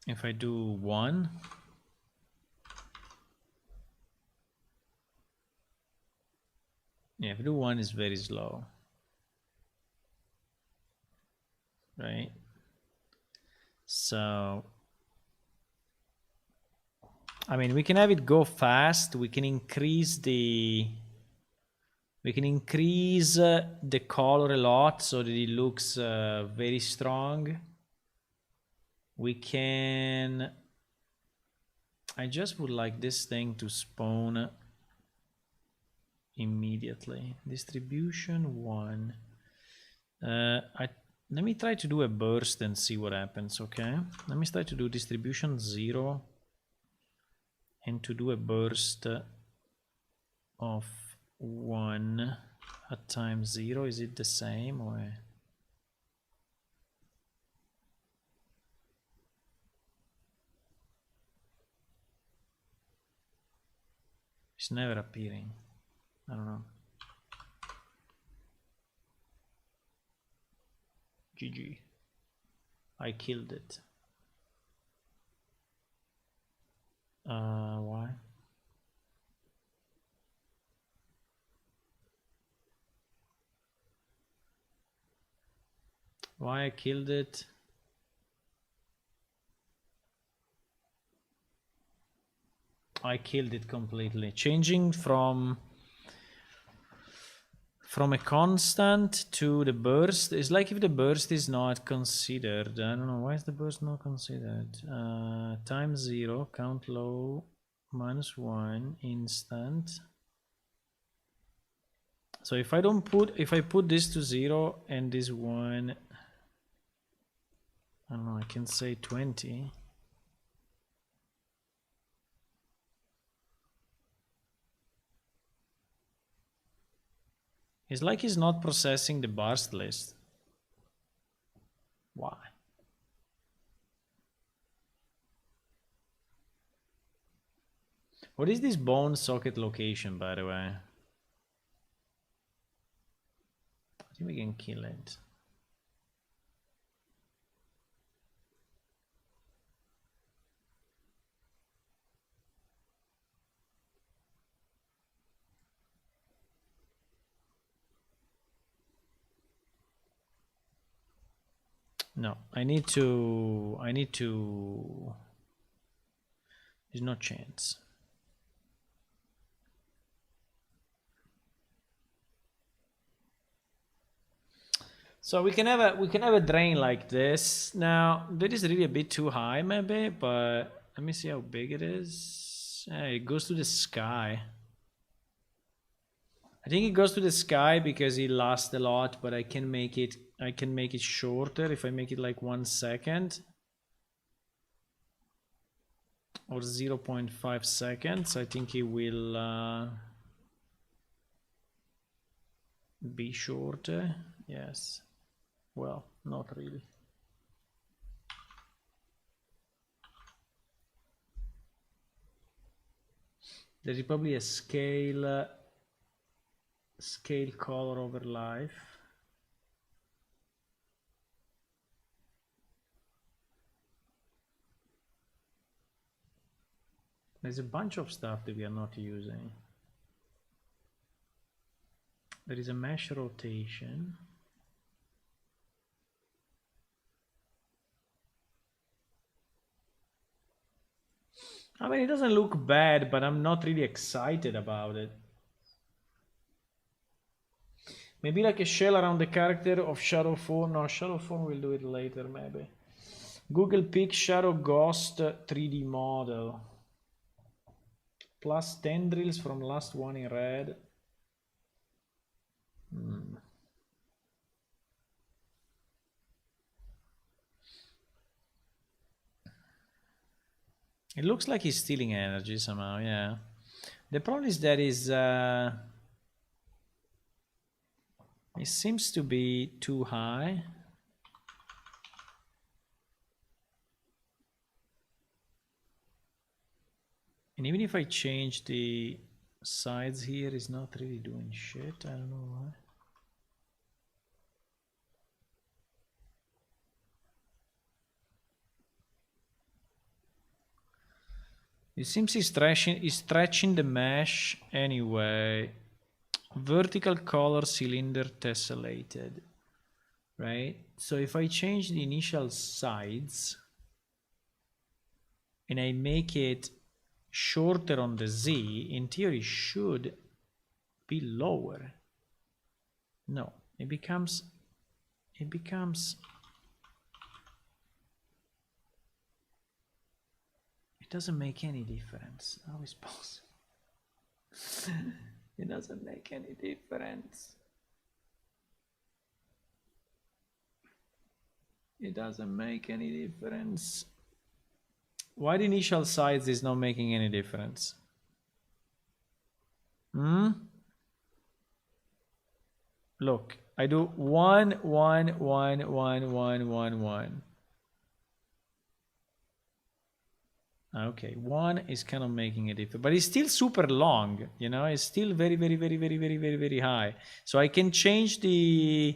If I do 1, yeah, if I do 1, it's very slow, right? So, I mean, we can have it go fast. We can increase the the color a lot so that it looks very strong. We can, I just would like this thing to spawn immediately. Distribution 1. Let me try to do a burst and see what happens, okay? Let me try to do distribution 0 and to do a burst of 1 at time 0. Is it the same or? It's never appearing. I don't know. GG. I killed it. Why? Why I killed it? I killed it completely. Changing from a constant to the burst is like if the burst is not considered. I don't know, why is the burst not considered? Time 0, count low, -1, instant. So if I put this to 0 and this 1, I don't know, I can say 20. It's like it's not processing the burst list. Why? What is this bone socket location, by the way? I think we can kill it. No, I need to, there's no chance. So we can have a drain like this. Now that is really a bit too high maybe, but let me see how big it is. It goes to the sky. I think it goes to the sky because it lasts a lot, but I can make it shorter if I make it like 1 second or 0.5 seconds. I think it will be shorter. Yes. Well, not really. There is probably a scale color over life. There's a bunch of stuff that we are not using. There is a mesh rotation. I mean, it doesn't look bad, but I'm not really excited about it. Maybe like a shell around the character of Shadow Form. No, Shadow Form will do it later, maybe. Google Pick Shadow Ghost 3D model. Plus tendrils from last one in red. It looks like he's stealing energy somehow, yeah. The problem is that it seems to be too high. And even if I change the sides here, it's not really doing shit. I don't know why. It seems he's stretching the mesh anyway. Vertical color cylinder tessellated, right? So if I change the initial sides and I make it shorter on the Z, in theory should be lower. No, it becomes it doesn't make any difference. How is possible? It doesn't make any difference. It doesn't make any difference. Why the initial size is not making any difference? Look, I do 1, 1, 1, 1, 1, 1, 1. Okay, 1 is kind of making a difference, but it's still super long, you know, it's still very, very, very, very, very, very, very high. So I can change the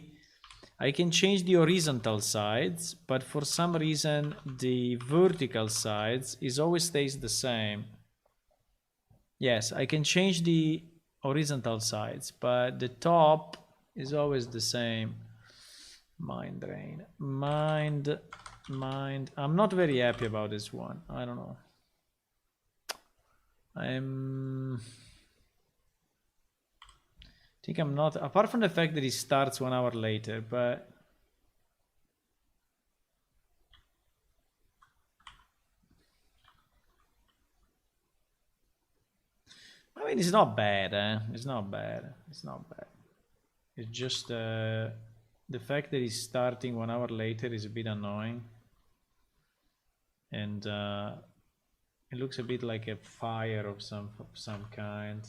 horizontal sides, but for some reason the vertical sides always stays the same. Yes, I can change the horizontal sides, but the top is always the same. Mind drain. Mind. I'm not very happy about this one. I don't know. I think I'm not, apart from the fact that it starts 1 hour later, but I mean, it's not bad, It's not bad. It's not bad. It's just the fact that it's starting 1 hour later is a bit annoying. And it looks a bit like a fire of some kind.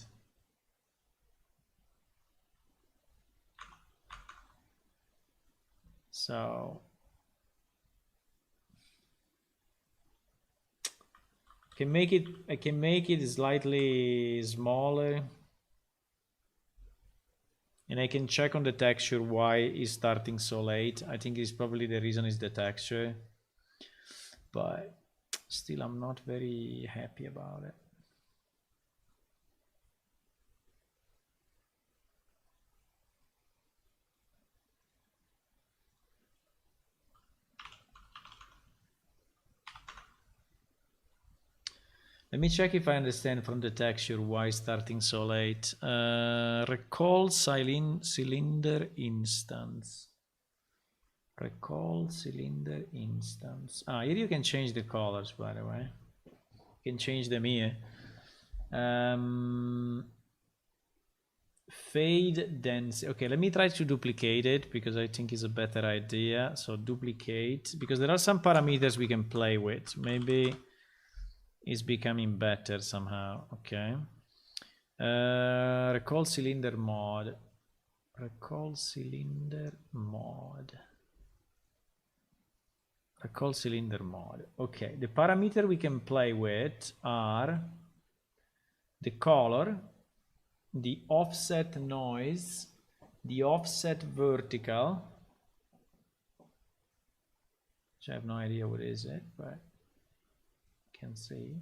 So I can make it slightly smaller. And I can check on the texture why it's starting so late. I think it's probably the reason is the texture. But still, I'm not very happy about it. Let me check if I understand from the texture why it's starting so late. Recall cylinder instance. Recall cylinder instance. Here you can change the colors, by the way. You can change them here. Fade density. Okay, let me try to duplicate it because I think it's a better idea. So duplicate, because there are some parameters we can play with. Maybe it's becoming better somehow. Okay. Recall cylinder mod. Recall cylinder mod. Recall cylinder mod. Okay, the parameter we can play with are the color, the offset noise, the offset vertical, which I have no idea what is it, but can see.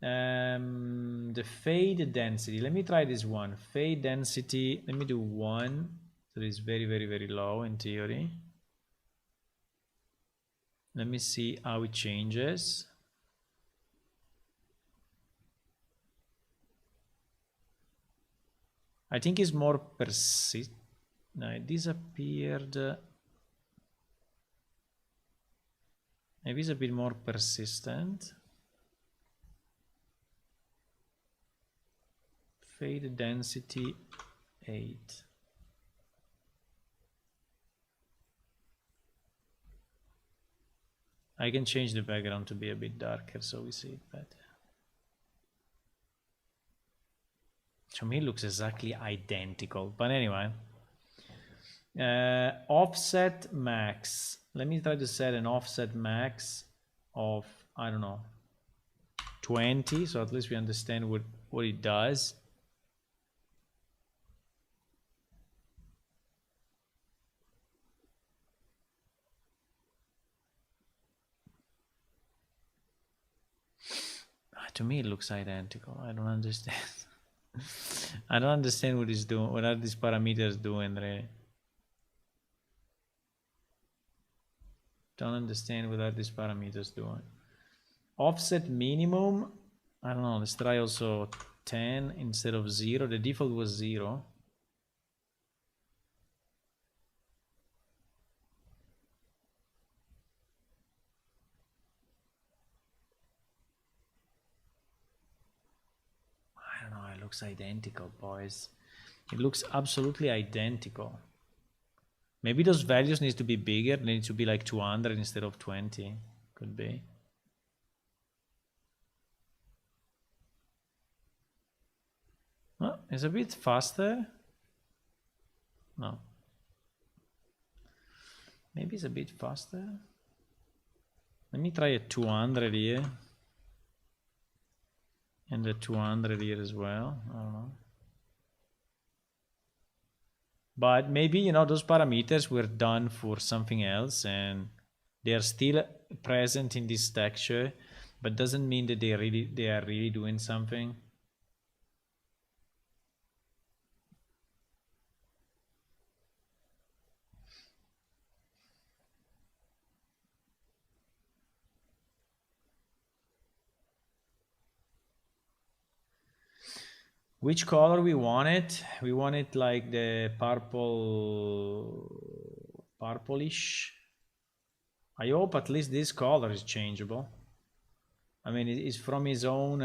The fade density. Let me try this one. Fade density. Let me do 1. So it's very, very, very low in theory. Let me see how it changes. I think it's more persist. No, it disappeared. Maybe it's a bit more persistent. Fade density 8. I can change the background to be a bit darker so we see it better. To me it looks exactly identical, but anyway. Offset max. Let me try to set an offset max of, I don't know, 20, so at least we understand what it does. To me it looks identical. I don't understand. I don't understand what it's doing. What are these parameters doing, really? Don't understand what are these parameters doing. Offset minimum, I don't know, let's try also 10 instead of 0. The default was 0. I don't know, it looks identical, boys. It looks absolutely identical. Maybe those values need to be bigger. They need to be like 200 instead of 20. Could be. Oh, it's a bit faster. No. Maybe it's a bit faster. Let me try a 200 here. And a 200 here as well. I don't know. But maybe, you know, those parameters were done for something else and they are still present in this texture, but doesn't mean that they are really doing something. Which color we want it? We want it like the purplish. I hope at least this color is changeable. I mean, it's from his own.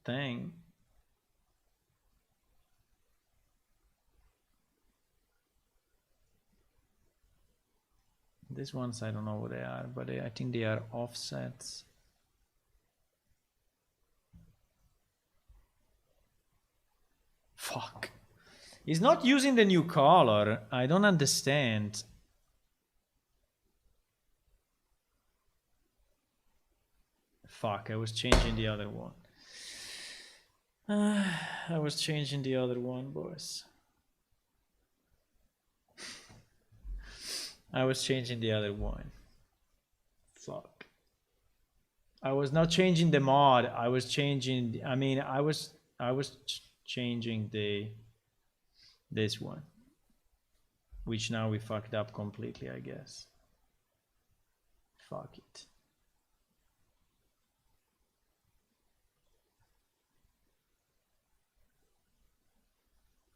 Thing. These ones I don't know what they are, but I think they are offsets. Fuck. He's not using the new color. I don't understand. Fuck, I was changing the other one. I was changing the other one, boys. I was changing the other one. Fuck. I was not changing the mod. I was changing. I mean, I was changing this one, which now we fucked up completely, I guess. Fuck it.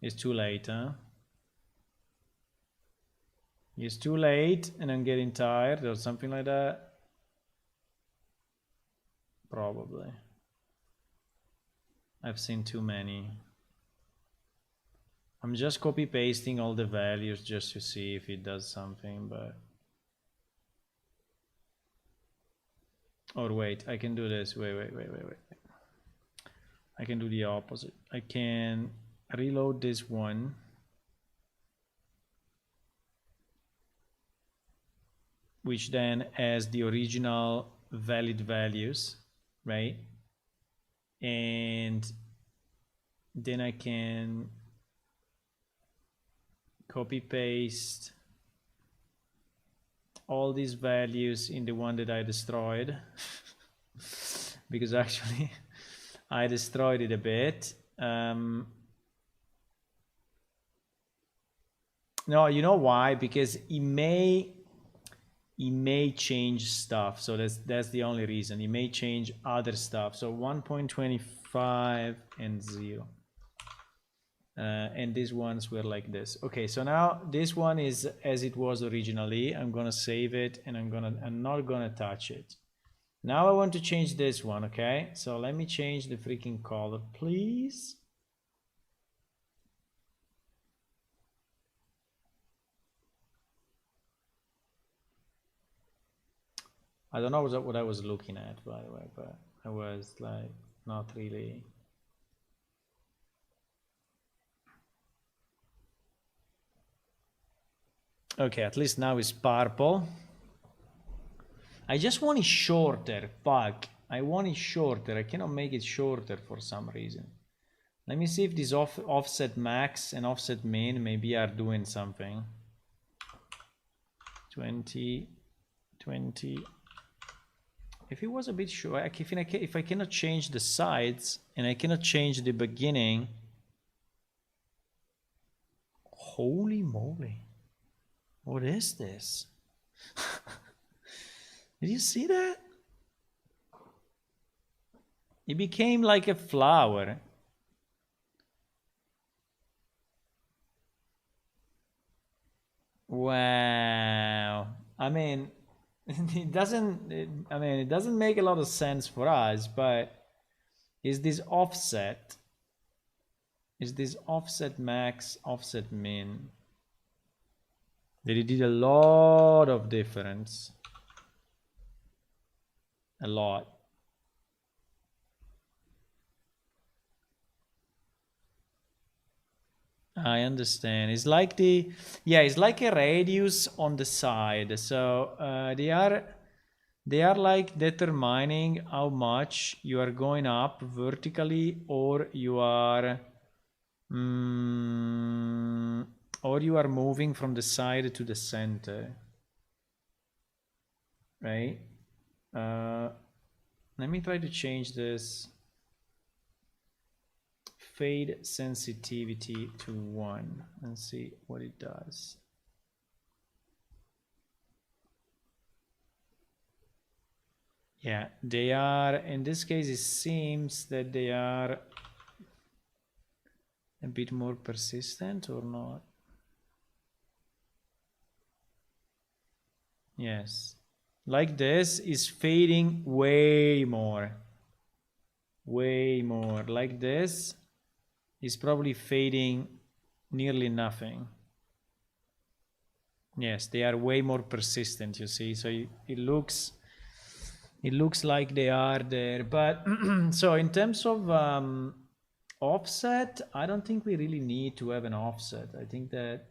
It's too late, huh? It's too late and I'm getting tired or something like that. Probably. I've seen too many. I'm just copy pasting all the values just to see if it does something, but... Or wait, I can do this. Wait. I can do the opposite. I can reload this one. Which then has the original valid values, right? And then I can copy paste all these values in the one that I destroyed because actually I destroyed it a bit. No, you know why? Because it may change stuff, so that's the only reason. It may change other stuff. So 1.25 and 0. and these ones were like this. Okay, so now this one is as it was originally. I'm gonna save it, and I'm not gonna touch it. Now I want to change this one. Okay, so let me change the freaking color, please. I don't know what I was looking at, by the way, but I was like not really. Okay, at least now it's purple. I just want it shorter. Fuck. I want it shorter. I cannot make it shorter for some reason. Let me see if this offset max and offset min maybe are doing something. 20, 20. If it was a bit short, if I cannot change the sides and I cannot change the beginning. Holy moly. What is this? Did you see that? It became like a flower. Wow. I mean, it doesn't make a lot of sense for us, but is this offset max, offset min? That it did a lot of difference. A lot. I understand. It's like it's like a radius on the side. So they are like determining how much you are going up vertically, or you are moving from the side to the center, right? Let me try to change this fade sensitivity to 1 and see what it does. Yeah, they are, in this case it seems that they are a bit more persistent, or not? Yes, like this is fading way more. Like this is probably fading nearly nothing. Yes, they are way more persistent, you see. So it looks like they are there. But so in terms of offset, I don't think we really need to have an offset. I think that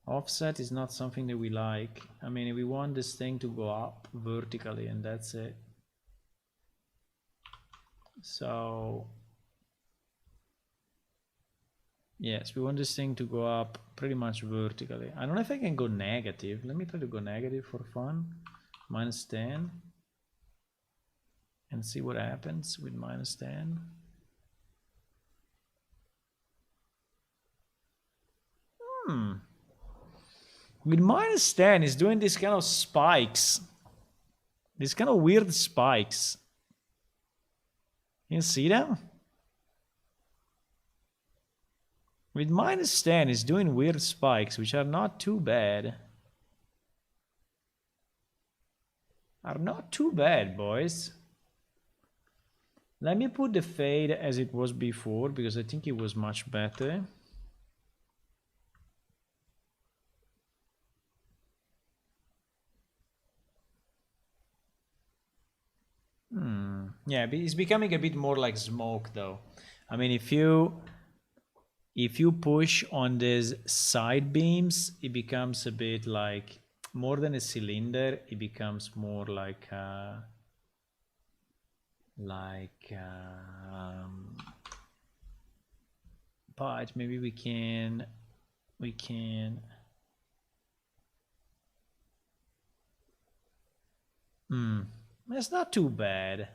offset is not something that we like. I mean, we want this thing to go up vertically, and that's it. So yes, we want this thing to go up pretty much vertically. I don't know if I can go negative. Let me try to go negative for fun. -10. And see what happens with -10. With -10, it's doing this kind of spikes. These kind of weird spikes. You see them? With -10, it's doing weird spikes, which are not too bad. Are not too bad, boys. Let me put the fade as it was before, because I think it was much better. Yeah, it's becoming a bit more like smoke, though. I mean, if you push on these side beams, it becomes a bit like more than a cylinder. It becomes more like but maybe we can it's not too bad.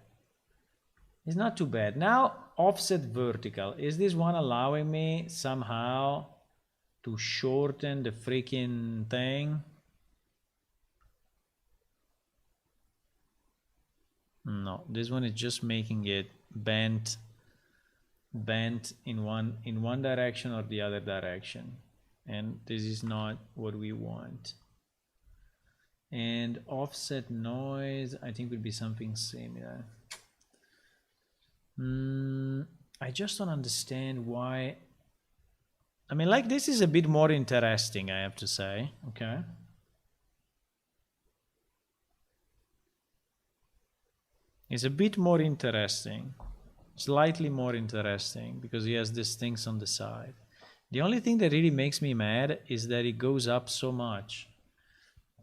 It's not too bad. Now, offset vertical. Is this one allowing me somehow to shorten the freaking thing? No, this one is just making it bent bent in one direction or the other direction, and this is not what we want. And offset noise, I think would be something similar. I just don't understand why. I mean, like, this is a bit more interesting, I have to say. Okay. It's a bit more interesting, slightly more interesting, because he has these things on the side. The only thing that really makes me mad is that it goes up so much,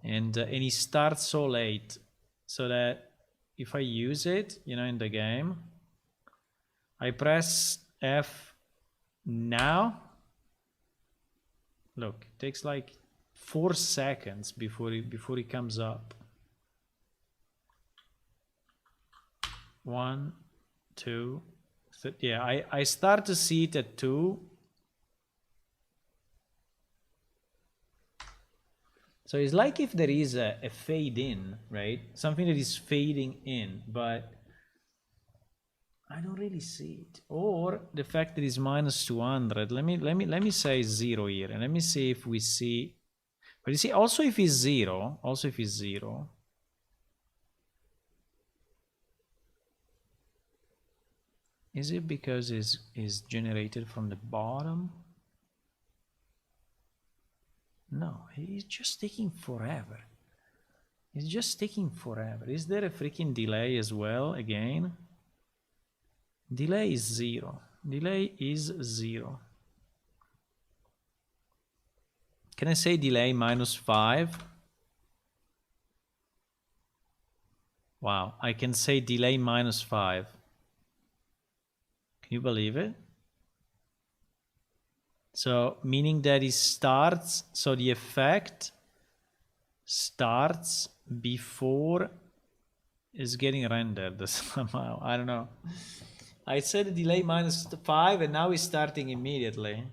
and he starts so late, so that if I use it, you know, in the game, I press F now. Look, it takes like 4 seconds before it comes up. 1, 2, yeah, I start to see it at 2. So it's like if there is a fade in, right? Something that is fading in, but I don't really see it. Or the fact that it's minus 200. Let me say 0 here, and let me see if we see. But you see, also if it's 0, is it because it's generated from the bottom? No, it's just taking forever. It's just taking forever. Is there a freaking delay as well again? Delay is 0. Delay is 0. Can I say delay minus 5? Wow, I can say delay minus 5. Can you believe it? So, meaning that it starts, so the effect starts before it's getting rendered somehow. I don't know. I said delay minus 5 and now it's starting immediately.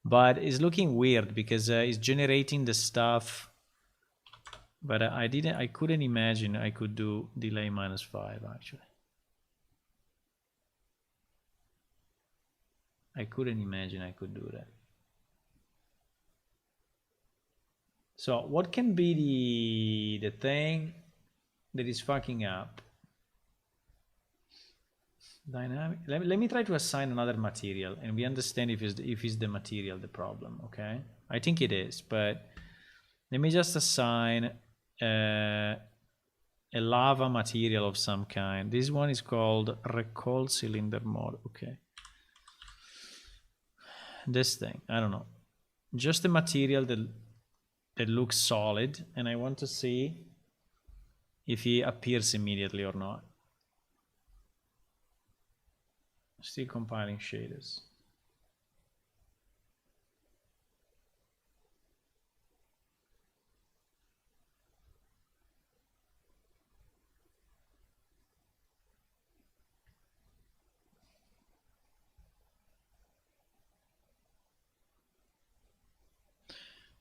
But it's looking weird because it's generating the stuff. But I couldn't imagine I could do delay minus 5 actually. I couldn't imagine I could do that. So what can be the thing that is fucking up? Dynamic. Let me try to assign another material, and we understand if it's the material the problem. Okay, I think it is, but let me just assign a lava material of some kind. This one is called recall cylinder mod. Okay, this thing, I don't know, just a material that looks solid, and I want to see if he appears immediately or not. Still compiling shaders.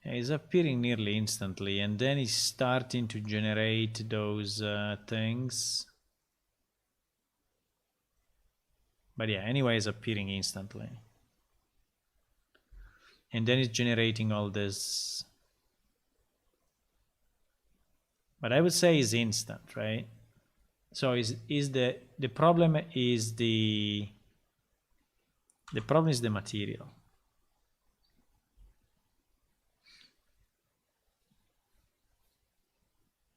It's appearing nearly instantly, and then it's starting to generate those things. But yeah, anyway, it's appearing instantly. And then it's generating all this. But I would say it's instant, right? So the problem is the problem is the material.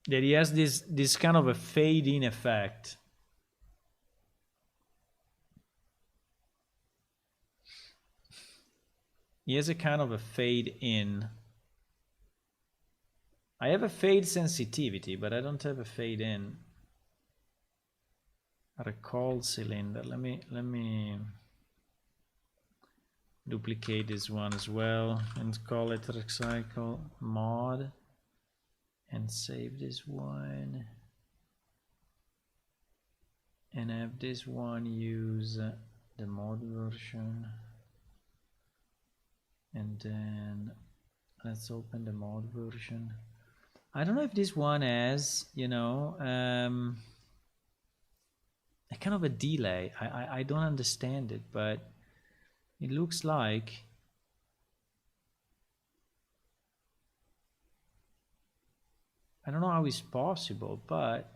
That he has this kind of a fade-in effect. He has a kind of a fade-in. I have a fade sensitivity, but I don't have a fade-in. Recall cylinder. Let me duplicate this one as well and call it recycle mod. And save this one, and have this one use the mod version, and then let's open the mod version. I don't know if this one has, you know, a kind of a delay. I don't understand it, but it looks like I don't know how it's possible, but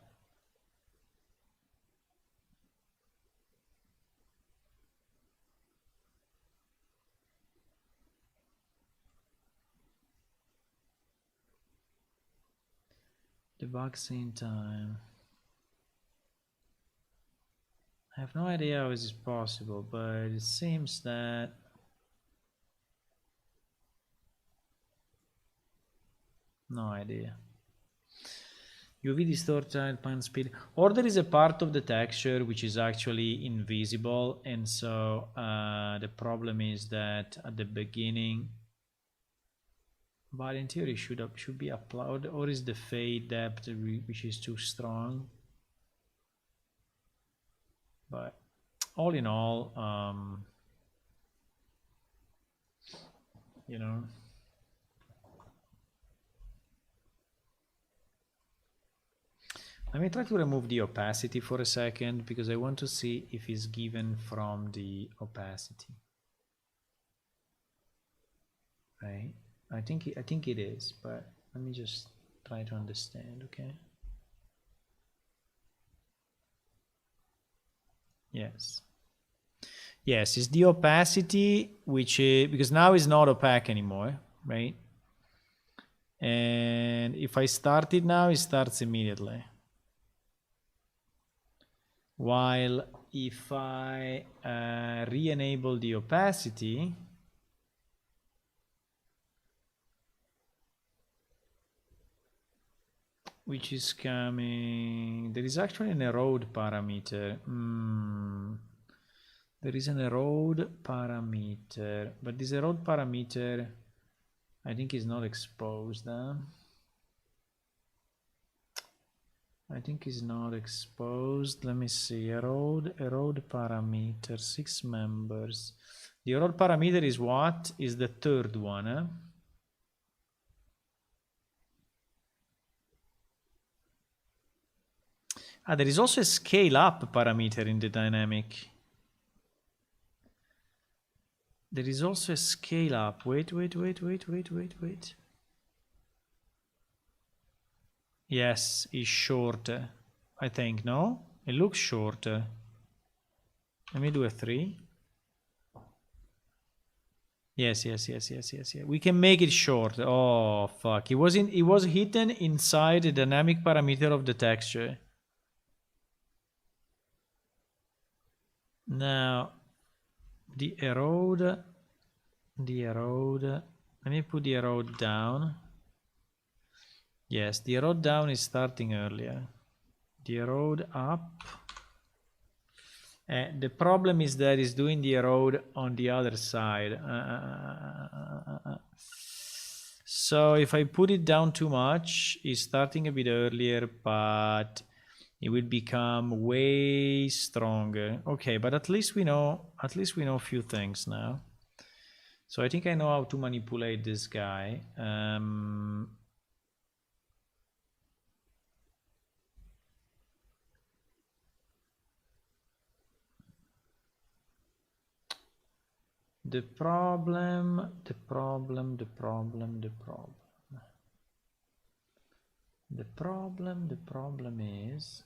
the vaccine time. I have no idea how this is possible, but it seems that no idea. UV distorted pan speed, or there is a part of the texture which is actually invisible, and so the problem is that at the beginning, but in theory should be applied, or is the fade depth which is too strong? But all in all, you know, let me try to remove the opacity for a second, because I want to see if it's given from the opacity. Right? I think it is, but let me just try to understand, okay? Yes. Yes, it's the opacity, which is, because now it's not opaque anymore, right? And if I start it now, it starts immediately. While if I re-enable the opacity, which is coming, there is actually an erode parameter. There is an erode parameter, but this erode parameter, I think, is not exposed. I think is not exposed. Let me see. Erode parameter, 6 members. The erode parameter is what? Is the third one. There is also a scale up parameter in the dynamic. There is also a scale up. Wait. Yes, it's shorter. I think, no? It looks shorter. Let me do a 3. Yes. We can make it short. Oh, fuck. It was hidden inside the dynamic parameter of the texture. Now, the erode, let me put the erode down. Yes, the erode down is starting earlier. The erode up. The problem is that it's doing the erode on the other side. So if I put it down too much, it's starting a bit earlier, but it will become way stronger. Okay, but at least we know a few things now. So I think I know how to manipulate this guy. The problem is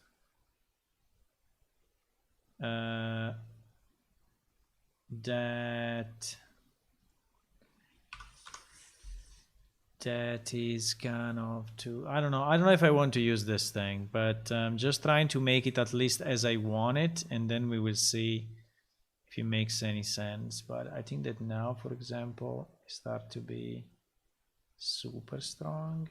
that is kind of too, I don't know if I want to use this thing, but I'm just trying to make it at least as I want it, and then we will see if it makes any sense. But I think that now, for example, I start to be super strong.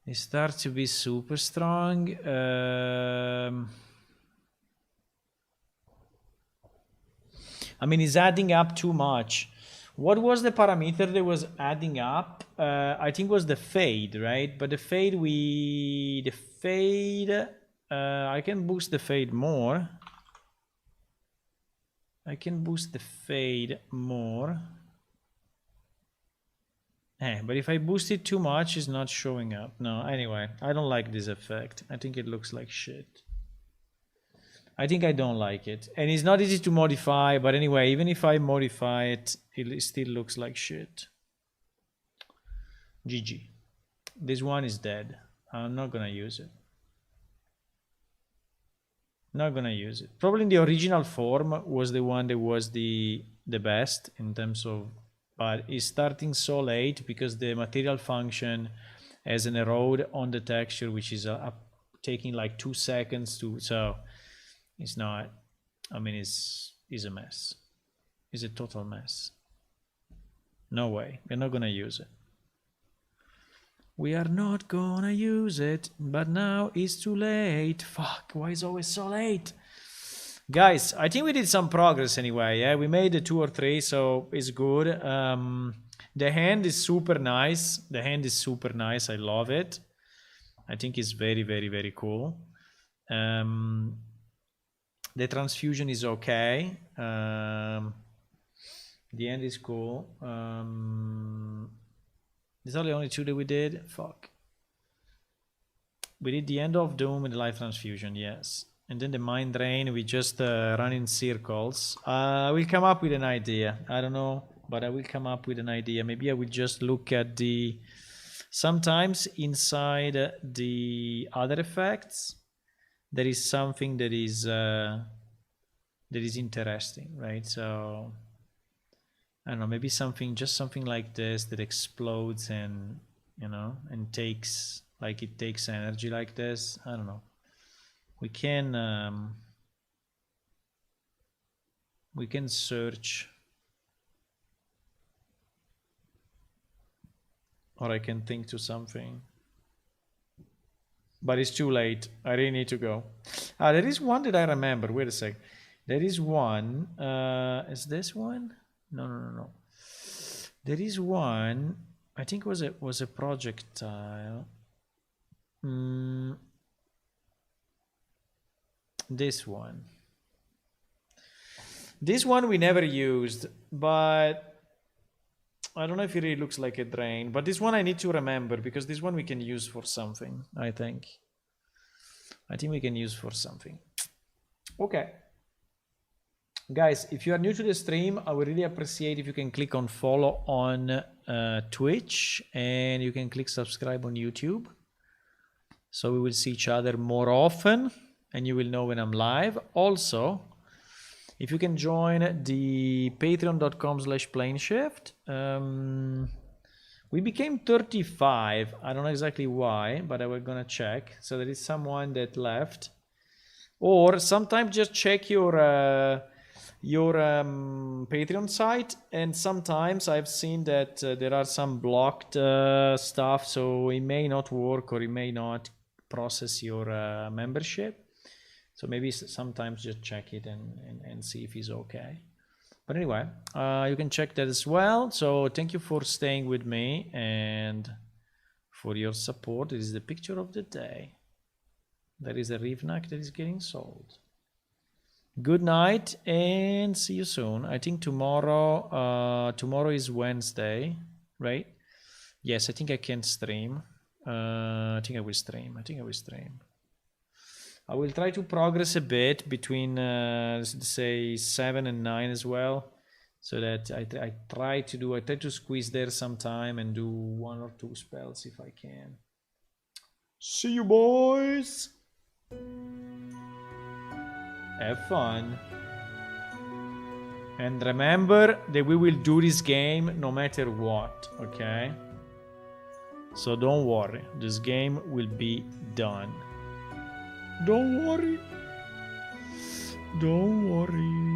It starts to be super strong. I mean, it's adding up too much. What was the parameter that was adding up? I think was the fade, right? But the fade I can boost the fade more. I can boost the fade more. But if I boost it too much, it's not showing up. No, anyway, I don't like this effect. I think it looks like shit. I think I don't like it. And it's not easy to modify, but anyway, even if I modify it, it still looks like shit. GG. This one is dead. I'm not gonna use it. Not gonna use it. Probably in the original form was the one that was the best in terms of, but it's starting so late because the material function has an erode on the texture, which is taking like 2 seconds to, so it's not, I mean, it's a mess. It's a total mess. No way, we're not gonna use it. We are not gonna use it, but now it's too late. Fuck, why is it always so late? Guys, I think we did some progress anyway, yeah? We made the 2 or 3, so it's good. The hand is super nice. The hand is super nice, I love it. I think it's very, very, very cool. The transfusion is okay. The end is cool. These are the only 2 that we did. Fuck. We did the end of Doom and the life transfusion, yes. And then the mind drain, we just run in circles. We'll come up with an idea. I don't know, but I will come up with an idea. Maybe I will just look at the... Sometimes inside the other effects, there is something that is interesting, right? So... I don't know, maybe something, just something like this that explodes and, you know, and takes, like it takes energy like this. I don't know. We can search, or I can think to something, but it's too late. I really need to go. There is one that I remember. Wait a sec. There is one. Is this one? No. There is one. I think was a projectile. This one. This one we never used, but I don't know if it really looks like a drain. But this one I need to remember because this one we can use for something. I think we can use for something. Okay. Guys, if you are new to the stream, I would really appreciate if you can click on follow on Twitch and you can click subscribe on YouTube. So we will see each other more often and you will know when I'm live. Also, if you can join the patreon.com/planeshift. We became 35. I don't know exactly why, but I was gonna check. So there is someone that left. Or sometimes just check your Patreon site, and sometimes I've seen that there are some blocked stuff, so it may not work or it may not process your membership. So maybe sometimes just check it and see if it's okay. But anyway, you can check that as well. So thank you for staying with me and for your support. This is the picture of the day. There is a Rivnak that is getting sold. Good night and see you soon. I think tomorrow is Wednesday, right? Yes, I think I can stream. I think I will stream. I will try to progress a bit between say 7 and 9 as well, so that I try to squeeze there some time and do 1 or 2 spells if I can. See you, boys. Have fun. And remember that we will do this game no matter what, okay? So don't worry, this game will be done. Don't worry. Don't worry.